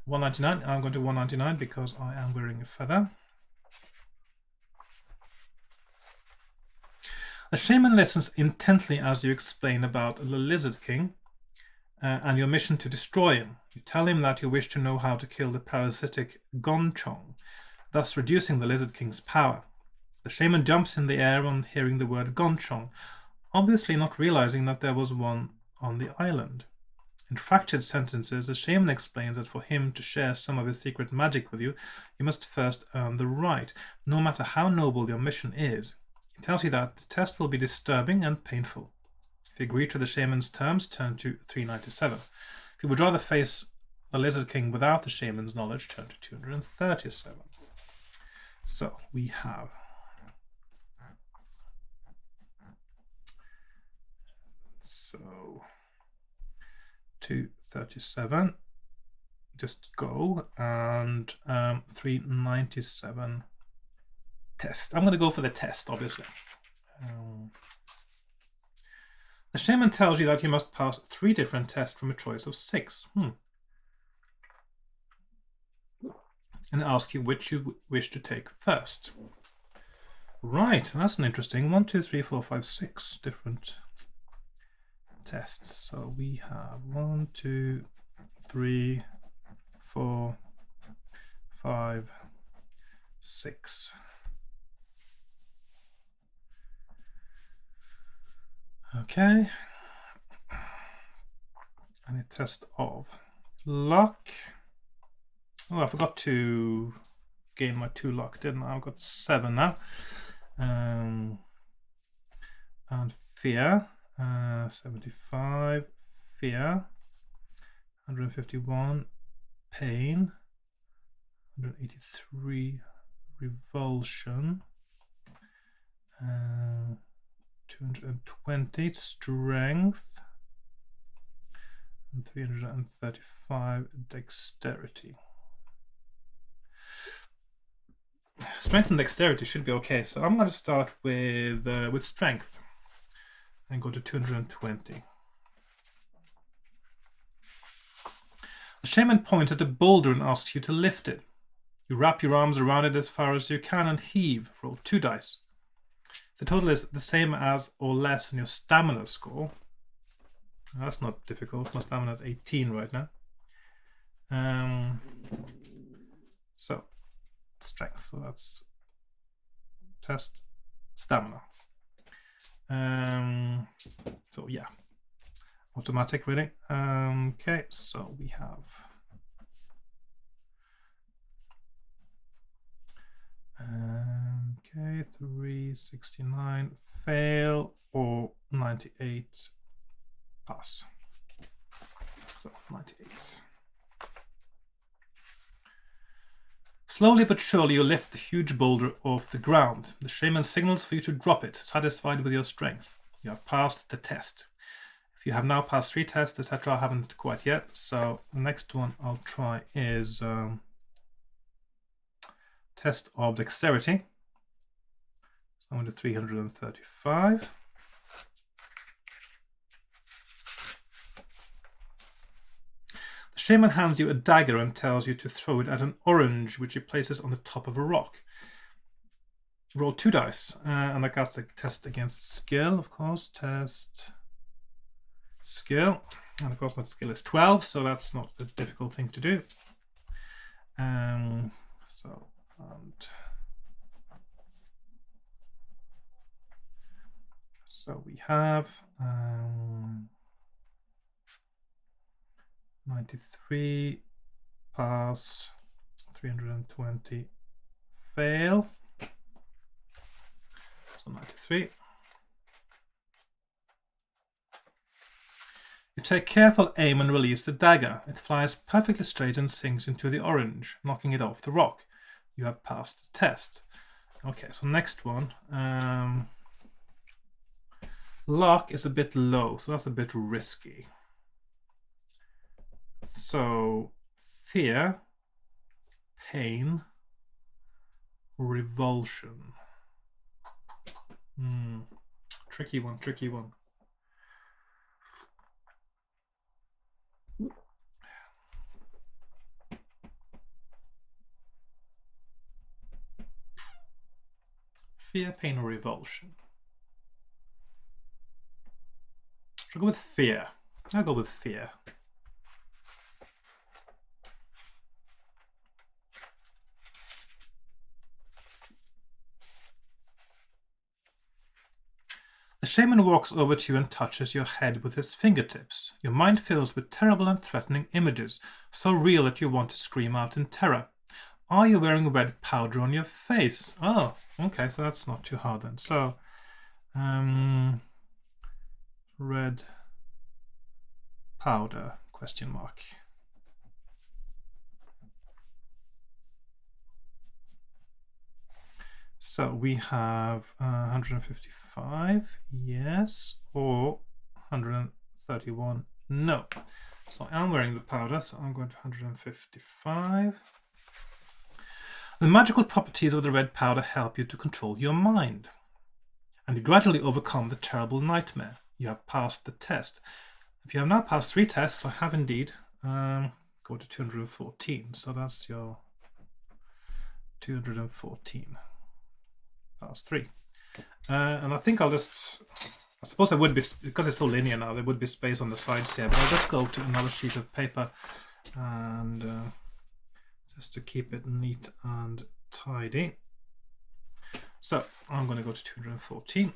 199, I'm going to 199 because I am wearing a feather. The shaman listens intently as you explain about the Lizard King and your mission to destroy him. You tell him that you wish to know how to kill the parasitic Gonchong, thus reducing the Lizard King's power. The shaman jumps in the air on hearing the word Gonchong, obviously not realizing that there was one on the island. In fractured sentences, the shaman explains that for him to share some of his secret magic with you, you must first earn the right, no matter how noble your mission is. He tells you that the test will be disturbing and painful. If you agree to the shaman's terms, turn to 397. If you would rather face The Lizard King without the Shaman's knowledge turned to 237. So we have so 237, just go, and 397 test. I'm going to go for the test, obviously. The Shaman tells you that you must pass 3 different tests from a choice of 6. And asks you which you wish to take first. Right, that's an interesting 1, 2, 3, 4, 5, 6 different tests. So we have 1, 2, 3, 4, 5, 6. Okay. And a test of luck. Oh, I forgot to gain my 2 luck, didn't I? I've got 7 now. And fear, 75. Fear, 151. Pain, 183. Revulsion, 220. Strength, and 335. Dexterity. Strength and dexterity should be okay, so I'm going to start with strength and go to 220. The Shaman points at a boulder and asks you to lift it. You wrap your arms around it as far as you can and heave. Roll 2 dice. The total is the same as or less than your stamina score. That's not difficult. My stamina is 18 right now. So strength, so that's test stamina. So yeah, automatic really. Okay, so we have okay, 369 fail or 98 pass. So 98. Slowly but surely you lift the huge boulder off the ground. The Shaman signals for you to drop it, satisfied with your strength. You have passed the test. If you have now passed 3 tests, etc., I haven't quite yet. So the next one I'll try is test of dexterity. So I'm going to 335. The Shaman hands you a dagger and tells you to throw it at an orange, which he places on the top of a rock. Roll 2 dice, and I got the test against skill, of course. Test skill, and of course my skill is 12, so that's not a difficult thing to do. So we have 93 pass, 320 fail. So 93. You take careful aim and release the dagger. It flies perfectly straight and sinks into the orange, knocking it off the rock. You have passed the test. Okay, so next one. Luck is a bit low, so that's a bit risky. So fear, pain, revulsion. Tricky one. Fear, pain, or revulsion? I'll go with fear. I'll go with fear. The Shaman walks over to you and touches your head with his fingertips. Your mind fills with terrible and threatening images, so real that you want to scream out in terror. Are you wearing red powder on your face? Oh, okay, so that's not too hard then. So, red powder, question mark. So we have 155, yes, or 131, no. So I'm wearing the powder, so I'm going to 155. The magical properties of the red powder help you to control your mind, and you gradually overcome the terrible nightmare. You have passed the test. If you have now passed 3 tests, I have indeed. Go to 214, so that's your 214. That's 3. And I think I suppose there would be, because it's so linear now, there would be space on the sides here, but I'll just go to another sheet of paper and just to keep it neat and tidy. So I'm going to go to 214.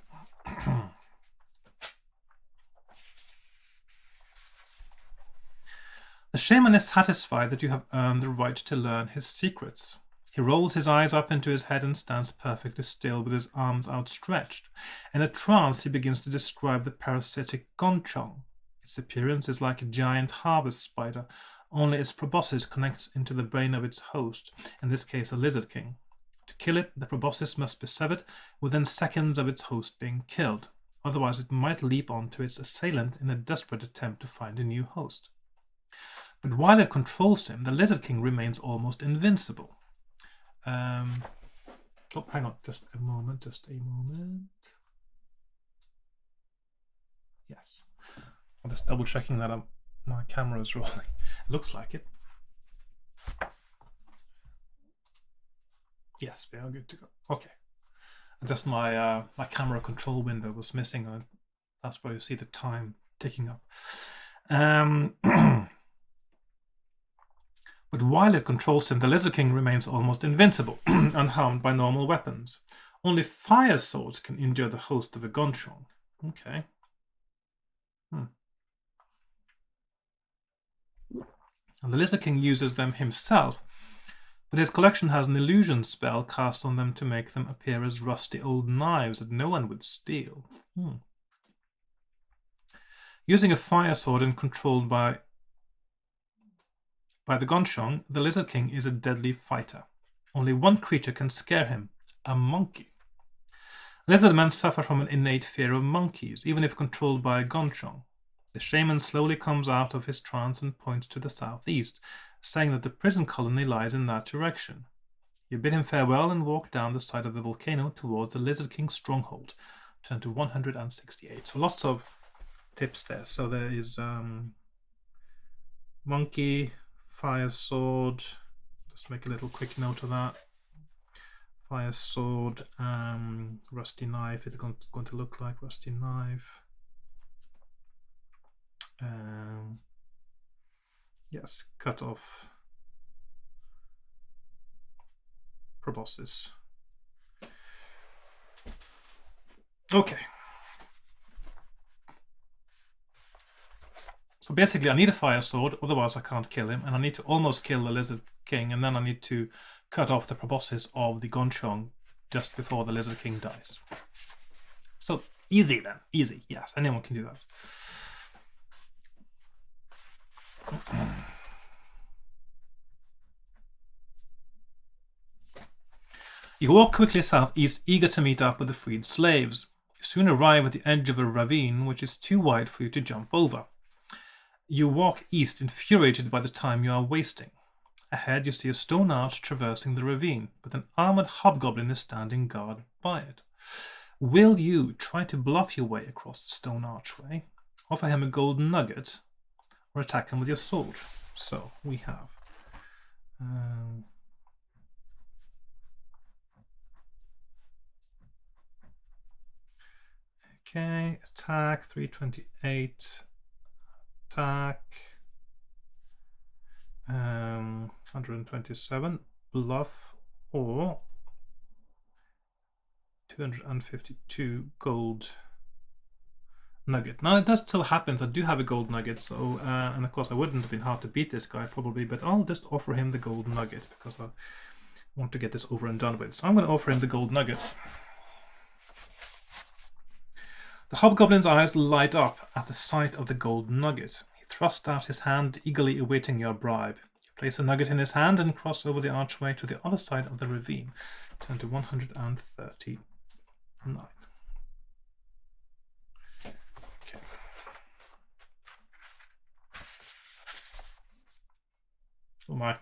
The shaman is satisfied that you have earned the right to learn his secrets. He rolls his eyes up into his head and stands perfectly still with his arms outstretched. In a trance, he begins to describe the parasitic gonchong. Its appearance is like a giant harvest spider, only its proboscis connects into the brain of its host, in this case a lizard king. To kill it, the proboscis must be severed within seconds of its host being killed. Otherwise, it might leap onto its assailant in a desperate attempt to find a new host. But while it controls him, the lizard king remains almost invincible. Oh, hang on, just a moment. Yes. I'm just double checking that my camera is rolling. It looks like it. Yes, we are good to go. Okay. Just my camera control window was missing. That's where you see the time ticking up. But while it controls him, the Lizard King remains almost invincible, unharmed by normal weapons. Only fire swords can injure the host of a gonchong. Okay. And the Lizard King uses them himself, but his collection has an illusion spell cast on them to make them appear as rusty old knives that no one would steal. Using a fire sword and controlled by the gonchong, the Lizard King is a deadly fighter. Only one creature can scare him, a monkey. Lizard men suffer from an innate fear of monkeys, even if controlled by a gonchong. The shaman slowly comes out of his trance and points to the southeast, saying that the prison colony lies in that direction. You bid him farewell and walk down the side of the volcano towards the Lizard King's stronghold. Turn to 168. So lots of tips there. So there is monkey, fire sword. Just make a little quick note of that. Fire sword, rusty knife. It's going to look like rusty knife. Yes, cut off proboscis. Okay. So basically I need a fire sword, otherwise I can't kill him, and I need to almost kill the Lizard King, and then I need to cut off the proboscis of the gonchong just before the Lizard King dies. So easy then, easy. Yes, anyone can do that. You walk quickly southeast, eager to meet up with the freed slaves. You soon arrive at the edge of a ravine which is too wide for you to jump over. You walk east, infuriated by the time you are wasting. Ahead you see a stone arch traversing the ravine, but an armored hobgoblin is standing guard by it. Will you try to bluff your way across the stone archway, offer him a golden nugget, or attack him with your sword? So we have okay, attack 328, attack 127, bluff, or 252 gold nugget. Now it just so happens I do have a gold nugget, so and of course I wouldn't have been hard to beat this guy probably, but I'll just offer him the gold nugget because I want to get this over and done with. So I'm going to offer him the gold nugget. The hobgoblin's eyes light up at the sight of the gold nugget. He thrusts out his hand, eagerly awaiting your bribe. You Place a nugget in his hand and cross over the archway to the other side of the ravine. Turn to 139. Okay. Oh my.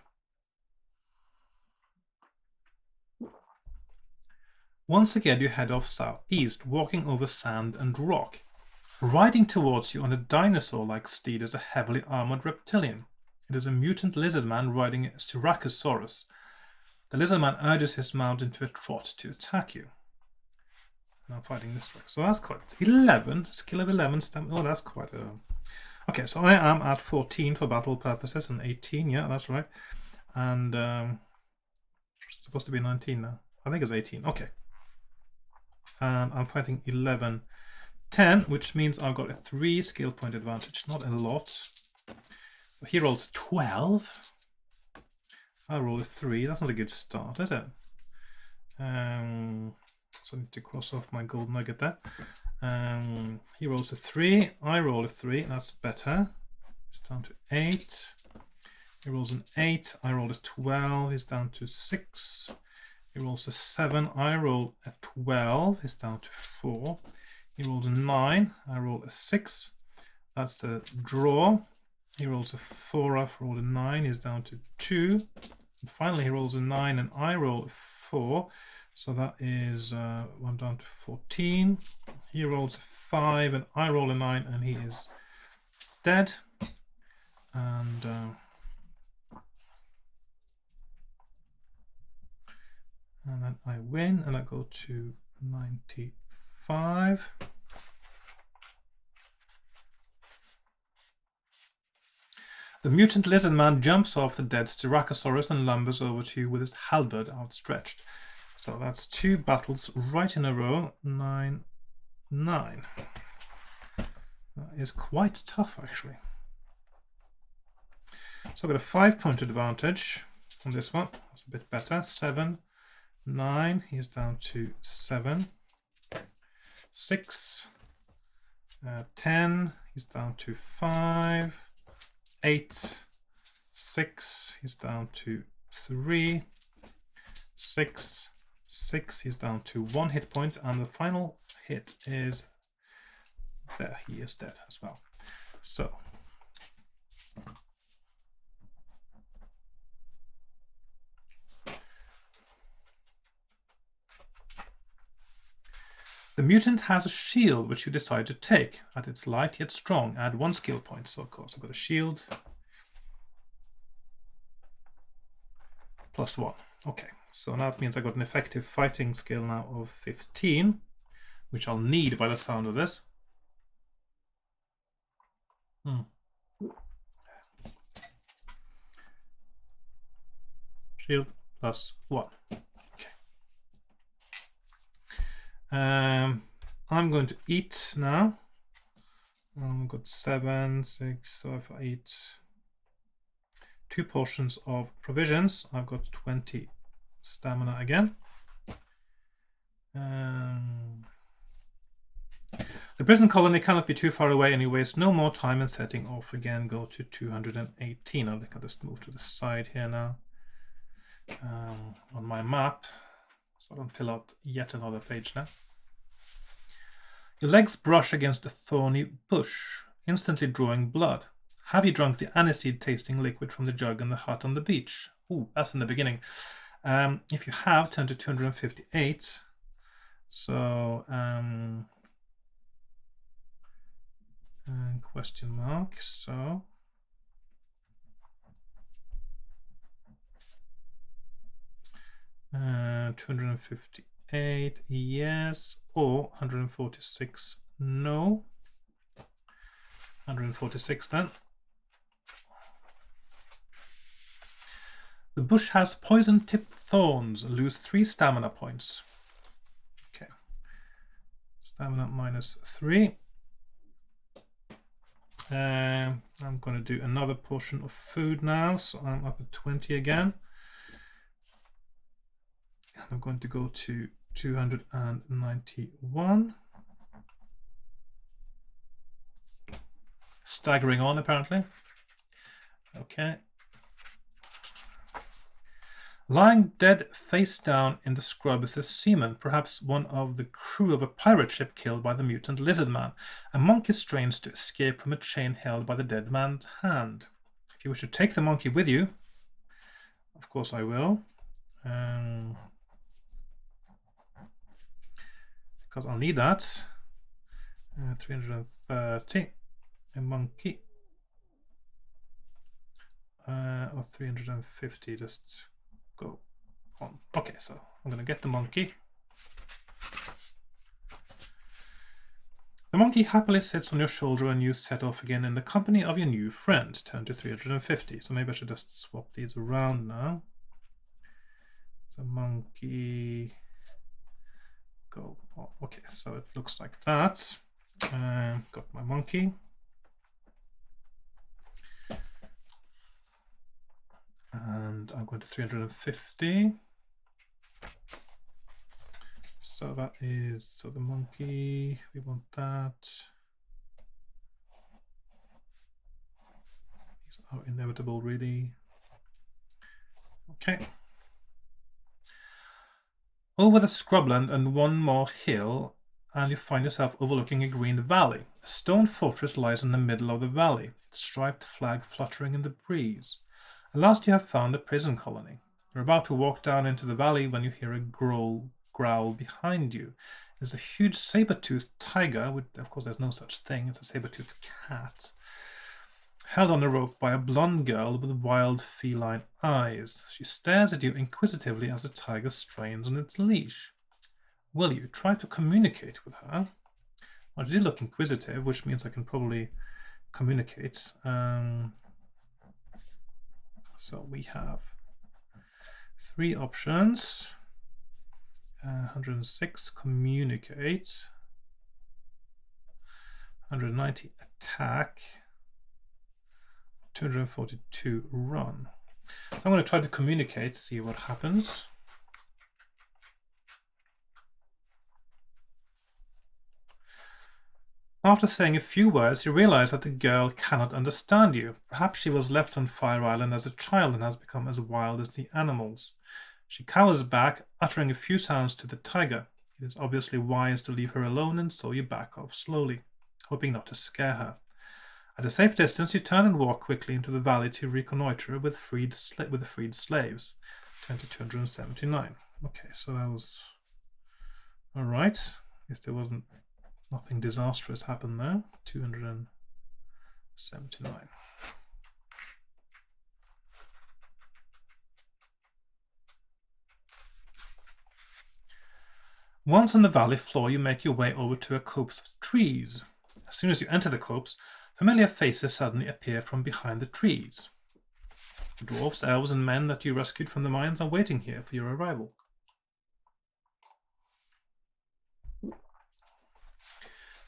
Once again you head off southeast, walking over sand and rock. Riding towards you on a dinosaur-like steed is a heavily armored reptilian. It is a mutant lizard man riding a Styracosaurus. The lizard man urges his mount into a trot to attack you. And I'm fighting this way. So that's quite 11. Skill of 11. Oh, that's quite a... Okay, so I am at 14 for battle purposes and 18. Yeah, that's right. And it's supposed to be 19 now. I think it's 18. Okay. And I'm fighting 11. 10, which means I've got a 3 skill point advantage. Not a lot. He rolls 12. I roll a 3. That's not a good start, is it? So I need to cross off my gold nugget there. He rolls a 3. I roll a 3. That's better. It's down to 8. He rolls an 8. I roll a 12. He's down to 6. He rolls a 7. I roll a 12. He's down to 4. He rolls a 9. I roll a 6. That's a draw. He rolls a 4. I roll a 9. He's down to 2. And finally, he rolls a 9 and I roll a 4. So that is, I'm down to 14. He rolls a 5 and I roll a 9 and he is dead. And then I win and I go to 95. The mutant lizard man jumps off the dead Styracosaurus and lumbers over to you with his halberd outstretched. So that's 2 battles right in a row. 9, 9. That is quite tough, actually. So I've got a 5-point advantage on this one. That's a bit better. 7, 9. He's down to 7. 6, 10. He's down to 5. 8, 6, he's down to 3, 6, 6, he's down to 1 hit point, and the final hit is there. He is dead as well. So the mutant has a shield which you decide to take. At its light yet strong, add 1 skill point. So of course I've got a shield. +1. Okay, so now that means I've got an effective fighting skill now of 15, which I'll need by the sound of this. Shield +1. I'm going to eat now. I've got 7, 6, so if I eat 2 portions of provisions, I've got 20 stamina again. The prison colony cannot be too far away and you waste no more time in setting off again. Go to 218. I think I'll just move to the side here now on my map, so I don't fill out yet another page now. Your legs brush against a thorny bush, instantly drawing blood. Have you drunk the aniseed tasting liquid from the jug in the hut on the beach? Ooh, that's in the beginning. If you have, turn to 258. So, question mark. So, $258, yes, or 146, no. 146 then. The bush has poison-tipped thorns. Lose 3 stamina points. Okay. Stamina -3. I'm going to do another portion of food now, so I'm up at 20 again. And I'm going to go to 291. Staggering on, apparently. Okay. Lying dead face down in the scrub is a seaman, perhaps one of the crew of a pirate ship killed by the mutant lizard man. A monkey strains to escape from a chain held by the dead man's hand. If you wish to take the monkey with you, of course I will. Because I'll need that. 330. A monkey. Or 350, just go on. Okay, so I'm going to get the monkey. The monkey happily sits on your shoulder and you set off again in the company of your new friend. Turn to 350. So maybe I should just swap these around now. So monkey, go. Oh, okay, so it looks like that. Got my monkey. And I'm going to 350. So that is, so the monkey, we want that. These are inevitable, really. Okay. Over the scrubland and one more hill, and you find yourself overlooking a green valley. A stone fortress lies in the middle of the valley, its striped flag fluttering in the breeze. At last you have found the prison colony. You're about to walk down into the valley when you hear a growl behind you. There's a huge saber-toothed tiger, with, of course there's no such thing, it's a saber-toothed cat, held on a rope by a blonde girl with wild feline eyes. She stares at you inquisitively as the tiger strains on its leash. Will you try to communicate with her? Well, she did look inquisitive, which means I can probably communicate. So we have 3 options. 106, communicate. 190, attack. 242, run. So I'm going to try to communicate, see what happens. After saying a few words, you realize that the girl cannot understand you. Perhaps she was left on Fire Island as a child and has become as wild as the animals. She cowers back, uttering a few sounds to the tiger. It is obviously wise to leave her alone, and so you back off slowly, hoping not to scare her. At a safe distance, you turn and walk quickly into the valley to reconnoiter with the freed slaves. Turn to 279. Okay, so that was all right. I guess there wasn't nothing disastrous happened there. 279. Once on the valley floor, you make your way over to a copse of trees. As soon as you enter the copse, familiar faces suddenly appear from behind the trees. The dwarves, elves, and men that you rescued from the mines are waiting here for your arrival.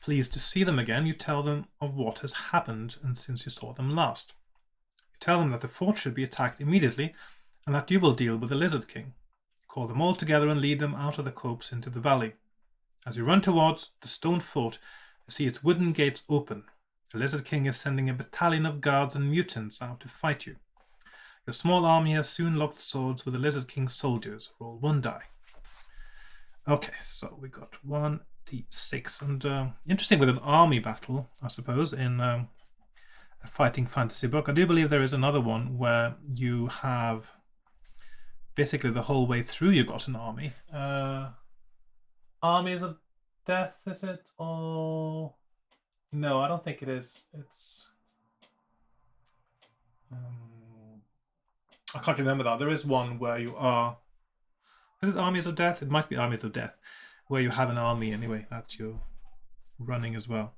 Pleased to see them again, you tell them of what has happened and since you saw them last. You tell them that the fort should be attacked immediately and that you will deal with the Lizard King. You call them all together and lead them out of the copse into the valley. As you run towards the stone fort, you see its wooden gates open. The Lizard King is sending a battalion of guards and mutants out to fight you. Your small army has soon locked swords with the Lizard King's soldiers. Roll 1 die. Okay, so we got 1d6. And interesting with an army battle, I suppose, in a fighting fantasy book. I do believe there is another one where you have basically the whole way through you got an army. Armies of Death, is it? Or no, I don't think it is. It's I can't remember that. There is one where you are. Is it Armies of Death? It might be Armies of Death, where you have an army anyway that you're running as well.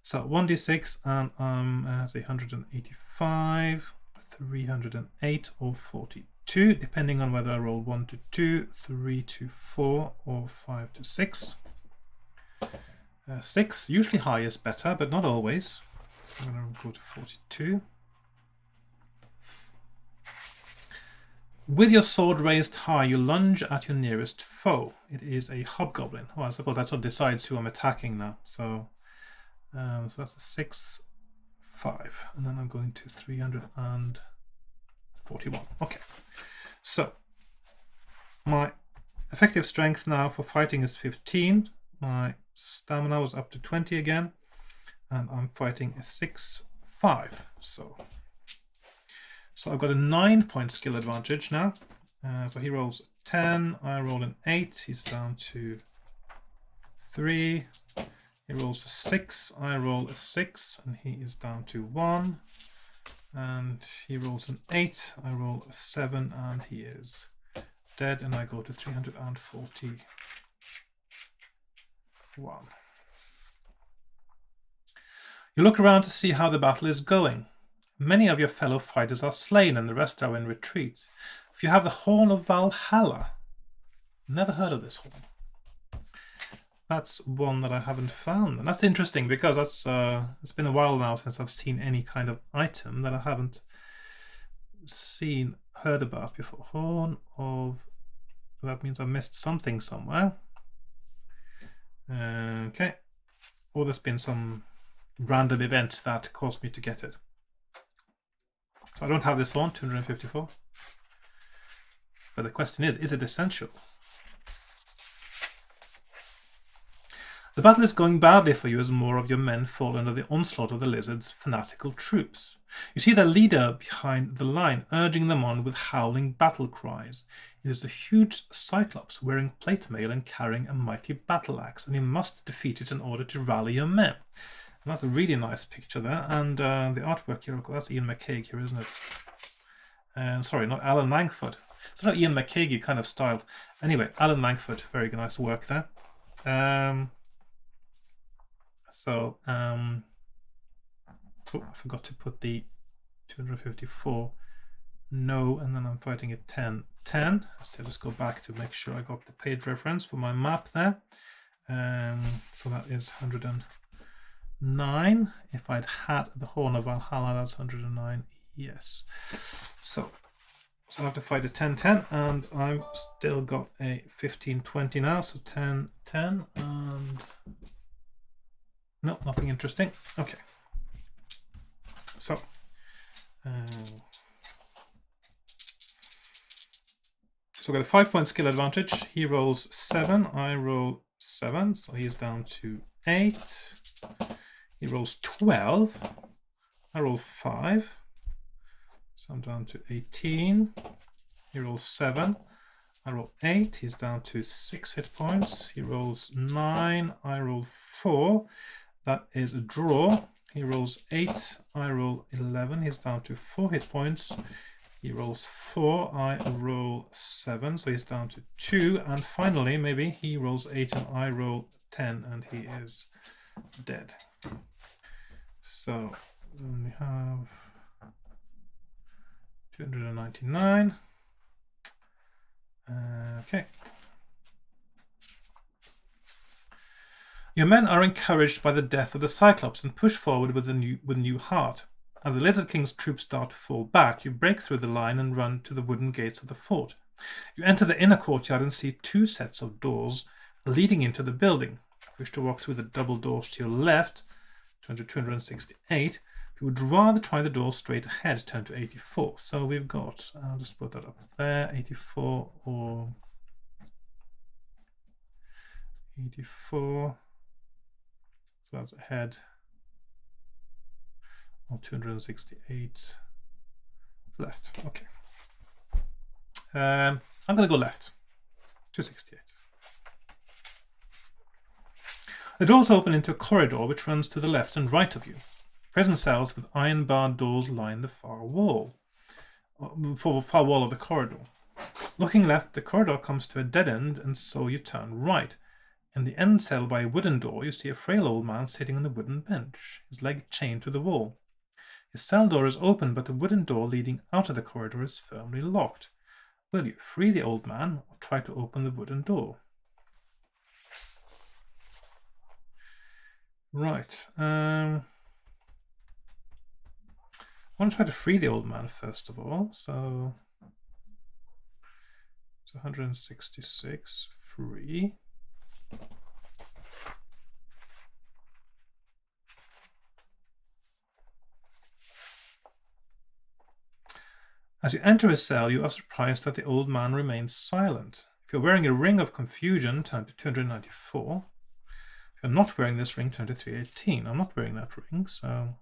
So 1d6 and as 185, 308 or 42, depending on whether I roll 1 to 2, 3 to 4 or 5 to 6. 6, usually high is better, but not always. So I'm going to go to 42. With your sword raised high, you lunge at your nearest foe. It is a hobgoblin. Oh, I suppose that's what decides who I'm attacking now. So that's a 6, 5. And then I'm going to 341. Okay. So My effective strength now for fighting is 15. My stamina was up to 20 again. And I'm fighting a 6-5. So I've got a 9-point skill advantage now. So he rolls 10, I roll an 8, he's down to 3. He rolls a 6, I roll a 6, and he is down to 1. And he rolls an 8, I roll a 7, and he is dead, and I go to 341. You look around to see how the battle is going. Many of your fellow fighters are slain and the rest are in retreat. If you have the Horn of Valhalla, never heard of this horn. That's one that I haven't found, and that's interesting because that's it's been a while now since I've seen any kind of item that I haven't heard about before. Horn of, that means I missed something somewhere. Okay, or there's been some random event that caused me to get it. So I don't have this one, 254. But the question is it essential? The battle is going badly for you as more of your men fall under the onslaught of the lizard's fanatical troops. You see their leader behind the line, urging them on with howling battle cries. It is a huge cyclops wearing plate mail and carrying a mighty battle axe, and you must defeat it in order to rally your men. And that's a really nice picture there, and the artwork here, that's Ian McCaig here, isn't it? And sorry, not Alan Langford. It's not Ian McCaig kind of style. Anyway, Alan Langford, very nice work there. Oh, I forgot to put the 254 no, and then I'm fighting at 10. So let's go back to make sure I got the page reference for my map there. So that is 109. If I'd had the Horn of Valhalla, that's 109. Yes. So I have to fight a 10-10, and I've still got a 15-20 now. So 10-10, and no, nothing interesting. Okay. So I've got a 5-point skill advantage. He rolls 7, I roll 7, so he's down to 8. He rolls 12, I roll 5, so I'm down to 18. He rolls 7, I roll 8, he's down to 6 hit points. He rolls 9, I roll 4, that is a draw. He rolls 8, I roll 11, he's down to 4 hit points. He rolls 4, I roll 7, so he's down to 2. And finally, maybe he rolls 8 and I roll 10, and he is dead. So we have 299. Okay. Your men are encouraged by the death of the Cyclops and push forward with new heart. As the Lizard King's troops start to fall back, you break through the line and run to the wooden gates of the fort. You enter the inner courtyard and see 2 sets of doors leading into the building. If you wish to walk through the double doors to your left, turn to 268. If you would rather try the door straight ahead, turn to 84. So we've got, I'll just put that up there, 84 or 84. So that's ahead. Or 268 left. Okay. I'm going to go left. 268. The doors open into a corridor which runs to the left and right of you. Prison cells with iron-barred doors line the far wall of the corridor. Looking left, the corridor comes to a dead end, and so you turn right. In the end cell by a wooden door, you see a frail old man sitting on a wooden bench, his leg chained to the wall. His cell door is open, but the wooden door leading out of the corridor is firmly locked. Will you free the old man or try to open the wooden door? Right. I want to try to free the old man first of all. So it's 166 free. As you enter his cell, you are surprised that the old man remains silent. If you're wearing a ring of confusion, turn to 294. If you're not wearing this ring, turn to 318. I'm not wearing that ring, so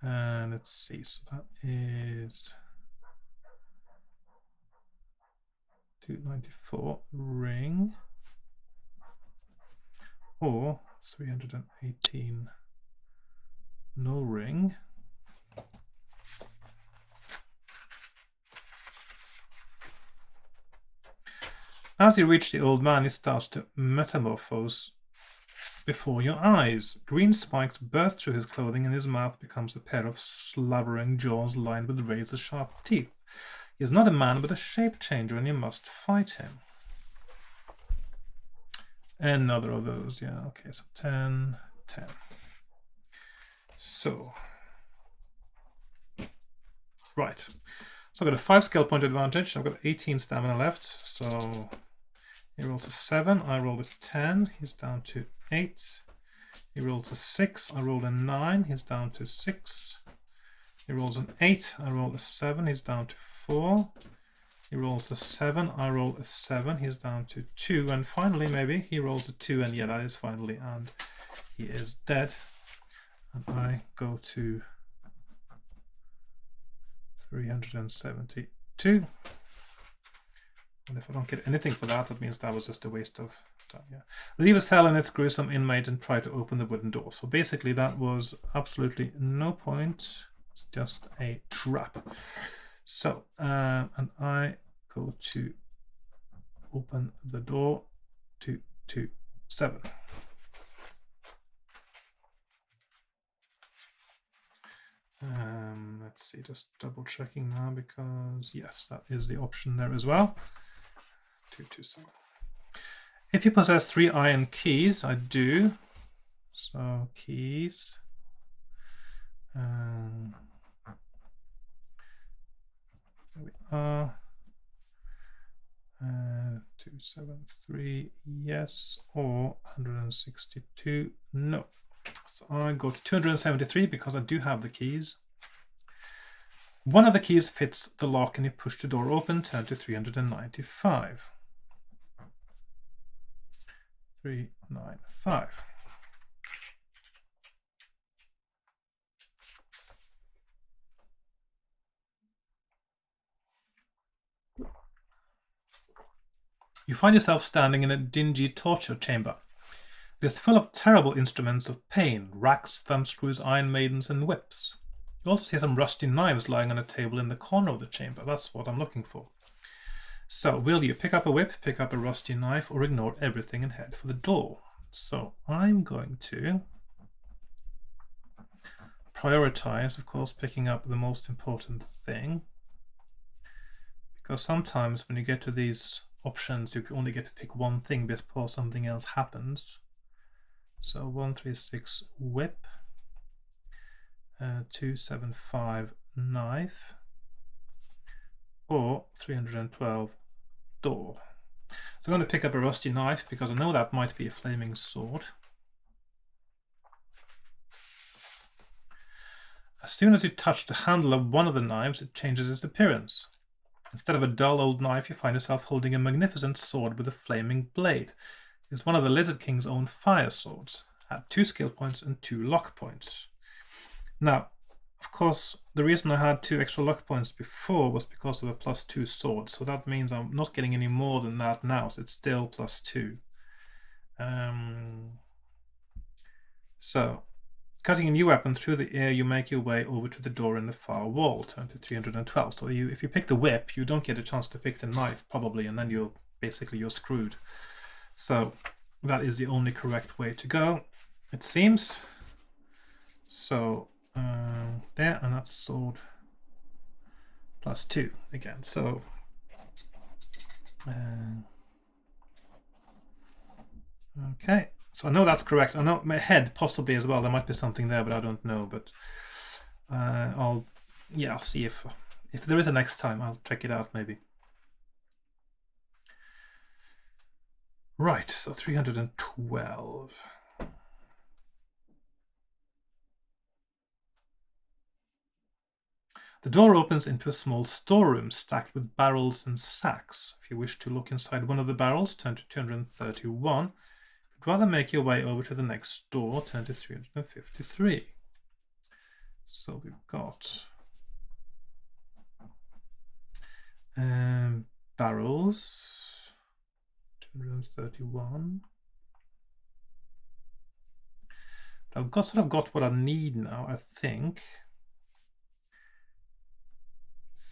let's see. So that is 294 ring or 318 no ring. As you reach the old man, he starts to metamorphose before your eyes. Green spikes burst through his clothing and his mouth becomes a pair of slavering jaws lined with razor-sharp teeth. He is not a man but a shape changer, and you must fight him. Another of those, yeah, okay, so 10, 10. So, right. So I've got a 5 skill point advantage. I've got 18 stamina left, so he rolls a 7, I rolled a 10, he's down to 8. He rolls a 6, I rolled a 9, he's down to 6. He rolls an 8, I roll a 7, he's down to 4. He rolls a 7, I roll a 7, he's down to 2. And finally, maybe, he rolls a 2, and yeah, that is finally, and he is dead. And I go to 372. And if I don't get anything for that, that means that was just a waste of time. Yeah. Leave a cell and its gruesome inmate and try to open the wooden door. So basically that was absolutely no point. It's just a trap. So, and I go to open the door 227. Let's see, just double checking now because yes, that is the option there as well. 227. If you possess 3 iron keys, I do. So keys. There we are. 273, yes, or 162, no. So I go to 273 because I do have the keys. One of the keys fits the lock and you push the door open, turn to 395. 395. You find yourself standing in a dingy torture chamber. It is full of terrible instruments of pain, racks, thumbscrews, iron maidens, and whips. You also see some rusty knives lying on a table in the corner of the chamber. That's what I'm looking for. So, will you pick up a whip, pick up a rusty knife, or ignore everything and head for the door? So, I'm going to prioritize, of course, picking up the most important thing. Because sometimes when you get to these options, you only get to pick one thing before something else happens. So 136 whip, 275 knife, or 312 door. So I'm going to pick up a rusty knife because I know that might be a flaming sword. As soon as you touch the handle of one of the knives, it changes its appearance. Instead of a dull old knife, you find yourself holding a magnificent sword with a flaming blade. It's one of the Lizard King's own fire swords. Had 2 skill points and 2 luck points. Now, of course, the reason I had 2 extra luck points before was because of a +2 sword. So that means I'm not getting any more than that now. So it's still +2. So, cutting a new weapon through the air, you make your way over to the door in the far wall. Turn to 312. So if you pick the whip, you don't get a chance to pick the knife, probably, and then you're screwed. So that is the only correct way to go, it seems. So there, and that's sword +2 again. So okay, so I know that's correct. I know my head possibly as well. There might be something there, but I don't know. But I'll see if there is a next time. I'll check it out maybe. Right, so 312. The door opens into a small storeroom stacked with barrels and sacks. If you wish to look inside one of the barrels, turn to 231. If you'd rather make your way over to the next door, turn to 353. So we've got barrels, 231. I've got what I need now, I think.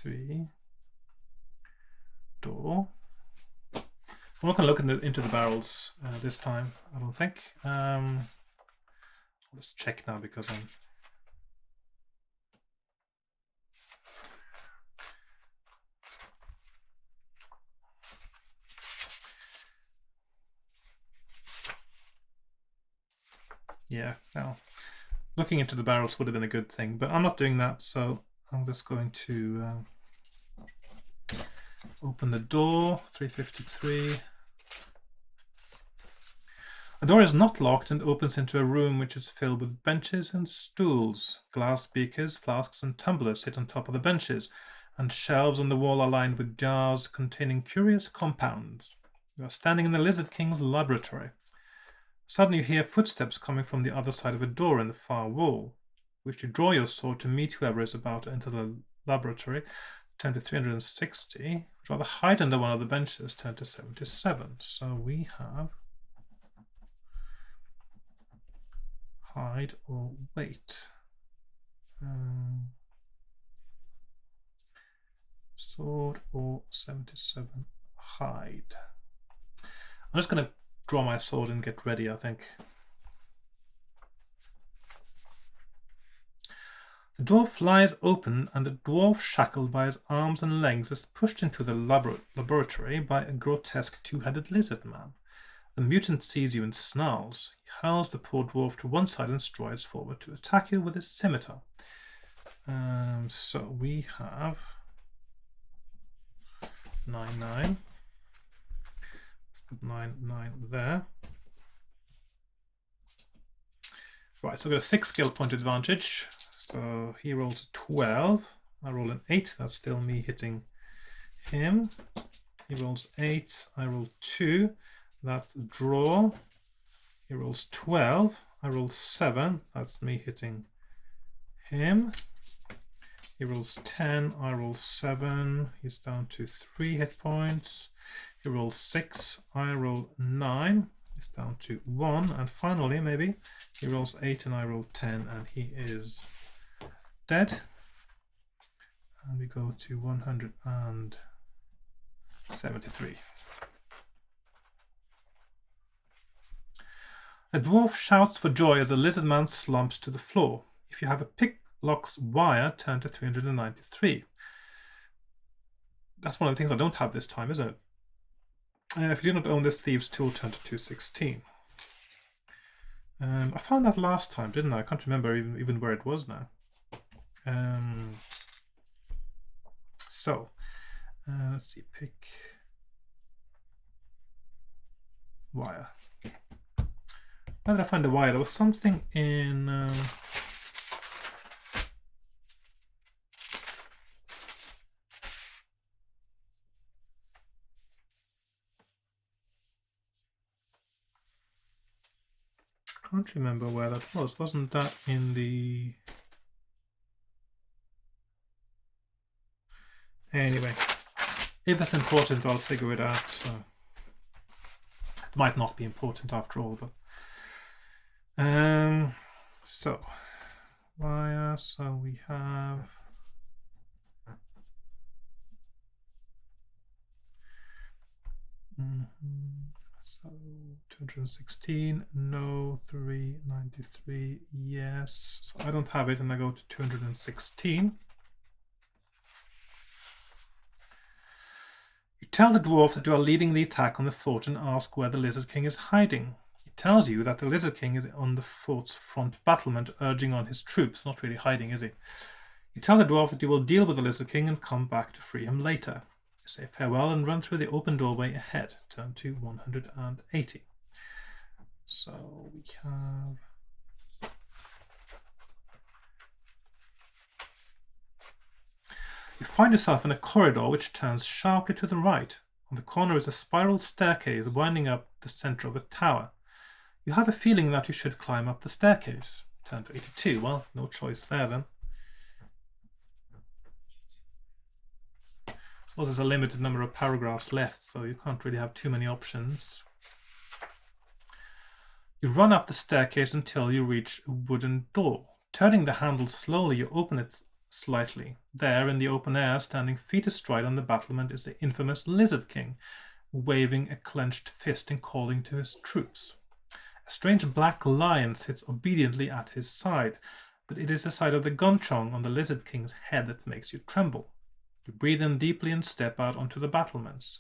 3 door. I'm not going to look into the barrels this time, I don't think. Let's check now because I'm... Yeah, well, looking into the barrels would have been a good thing, but I'm not doing that, so I'm just going to open the door, 353. The door is not locked and opens into a room which is filled with benches and stools. Glass beakers, flasks, and tumblers sit on top of the benches, and shelves on the wall are lined with jars containing curious compounds. You are standing in the Lizard King's laboratory. Suddenly you hear footsteps coming from the other side of a door in the far wall. Wish to draw your sword to meet whoever is about to enter the laboratory, turn to 360. Would rather hide under one of the benches, turn to 77. So we have hide or wait. Sword or 77 hide. I'm just going to draw my sword and get ready, I think. The door flies open and a dwarf shackled by his arms and legs is pushed into the laboratory by a grotesque two-headed lizard man. The mutant sees you and snarls. He hurls the poor dwarf to one side and strides forward to attack you with his scimitar. So we have 9-9. Let's put 9-9 there. Right, so I've got a 6 skill point advantage. So he rolls a 12. I roll an 8. That's still me hitting him. He rolls 8. I roll 2. That's a draw. He rolls 12. I roll 7. That's me hitting him. He rolls 10. I roll 7. He's down to 3 hit points. He rolls 6. I roll 9. He's down to 1. And finally, maybe, he rolls 8 and I roll 10 and he is dead. And we go to 173. A dwarf shouts for joy as the lizard man slumps to the floor. If you have a picklock's wire, turn to 393. That's one of the things I don't have this time, isn't it? If you do not own this thieves tool, turn to 216. I found that last time, didn't I? I can't remember even where it was now. Let's see, pick wire. Where did I find the wire? There was something in can't remember where that was. Wasn't that in the... Anyway, if it's important, I'll figure it out. So it might not be important after all, but so wire. So we have so 216, no, 393, yes. So I don't have it, and I go to 216. You tell the dwarf that you are leading the attack on the fort and ask where the Lizard King is hiding. He tells you that the Lizard King is on the fort's front battlement, urging on his troops. Not really hiding, is he? You tell the dwarf that you will deal with the Lizard King and come back to free him later. You say farewell and run through the open doorway ahead. Turn to 180. So we have... You find yourself in a corridor which turns sharply to the right. On the corner is a spiral staircase winding up the center of a tower. You have a feeling that you should climb up the staircase. Turn to 82. Well, no choice there then. I suppose there's a limited number of paragraphs left, so you can't really have too many options. You run up the staircase until you reach a wooden door. Turning the handle slowly, you open it slightly. There, in the open air, standing feet astride on the battlement, is the infamous Lizard King, waving a clenched fist and calling to his troops. A strange black lion sits obediently at his side, but it is the sight of the gunchong on the Lizard King's head that makes you tremble. You breathe in deeply and step out onto the battlements.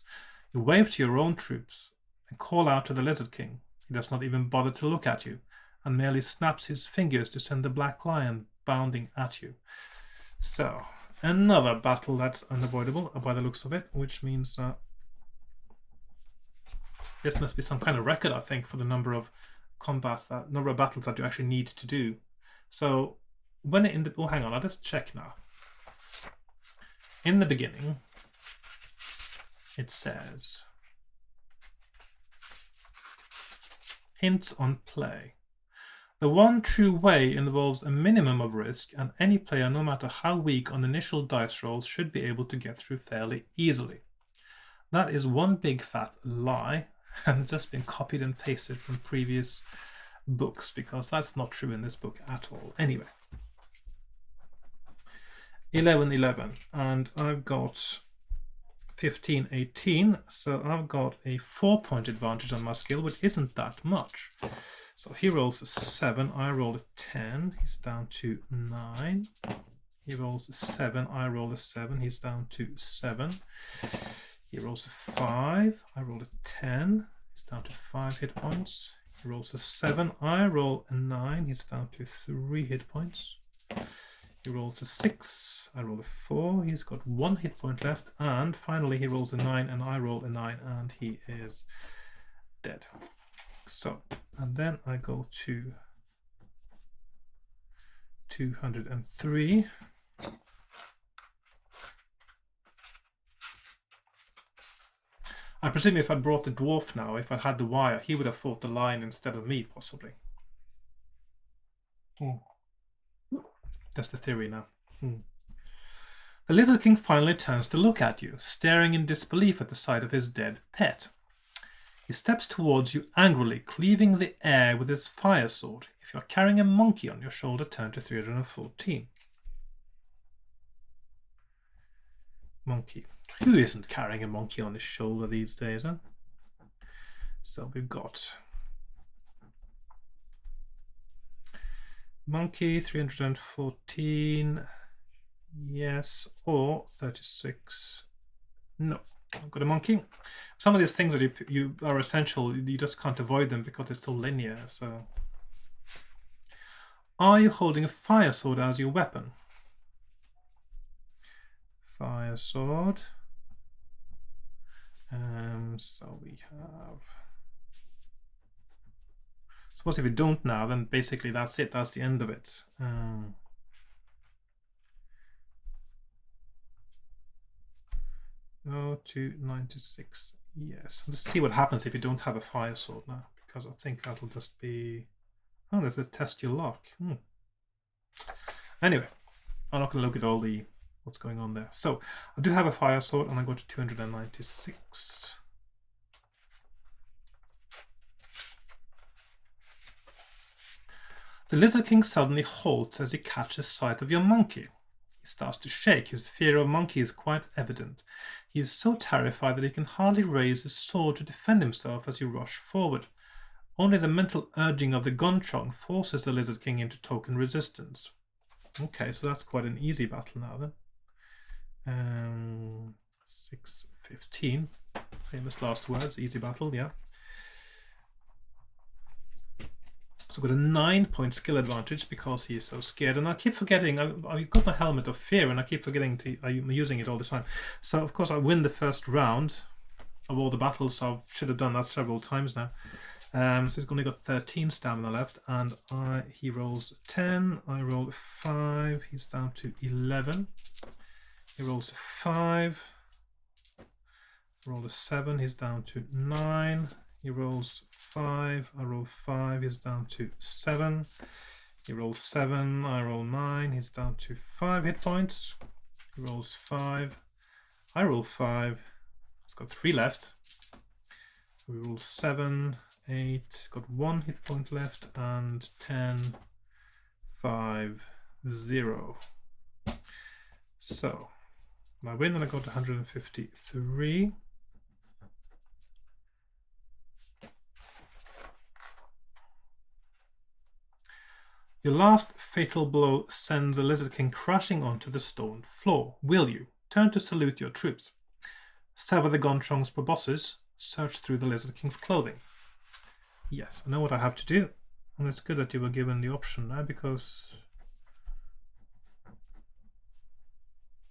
You wave to your own troops and call out to the Lizard King. He does not even bother to look at you, and merely snaps his fingers to send the black lion bounding at you. So, another battle that's unavoidable by the looks of it, which means this must be some kind of record, I think, for the number of number of battles that you actually need to do. So, when it in the hang on, I'll just check now. In the beginning, it says hints on play. The one true way involves a minimum of risk, and any player, no matter how weak on initial dice rolls, should be able to get through fairly easily. That is one big fat lie, and just been copied and pasted from previous books, because that's not true in this book at all. Anyway, 11-11, and I've got 15-18, so I've got a 4-point advantage on my skill, which isn't that much. So he rolls a 7, I roll a 10, he's down to 9. He rolls a 7, I roll a 7, he's down to 7. He rolls a 5, I roll a 10, he's down to 5 hit points. He rolls a 7, I roll a 9, he's down to 3 hit points. He rolls a 6, I roll a 4, he's got 1 hit point left, and finally he rolls a 9 and I roll a 9 and he is dead. So, and then I go to 203. I presume if I'd brought the dwarf now, if I had the wire, he would have fought the lion instead of me, possibly. That's the theory now. The Lizard King finally turns to look at you, staring in disbelief at the sight of his dead pet. He steps towards you angrily, cleaving the air with his fire sword. If you're carrying a monkey on your shoulder, turn to 314. Monkey. Who isn't carrying a monkey on his shoulder these days, huh? So we've got monkey, 314, yes, or 36, no. I've got a monkey. Some of these things that you are essential, you just can't avoid them because it's still linear. So, are you holding a fire sword as your weapon? Fire sword. So we have. Suppose if you don't now, then basically that's it. That's the end of it. 296. Yes. Let's see what happens if you don't have a fire sword now, because I think that'll just be. Oh, there's a test your luck. Anyway, I'm not going to look at all the what's going on there. So I do have a fire sword, and I go to 296. The Lizard King suddenly halts as he catches sight of your monkey. He starts to shake. His fear of monkey is quite evident. He is so terrified that he can hardly raise his sword to defend himself as you rush forward. Only the mental urging of the gunchong forces the Lizard King into token resistance. Okay, so that's quite an easy battle now then. 6-15. Famous last words, easy battle, yeah. So I've got a 9-point skill advantage because he is so scared. And I keep forgetting, I've got my helmet of fear and I keep forgetting I'm using it all the time. So of course I win the first round of all the battles, so I should have done that several times now. So he's only got 13 stamina left, and he rolls 10, I roll 5, he's down to 11. He rolls a 5. Roll a 7, he's down to 9. He rolls 5, I roll 5, he's down to 7. He rolls 7, I roll 9, he's down to 5 hit points. He rolls 5, I roll 5, he's got 3 left. We roll 7, 8, got 1 hit point left, and 10, 5, 0. So, I win and I got 153. Your last fatal blow sends the Lizard King crashing onto the stone floor. Will you turn to salute your troops? Sever the Gonchong's proboscis. Search through the Lizard King's clothing. Yes, I know what I have to do. And it's good that you were given the option there, because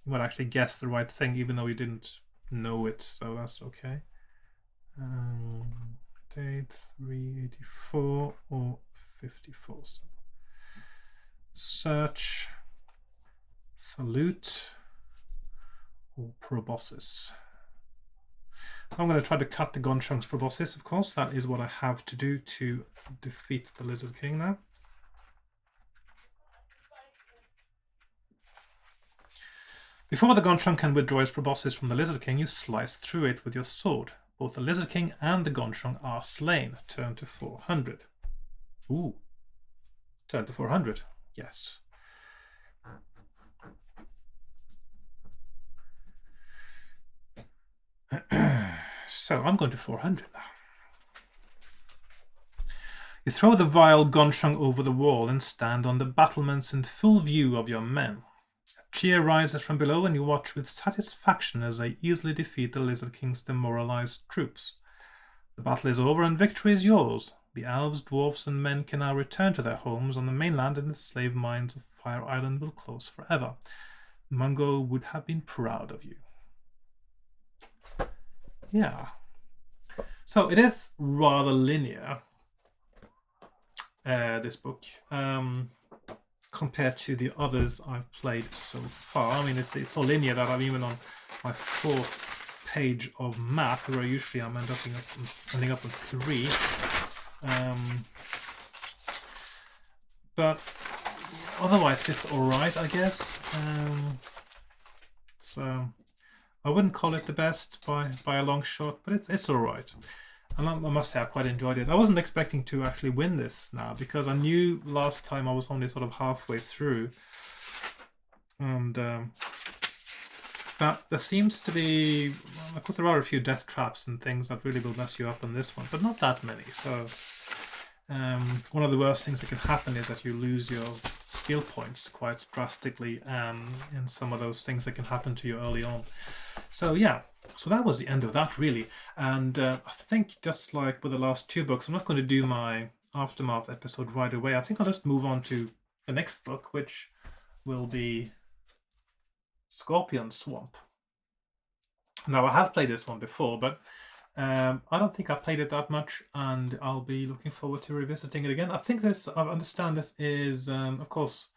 you might actually guess the right thing even though you didn't know it, so that's okay. Date 384 or 54. So search, salute, or proboscis. I'm going to try to cut the Gonchong's proboscis, of course. That is what I have to do to defeat the Lizard King now. Before the Gonchong can withdraw his proboscis from the Lizard King, you slice through it with your sword. Both the Lizard King and the Gonchong are slain. Turn to 400. Ooh. Turn to 400. Yes. So I'm going to 400 now. You throw the vile Gonchong over the wall and stand on the battlements in full view of your men. A cheer rises from below and you watch with satisfaction as they easily defeat the Lizard King's demoralized troops. The battle is over and victory is yours. The elves, dwarfs, and men can now return to their homes on the mainland, and the slave mines of Fire Island will close forever. Mungo would have been proud of you. Yeah. So it is rather linear, this book, compared to the others I've played so far. I mean, it's so linear that I'm even on my 4th page of map, where usually I'm ending up on 3. But otherwise it's alright, I guess. So I wouldn't call it the best by a long shot, but it's alright. And I must say I quite enjoyed it. I wasn't expecting to actually win this now, because I knew last time I was only sort of halfway through. And but there seems to be, of course there are a few death traps and things that really will mess you up on this one, but not that many. So one of the worst things that can happen is that you lose your skill points quite drastically in some of those things that can happen to you early on. So yeah, so that was the end of that really. And I think just like with the last 2 books, I'm not going to do my Aftermath episode right away. I think I'll just move on to the next book, which will be Scorpion Swamp. Now I have played this one before, but I don't think I played it that much, and I'll be looking forward to revisiting it again. I think this, I understand this is, of course,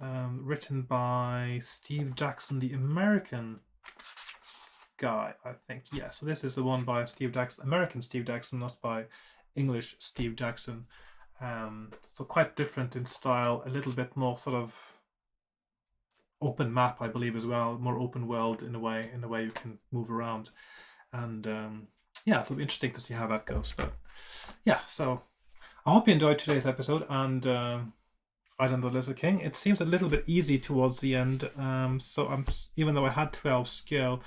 written by Steve Jackson, the American guy, I think. Yeah, so this is the one by Steve Jackson, American Steve Jackson, not by English Steve Jackson. So quite different in style, a little bit more sort of open map, I believe, as well, more open world in a way you can move around. And yeah, it'll be interesting to see how that goes. But yeah, so I hope you enjoyed today's episode and Island of the Lizard King. It seems a little bit easy towards the end, so even though I had 12 skill,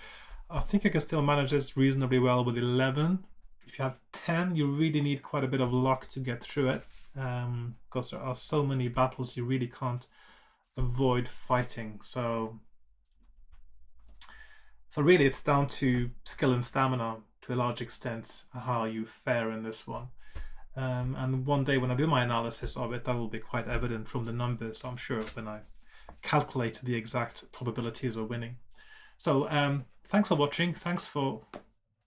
I think I can still manage this reasonably well with 11. If you have 10, you really need quite a bit of luck to get through it, because there are so many battles you really can't avoid fighting. So really it's down to skill and stamina to a large extent how you fare in this one. And one day when I do my analysis of it, that will be quite evident from the numbers, I'm sure, when I calculate the exact probabilities of winning. So thanks for watching. Thanks for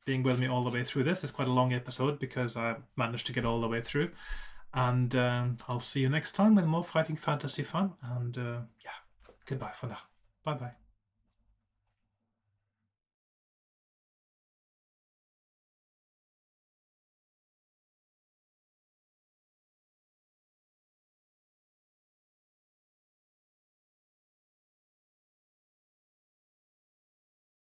being with me all the way through this. It's quite a long episode because I managed to get all the way through. And I'll see you next time with more fighting fantasy fun. And yeah, goodbye for now. Bye-bye.